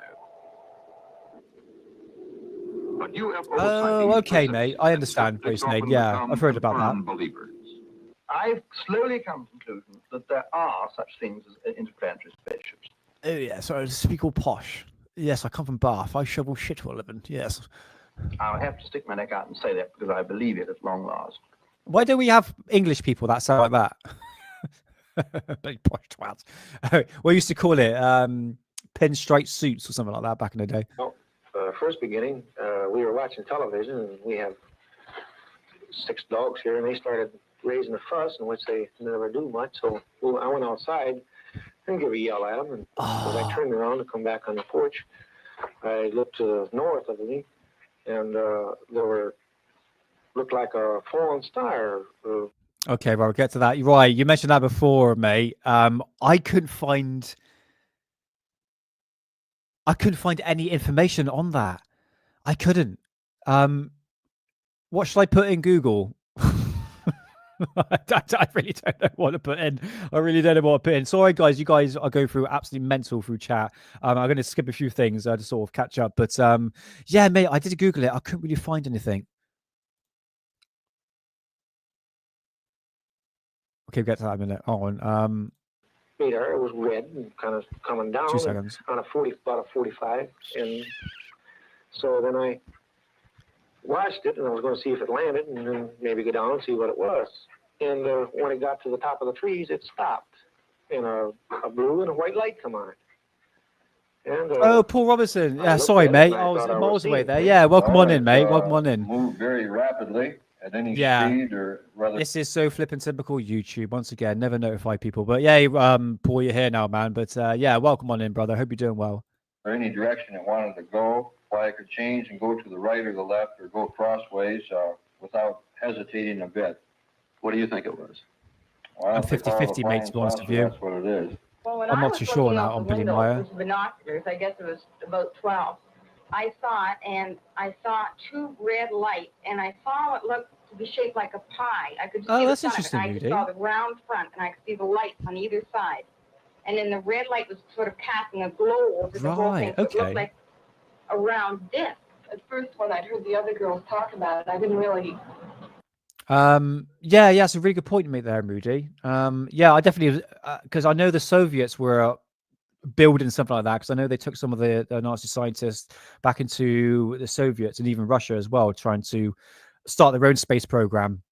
But Oh, okay, mate. I understand, Bruce Nate. Yeah, I've heard about that. Believers. I've slowly come to the conclusion that there are such things as interplanetary spaceships. Oh, yeah, sorry, to speak all posh. Yes, I come from Bath. I shovel shit for a living. Yes. I'll have to stick my neck out and say that because I believe it at long last. Why don't we have English people that sound like that? Big posh twats. We used to call it pinstripe suits or something like that back in the day. Well, first beginning, we were watching television, and we have 6 dogs here, and they started raising a fuss, in which they never do much. So I went outside and gave a yell at them, and as I turned around to come back on the porch, I looked to the north of me, and there looked like a fallen star. Okay, well, we'll get to that. You're right. You mentioned that before, mate. I couldn't find any information on that. I couldn't. What should I put in Google? I really don't know what to put in. I really don't know what to put in. Sorry, guys. You guys are going through absolutely mental through chat. I'm going to skip a few things to sort of catch up. But yeah, mate, I did Google it. I couldn't really find anything. Okay, we'll get to that in a minute. Hold on. Radar, it was red and kind of coming down 2 seconds. On about a 45. And so then I watched it, and I was going to see if it landed and then maybe go down and see what it was. And when it got to the top of the trees, it stopped. And a blue and a white light come on it. And, oh, Paul Robinson. Yeah, sorry, mate. I was miles away there. Yeah, welcome on in, mate. Welcome on in. Move very rapidly at any speed, or rather. This is so flippin' typical YouTube. Once again, never notify people. But yeah, Paul, you're here now, man. But yeah, welcome on in, brother. Hope you're doing well. Or any direction it wanted to go, fly could change and go to the right or the left or go crossways without hesitating a bit. What do you think it was? Well, I'm 50-50, mate, to be honest with you. That's what it is. Well, when I'm I not was too sure looking now out on the Billy window Meyer. with binoculars, I guess it was about 12. I saw it, and I saw two red lights, and I saw what looked to be shaped like a pie. I could just see the that's front of it, interesting, and I just Moody. saw the round front, and I could see the lights on either side. And then the red light was sort of casting a glow over the whole thing. Right, So it looked okay. like a round disc. At first, when I'd heard the other girls talk about it, I didn't really. Yeah, it's a really good point to make there, Moody. Yeah, I definitely, because I know the Soviets were building something like that, because I know they took some of the Nazi scientists back into the Soviets and even Russia as well, trying to start their own space program.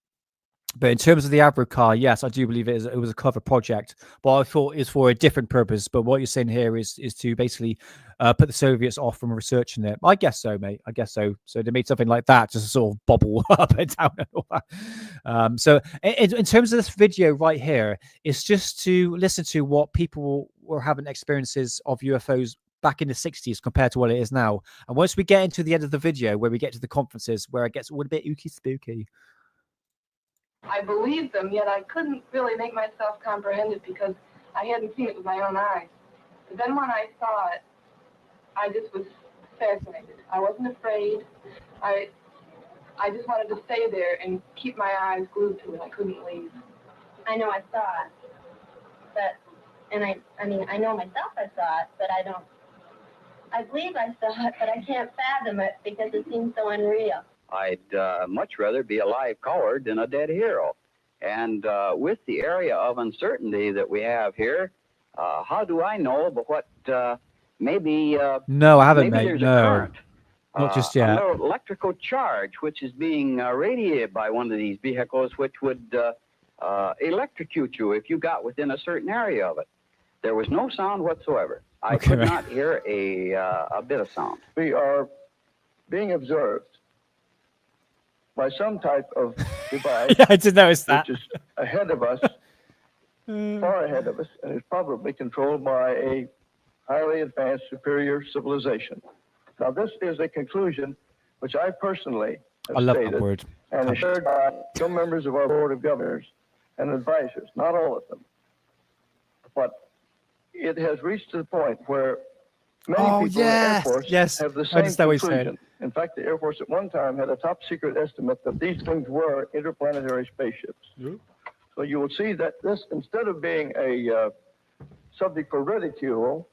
But in terms of the Avro car, yes, I do believe it was a cover project, but I thought it's for a different purpose. But what you're saying here is to basically put the Soviets off from researching it. I guess so, mate. I guess so. So they made something like that just to sort of bobble up and down and all that. So in terms of this video right here, it's just to listen to what people were having experiences of UFOs back in the 60s compared to what it is now. And once we get into the end of the video, where we get to the conferences, where it gets a little bit ooky spooky. I believed them, yet I couldn't really make myself comprehend it because I hadn't seen it with my own eyes. But then when I saw it, I just was fascinated. I wasn't afraid. I just wanted to stay there and keep my eyes glued to it. I couldn't leave. I know I saw it, but, and I mean, I know myself I saw it, but I believe I saw it, but I can't fathom it because it seems so unreal. I'd much rather be a live coward than a dead hero. And with the area of uncertainty that we have here, how do I know but what maybe... No, I haven't, maybe mate. there's a No, current, not just a yet. little electrical charge which is being radiated by one of these vehicles, which would electrocute you if you got within a certain area of it. There was no sound whatsoever. I could not hear a bit of sound. We are being observed by some type of device. Yeah, I did notice that. Which is ahead of us, far ahead of us, and is probably controlled by a highly advanced superior civilization. Now, this is a conclusion which I personally have I love stated that word. and is shared by some members of our board of governors and advisors, not all of them. But it has reached to the point where many people in the Air Force have the same conclusion. In fact, the Air Force at one time had a top secret estimate that these things were interplanetary spaceships. So you will see that this, instead of being a subject for ridicule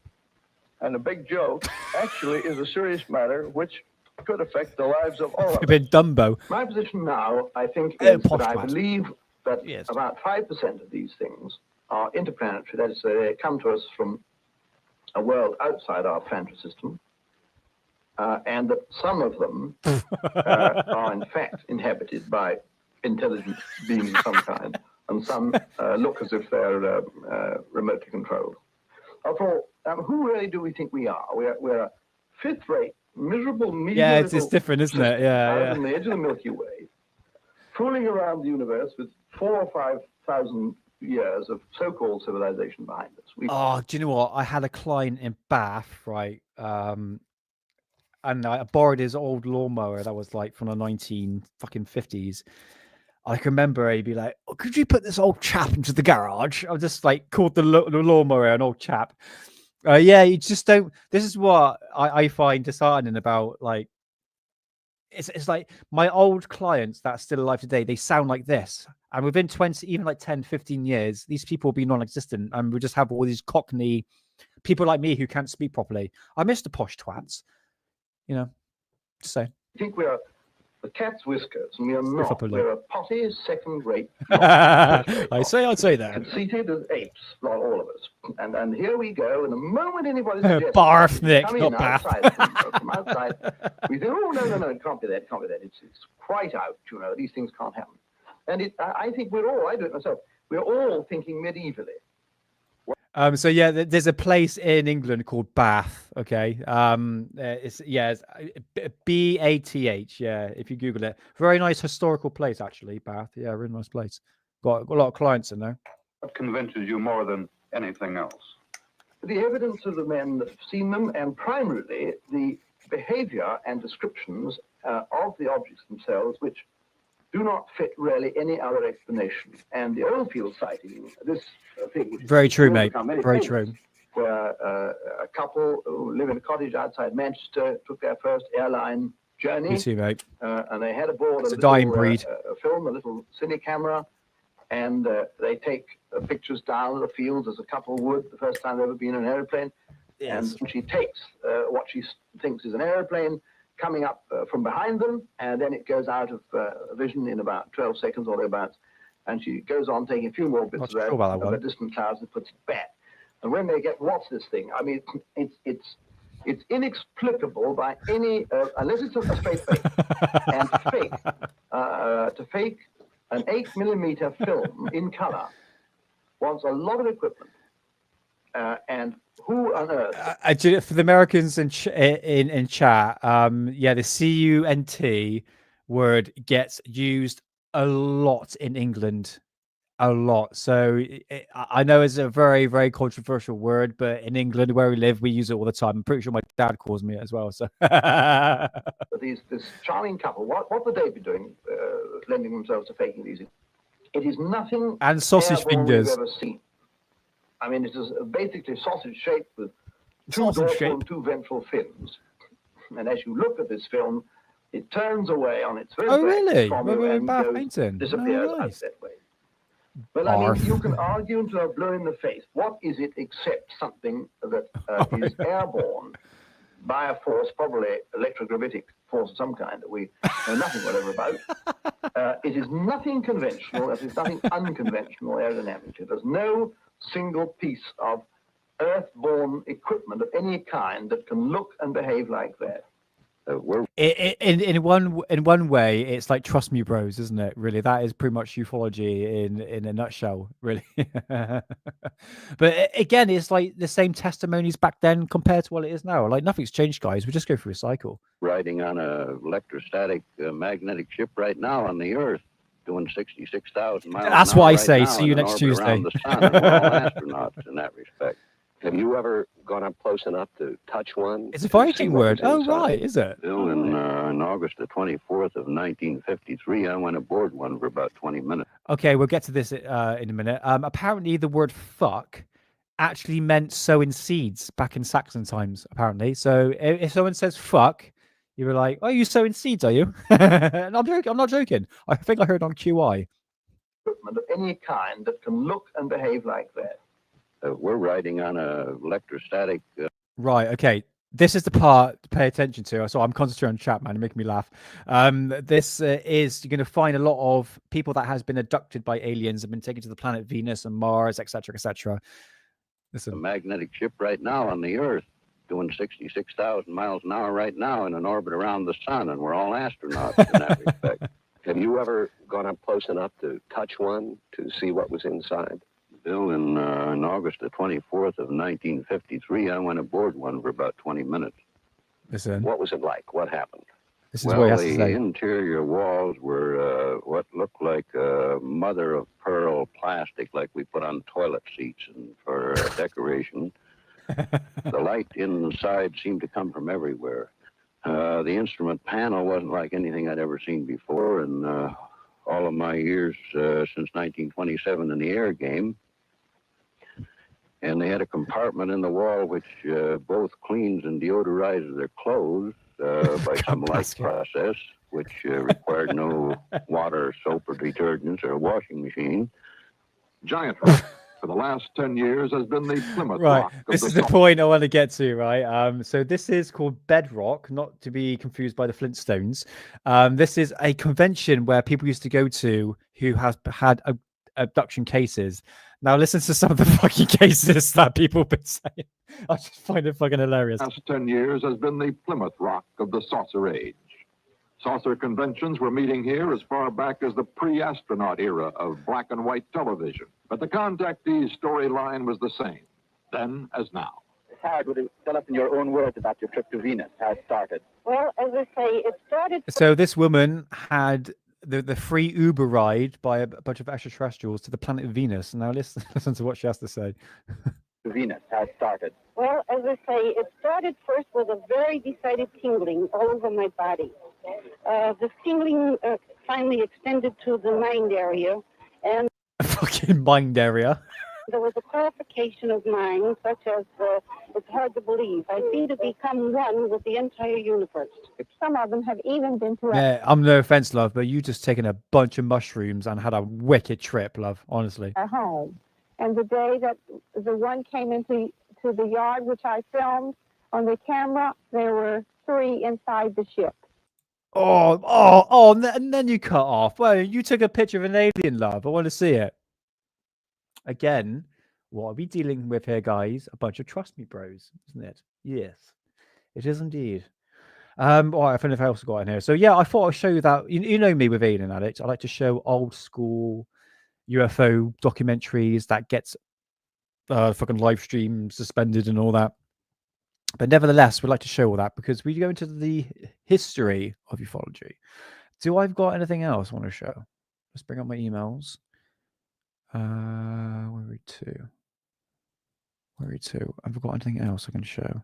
and a big joke, actually is a serious matter which could affect the lives of all of us. A bit Dumbo. My position now, I think, is that I Postmat. believe that about 5% of these things are interplanetary. That is, they come to us from a world outside our planetary system, and that some of them are in fact inhabited by intelligent beings of some kind, and some look as if they're remotely controlled. After all, who really do we think we are? We're a fifth-rate, miserable, Yeah, it's different, isn't it? Yeah, on the edge of the Milky Way, fooling around the universe with 4,000 or 5,000 years of so-called civilization behind us. Oh, do you know what? I had a client in Bath, right? And I borrowed his old lawnmower that was like from the 1950s. I can remember he'd be like, "Oh, could you put this old chap into the garage?" I just like called the lawnmower an old chap. Yeah, you just don't. This is what I find disheartening about like. It's like my old clients that are still alive today, they sound like this. And within 20, even like 10, 15 years, these people will be non-existent. And we just have all these cockney people like me who can't speak properly. I miss the posh twats, you know, just saying. I think we are the cat's whiskers, and we are not. We're a potty, second-rate. I'd say that. Conceited as apes, not all of us. And here we go, and the moment anybody suggests Barf, Nick, come not in Bath. from outside, we say, oh, no, it can't be that, It's quite out, you know, these things can't happen. And I think we're all, I do it myself, we're all thinking medievally. So yeah, there's a place in England called Bath. Okay, it's Bath. Yeah, if you Google it, very nice historical place actually. Bath, yeah, really nice place. Got a lot of clients in there. What convinces you more than anything else? The evidence of the men that have seen them, and primarily the behavior and descriptions of the objects themselves, which do not fit really any other explanation. And the Oldfield sighting, this thing, which Very true, mate. become very Very famous, true. where a couple who live in a cottage outside Manchester took their first airline journey. You too, mate. And they had aboard It's a a dying little breed. film, a little cine camera, and they take pictures down the fields as a couple would the first time they've ever been in an airplane. Yes. And she takes what she thinks is an airplane coming up from behind them, and then it goes out of vision in about 12 seconds or thereabouts. And she goes on taking a few more bits Not sure about that of one. a distant clouds and puts it back. And when they get, what's this thing? I mean, it's inexplicable by any, unless it's a straight fake. And to fake an 8mm film in color wants a lot of equipment. And who on earth? For the Americans in chat, yeah, the CUNT word gets used a lot in England, a lot. So I know it's a very, very controversial word, but in England where we live, we use it all the time. I'm pretty sure my dad calls me it as well. So this charming couple, what would they be doing, lending themselves to faking these? It is nothing and sausage airborne fingers. we've ever seen. I mean, it is basically sausage shaped with two dorsal and two ventral fins. And as you look at this film, it turns away on its very really? from you and disappears out nice. that way. Well, I mean, you can argue until you're blue in the face. What is it except something that is airborne by a force, probably electrogravitic force of some kind that we know nothing whatever about? It is nothing conventional. It is nothing unconventional aerodynamically. There's no single piece of earth-borne equipment of any kind that can look and behave like that. In one way, it's like trust me, bros, isn't it? Really, that is pretty much ufology in a nutshell, really. But again, it's like the same testimonies back then compared to what it is now. Like nothing's changed, guys. We just go through a cycle. Riding on a electrostatic magnetic ship right now on the Earth, doing 66,000 miles. That's what I say. See you next Tuesday. The sun, and we're all astronauts in that respect. Have you ever gone up close enough to touch one? It's a Viking word. Oh, right, is it? Bill, in August the 24th of 1953, I went aboard one for about 20 minutes. Okay, we'll get to this in a minute. Apparently, the word "fuck" actually meant sowing seeds back in Saxon times. Apparently, so if someone says "fuck," you were like, "Oh, you sowing seeds, are you?" And I'm joking. I'm not joking. I think I heard on QI. Equipment of any kind that can look and behave like that. We're riding on a electrostatic. Right. Okay. This is the part to pay attention to. So I'm concentrating on chat, man. You're making me laugh. This is you're going to find a lot of people that has been abducted by aliens and been taken to the planet Venus and Mars, etc., etc. Listen. A magnetic ship right now on the Earth, doing 66,000 miles an hour right now in an orbit around the sun, and we're all astronauts in that respect. Have you ever gone up close enough to touch one to see what was inside? Bill, in August the 24th of 1953, I went aboard one for about 20 minutes. Listen. What was it like? What happened? This is what he has to the say. interior walls were what looked like mother of pearl plastic, like we put on toilet seats and for decoration. The light inside seemed to come from everywhere. The instrument panel wasn't like anything I'd ever seen before, and all of my years since 1927 in the air game. And they had a compartment in the wall which both cleans and deodorizes their clothes by some light process, which required no water, soap, or detergents, or a washing machine. Giant rock for the last 10 years has been the Plymouth Right. Rock. This is the point I want to get to, right? So this is called bedrock, not to be confused by the Flintstones. This is a convention where people used to go to who has had abduction cases. Now listen to some of the fucking cases that people have been saying. I just find it fucking hilarious. The last 10 years has been the Plymouth Rock of the saucer age. Saucer conventions were meeting here as far back as the pre-astronaut era of black and white television. But the contactee's storyline was the same, then as now. It's hard to tell us in your own words about your trip to Venus, how it started. Well, as I say, it started... So this woman had the free Uber ride by a bunch of extraterrestrials to the planet Venus. Now listen to what she has to say. To Venus, how it started. Well, as I say, it started first with a very decided tingling all over my body. The tingling finally extended to the mind area, and fucking mind area. There was a qualification of mine, such as it's hard to believe. I seem to become one with the entire universe. Some of them have even been to Yeah, I'm no offense, love, but you just taken a bunch of mushrooms and had a wicked trip, love, honestly. our home. And the day that the one came into the yard, which I filmed on the camera, there were 3 inside the ship. And then you cut off. Well, you took a picture of an alien, love. I want to see it. Again, what are we dealing with here, guys? A bunch of trust me bros, isn't it? Yes, it is indeed. All right, I think I've also got in here. So yeah, I thought I'd show you that. You know me with Alien Addict. I like to show old school UFO documentaries that gets fucking live stream suspended and all that. But nevertheless, we'd like to show all that because we go into the history of ufology. Do I've got anything else I want to show? Let's bring up my emails. Where are we to? Where are we to? Have I got anything else I can show?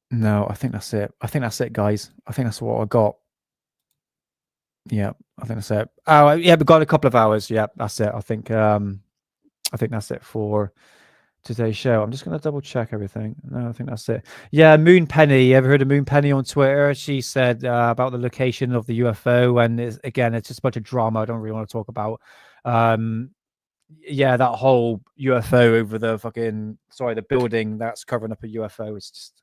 No, I think that's it. I think that's it, guys. I think that's what I got. Yeah, I think that's it. Oh, yeah, we've got a couple of hours. Yeah, that's it. I think that's it for today's show. I'm just going to double check everything. No, I think that's it. Yeah, Moon Penny. You ever heard of Moon Penny on Twitter? She said about the location of the UFO, and it's just a bunch of drama I don't really want to talk about. Yeah, that whole UFO over the building that's covering up a UFO is just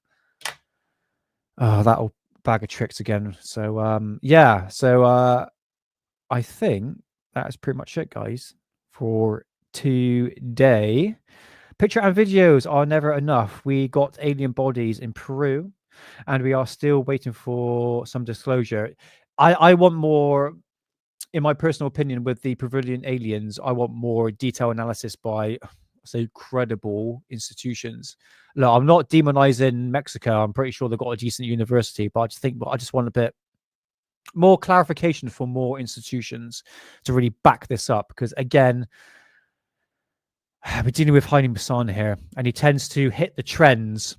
that old bag of tricks again. So yeah, so I think that is pretty much it, guys, for today. Picture and videos are never enough. We got alien bodies in Peru, and we are still waiting for some disclosure. I want more. In my personal opinion, with the Peruvian aliens, I want more detailed analysis by, say, credible institutions. Look, I'm not demonizing Mexico. I'm pretty sure they've got a decent university, but I just want a bit more clarification for more institutions to really back this up. Because again, we're dealing with Jaime Maussan here, and he tends to hit the trends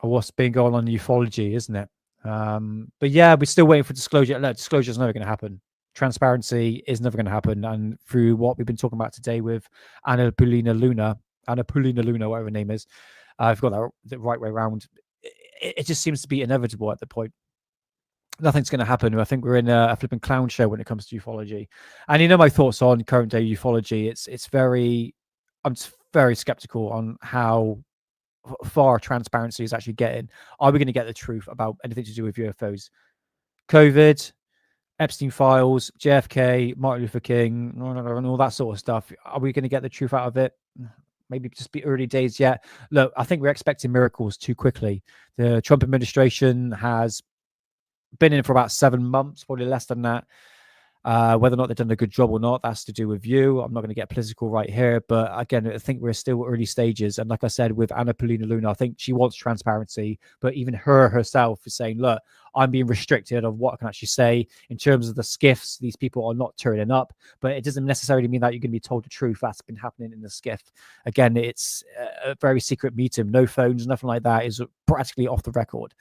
of what's been going on in ufology, isn't it? But yeah, we're still waiting for disclosure. Look, disclosure is never going to happen. Transparency is never going to happen. And through what we've been talking about today with Anna Paulina Luna, whatever her name is, I've got that the right way around. It just seems to be inevitable at the point. Nothing's going to happen. I think we're in a flipping clown show when it comes to ufology. And you know my thoughts on current day ufology. I'm just very skeptical on how far transparency is actually getting. Are we going to get the truth about anything to do with UFOs? COVID, Epstein files, JFK, Martin Luther King, and all that sort of stuff. Are we going to get the truth out of it? Maybe just be early days yet. Look, I think we're expecting miracles too quickly. The Trump administration has been in for about 7 months, probably less than that. Whether or not they've done a good job or not, that's to do with you. I'm not going to get political right here, but again, I think we're still early stages. And like I said, with Anna Paulina Luna, I think she wants transparency, but even herself is saying, look, I'm being restricted of what I can actually say in terms of the skiffs. These people are not turning up, but it doesn't necessarily mean that you're going to be told the truth. That's been happening in the skiff. Again, it's a very secret meeting, no phones, nothing like that, is practically off the record.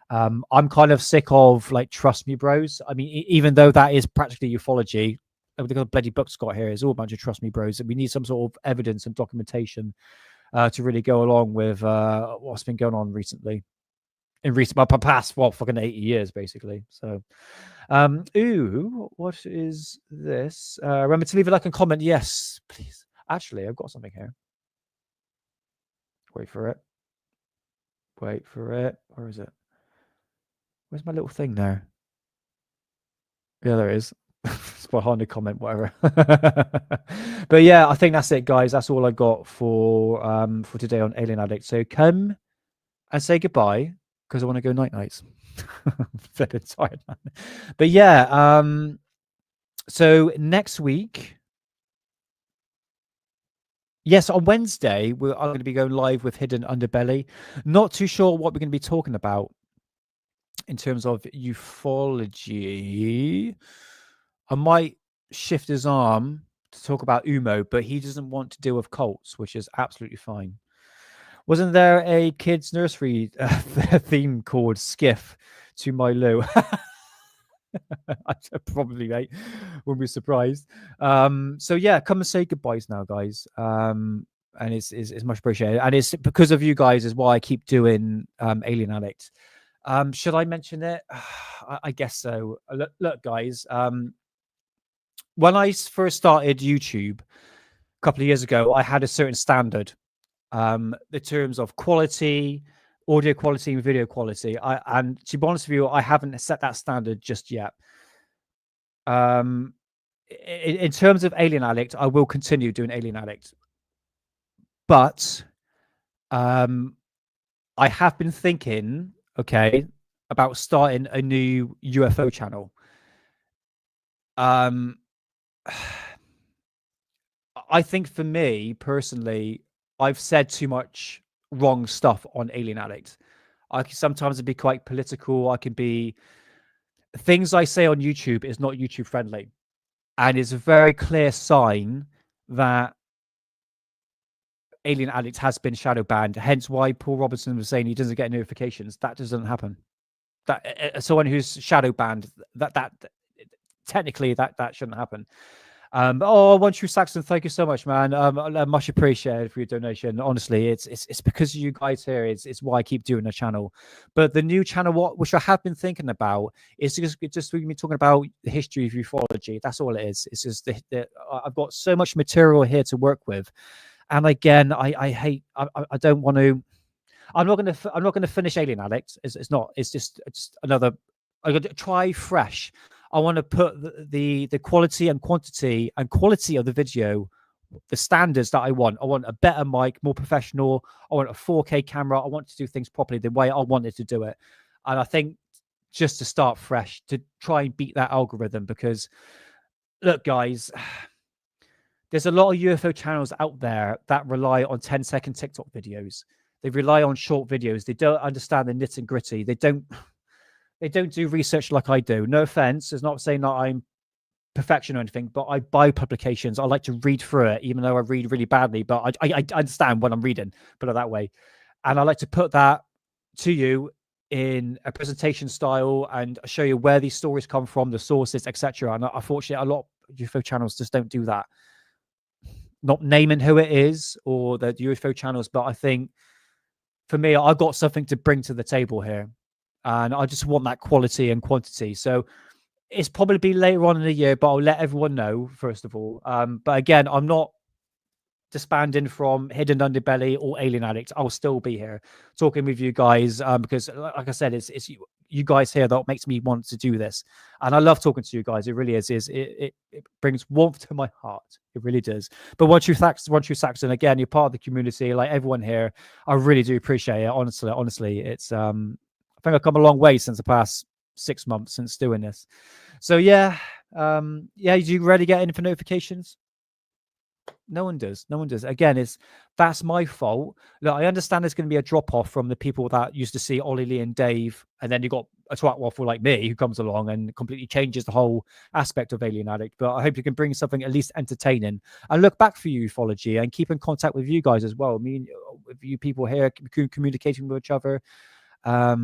I'm kind of sick of like trust me bros. I mean, even though that is practically ufology, look at the bloody book Scott here. It's all a bunch of trust me bros, and we need some sort of evidence and documentation to really go along with what's been going on recently in past fucking 80 years basically. So what is this? Remember to leave a like and comment. Yes, please. Actually, I've got something here. Wait for it. Where is it? Where's my little thing now? Yeah, there it is. It's behind the comment, whatever. But yeah, I think that's it, guys. That's all I got for today on Alien Addict. So come and say goodbye because I want to go nights. I'm very tired, man. But yeah, so next week. Yes, on Wednesday, I'm going to be going live with Hidden Underbelly. Not too sure what we're going to be talking about in terms of ufology. I might shift his arm to talk about UMO, but he doesn't want to deal with cults, which is absolutely fine. Wasn't there a kids' nursery theme called Skiff to My Lou? Probably, mate. Wouldn't be surprised. So yeah, come and say goodbyes now, guys. And it's much appreciated. And it's because of you guys is why I keep doing Alien Addict. Should I mention it? I guess so. Look, guys. When I first started YouTube a couple of years ago, I had a certain standard. The terms of quality, audio quality, and video quality. And to be honest with you, I haven't set that standard just yet. In terms of Alien Addict, I will continue doing Alien Addict, but I have been thinking, okay, about starting a new UFO channel. I think for me personally, I've said too much wrong stuff on Alien Addict. I can sometimes be quite political. I can be things I say on YouTube is not YouTube friendly, and it's a very clear sign that Alien Addict has been shadow banned. Hence why Paul Robinson was saying he doesn't get notifications. That doesn't happen. That someone who's shadow banned, that technically that shouldn't happen. One True Saxon, thank you so much, man. Much appreciated for your donation. Honestly, it's because of you guys here. It's why I keep doing the channel. But the new channel, which I have been thinking about, is just me talking about the history of ufology. That's all it is. It's just I've got so much material here to work with, and again, I don't want to. I'm not gonna finish Alien Addict. It's not. It's just another. I got to try fresh. I want to put the quality and quantity and quality of the video, the standards that I want. I want a better mic, more professional. I want a 4K camera. I want to do things properly the way I wanted to do it. And I think just to start fresh, to try and beat that algorithm, because look, guys, there's a lot of UFO channels out there that rely on 10-second TikTok videos. They rely on short videos. They don't understand the nitty and gritty. They don't do research like I do. No offense. It's not saying that I'm perfection or anything, but I buy publications. I like to read through it, even though I read really badly, but I understand what I'm reading, put it that way. And I like to put that to you in a presentation style and show you where these stories come from, the sources, etc. And unfortunately, a lot of UFO channels just don't do that. Not naming who it is or the UFO channels, but I think for me, I've got something to bring to the table here. And I just want that quality and quantity. So it's probably later on in the year, but I'll let everyone know, first of all. But again, I'm not disbanding from Hidden Underbelly or Alien Addict. I'll still be here talking with you guys because, like I said, it's you guys here that makes me want to do this. And I love talking to you guys. It really is. It brings warmth to my heart. It really does. But One True Saxon, again, you're part of the community. Like everyone here, I really do appreciate it. Honestly, it's I think I've come a long way since the past 6 months since doing this. So yeah, do you really get any notifications? No one does. No one does. Again, that's my fault. Look, I understand there's going to be a drop off from the people that used to see Ollie, Lee, and Dave, and then you got a twat waffle like me who comes along and completely changes the whole aspect of Alien Addict. But I hope you can bring something at least entertaining and look back for ufology and keep in contact with you guys as well. I mean, with you people here communicating with each other. Not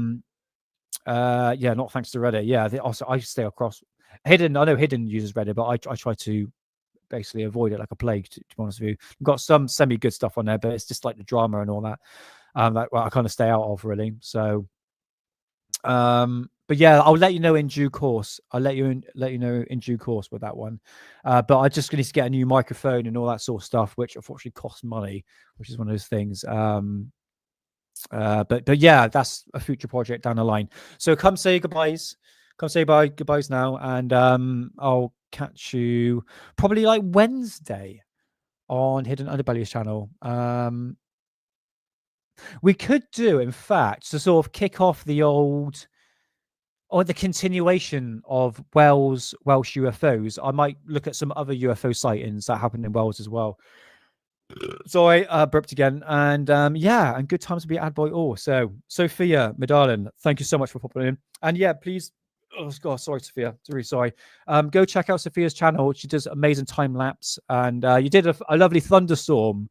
thanks to Reddit. Yeah, also I stay across Hidden. I know Hidden uses Reddit, but I try to basically avoid it like a plague. To be honest with you, I've got some semi good stuff on there, but it's just like the drama and all that. That I kind of stay out of really. So, but yeah, I'll let you know in due course. I'll let you know in due course with that one. But I just need to get a new microphone and all that sort of stuff, which unfortunately costs money, which is one of those things. But yeah, that's a future project down the line. So come say goodbyes. Come say goodbyes now, and I'll catch you probably like Wednesday on Hidden Underbelly's channel. We could do, in fact, to sort of kick off the continuation of Welsh UFOs. I might look at some other UFO sightings that happened in Wales as well. Sorry, burped again. And and good times to be ad boy all. So Sophia, my darling, thank you so much for popping in. And yeah, please. Oh God, sorry, Sophia. Really sorry. Go check out Sophia's channel. She does amazing time lapse, and you did a lovely thunderstorm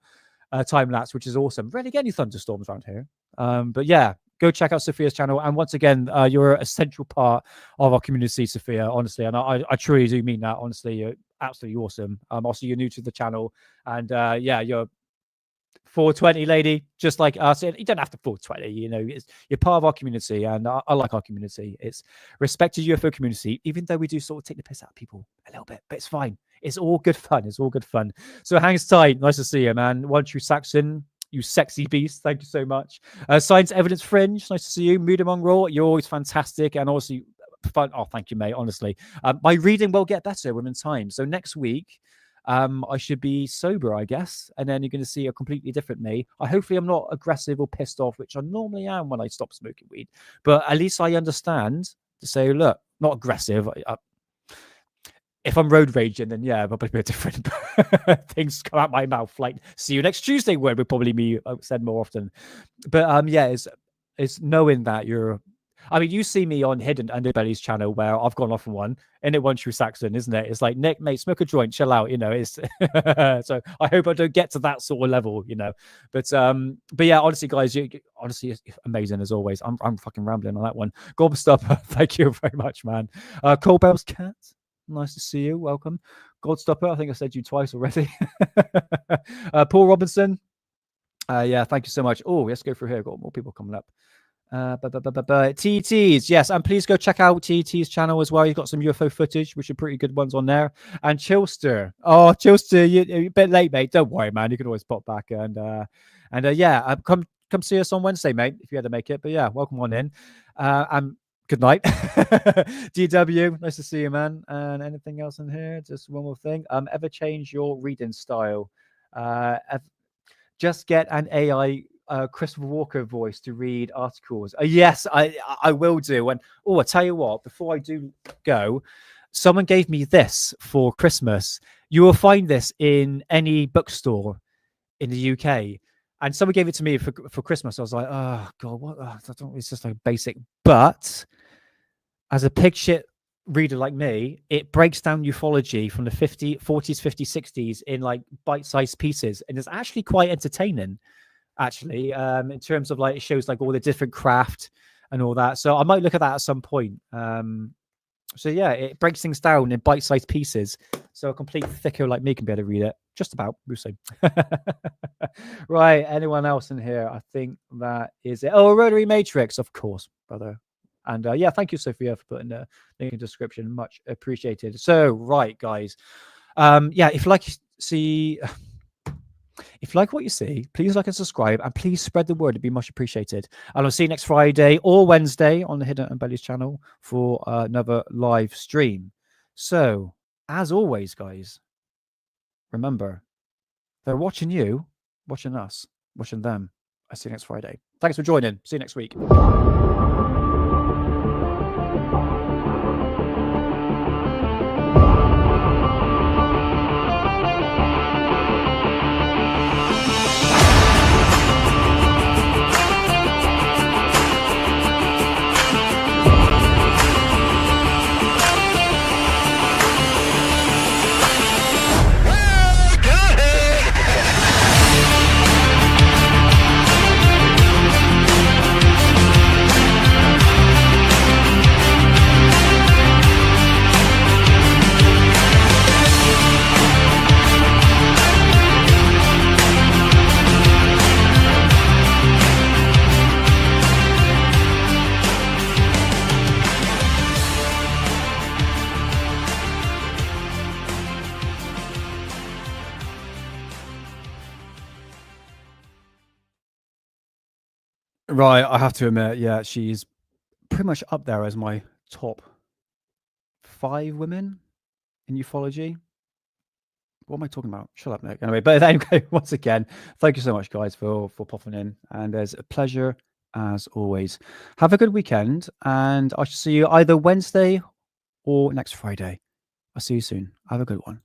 time lapse, which is awesome. Rarely get any thunderstorms around here. But yeah, go check out Sophia's channel. And once again, you're an essential part of our community, Sophia, honestly. And I truly do mean that, honestly. You're absolutely awesome. Also, you're new to the channel. And yeah, you're 420 lady, just like us. You don't have to 420, you know, you're part of our community, and I like our community. It's respected UFO community, even though we do sort of take the piss out of people a little bit, but it's fine. It's all good fun. It's all good fun. So hangs tight. Nice to see you, man. One True Saxon, you sexy beast. Thank you so much. Science Evidence Fringe, nice to see you. Muda Mongrel, you're always fantastic, and also fun. Oh, thank you, mate. Honestly, my reading will get better within time. So next week, I should be sober, I guess, and then you're going to see a completely different me. Hopefully I'm not aggressive or pissed off, which I normally am when I stop smoking weed, but at least I understand to say, look, not aggressive. If I'm road raging, then yeah, probably a bit different. Things come out my mouth like "see you next Tuesday" word would probably be said more often. But yeah, it's knowing that you're. I mean, you see me on Hidden Underbelly's channel where I've gone off on one, and it One True Saxon, isn't it? It's like, Nick, mate, smoke a joint, chill out, you know. It's so I hope I don't get to that sort of level, you know. But yeah, honestly, guys, honestly, it's amazing as always. I'm fucking rambling on that one. Gobstopper, thank you very much, man. Colbell's cat, nice to see you. Welcome, Godstopper. I think I said you twice already. Paul Robinson, yeah, thank you so much. Oh, let's go through here. Got more people coming up. TT's, yes, and please go check out TT's channel as well. You've got some UFO footage, which are pretty good ones on there. And Chillster, oh Chillster, you're a bit late, mate. Don't worry, man. You can always pop back and yeah, come see us on Wednesday, mate, if you had to make it. But yeah, welcome on in. And good night, DW. Nice to see you, man. And anything else in here? Just one more thing. Ever change your reading style? Just get an AI. Christopher Walker voice to read articles. Yes, I will do. And I tell you what, before I do go, someone gave me this for Christmas. You will find this in any bookstore in the UK. And someone gave it to me for Christmas. I was like, oh god, what? It's just like basic. But as a pig shit reader like me, it breaks down ufology from the 40s, 50s, 60s in like bite-sized pieces, and it's actually quite entertaining. Actually, in terms of like, it shows like all the different craft and all that. So I might look at that at some point. So yeah, it breaks things down in bite-sized pieces. So a complete thicko like me can be able to read it. Just about, we'll see. Right, anyone else in here? I think that is it. Oh, Rotary Matrix, of course, brother. And yeah, thank you, Sophia, for putting the link in the description. Much appreciated. So, right, guys. Yeah, if you like what you see, please like and subscribe, and please spread the word. It'd be much appreciated. And I'll see you next Friday or Wednesday on the Hidden Underbelly's channel for another live stream. So, as always, guys, remember, they're watching you, watching us, watching them. I'll see you next Friday. Thanks for joining. See you next week. Right, I have to admit, yeah, she's pretty much up there as my top 5 women in ufology. What am I talking about? Shut up, Nick. Anyway, but anyway, once again, thank you so much, guys, for popping in, and it's a pleasure as always. Have a good weekend, and I shall see you either Wednesday or next Friday. I'll see you soon. Have a good one.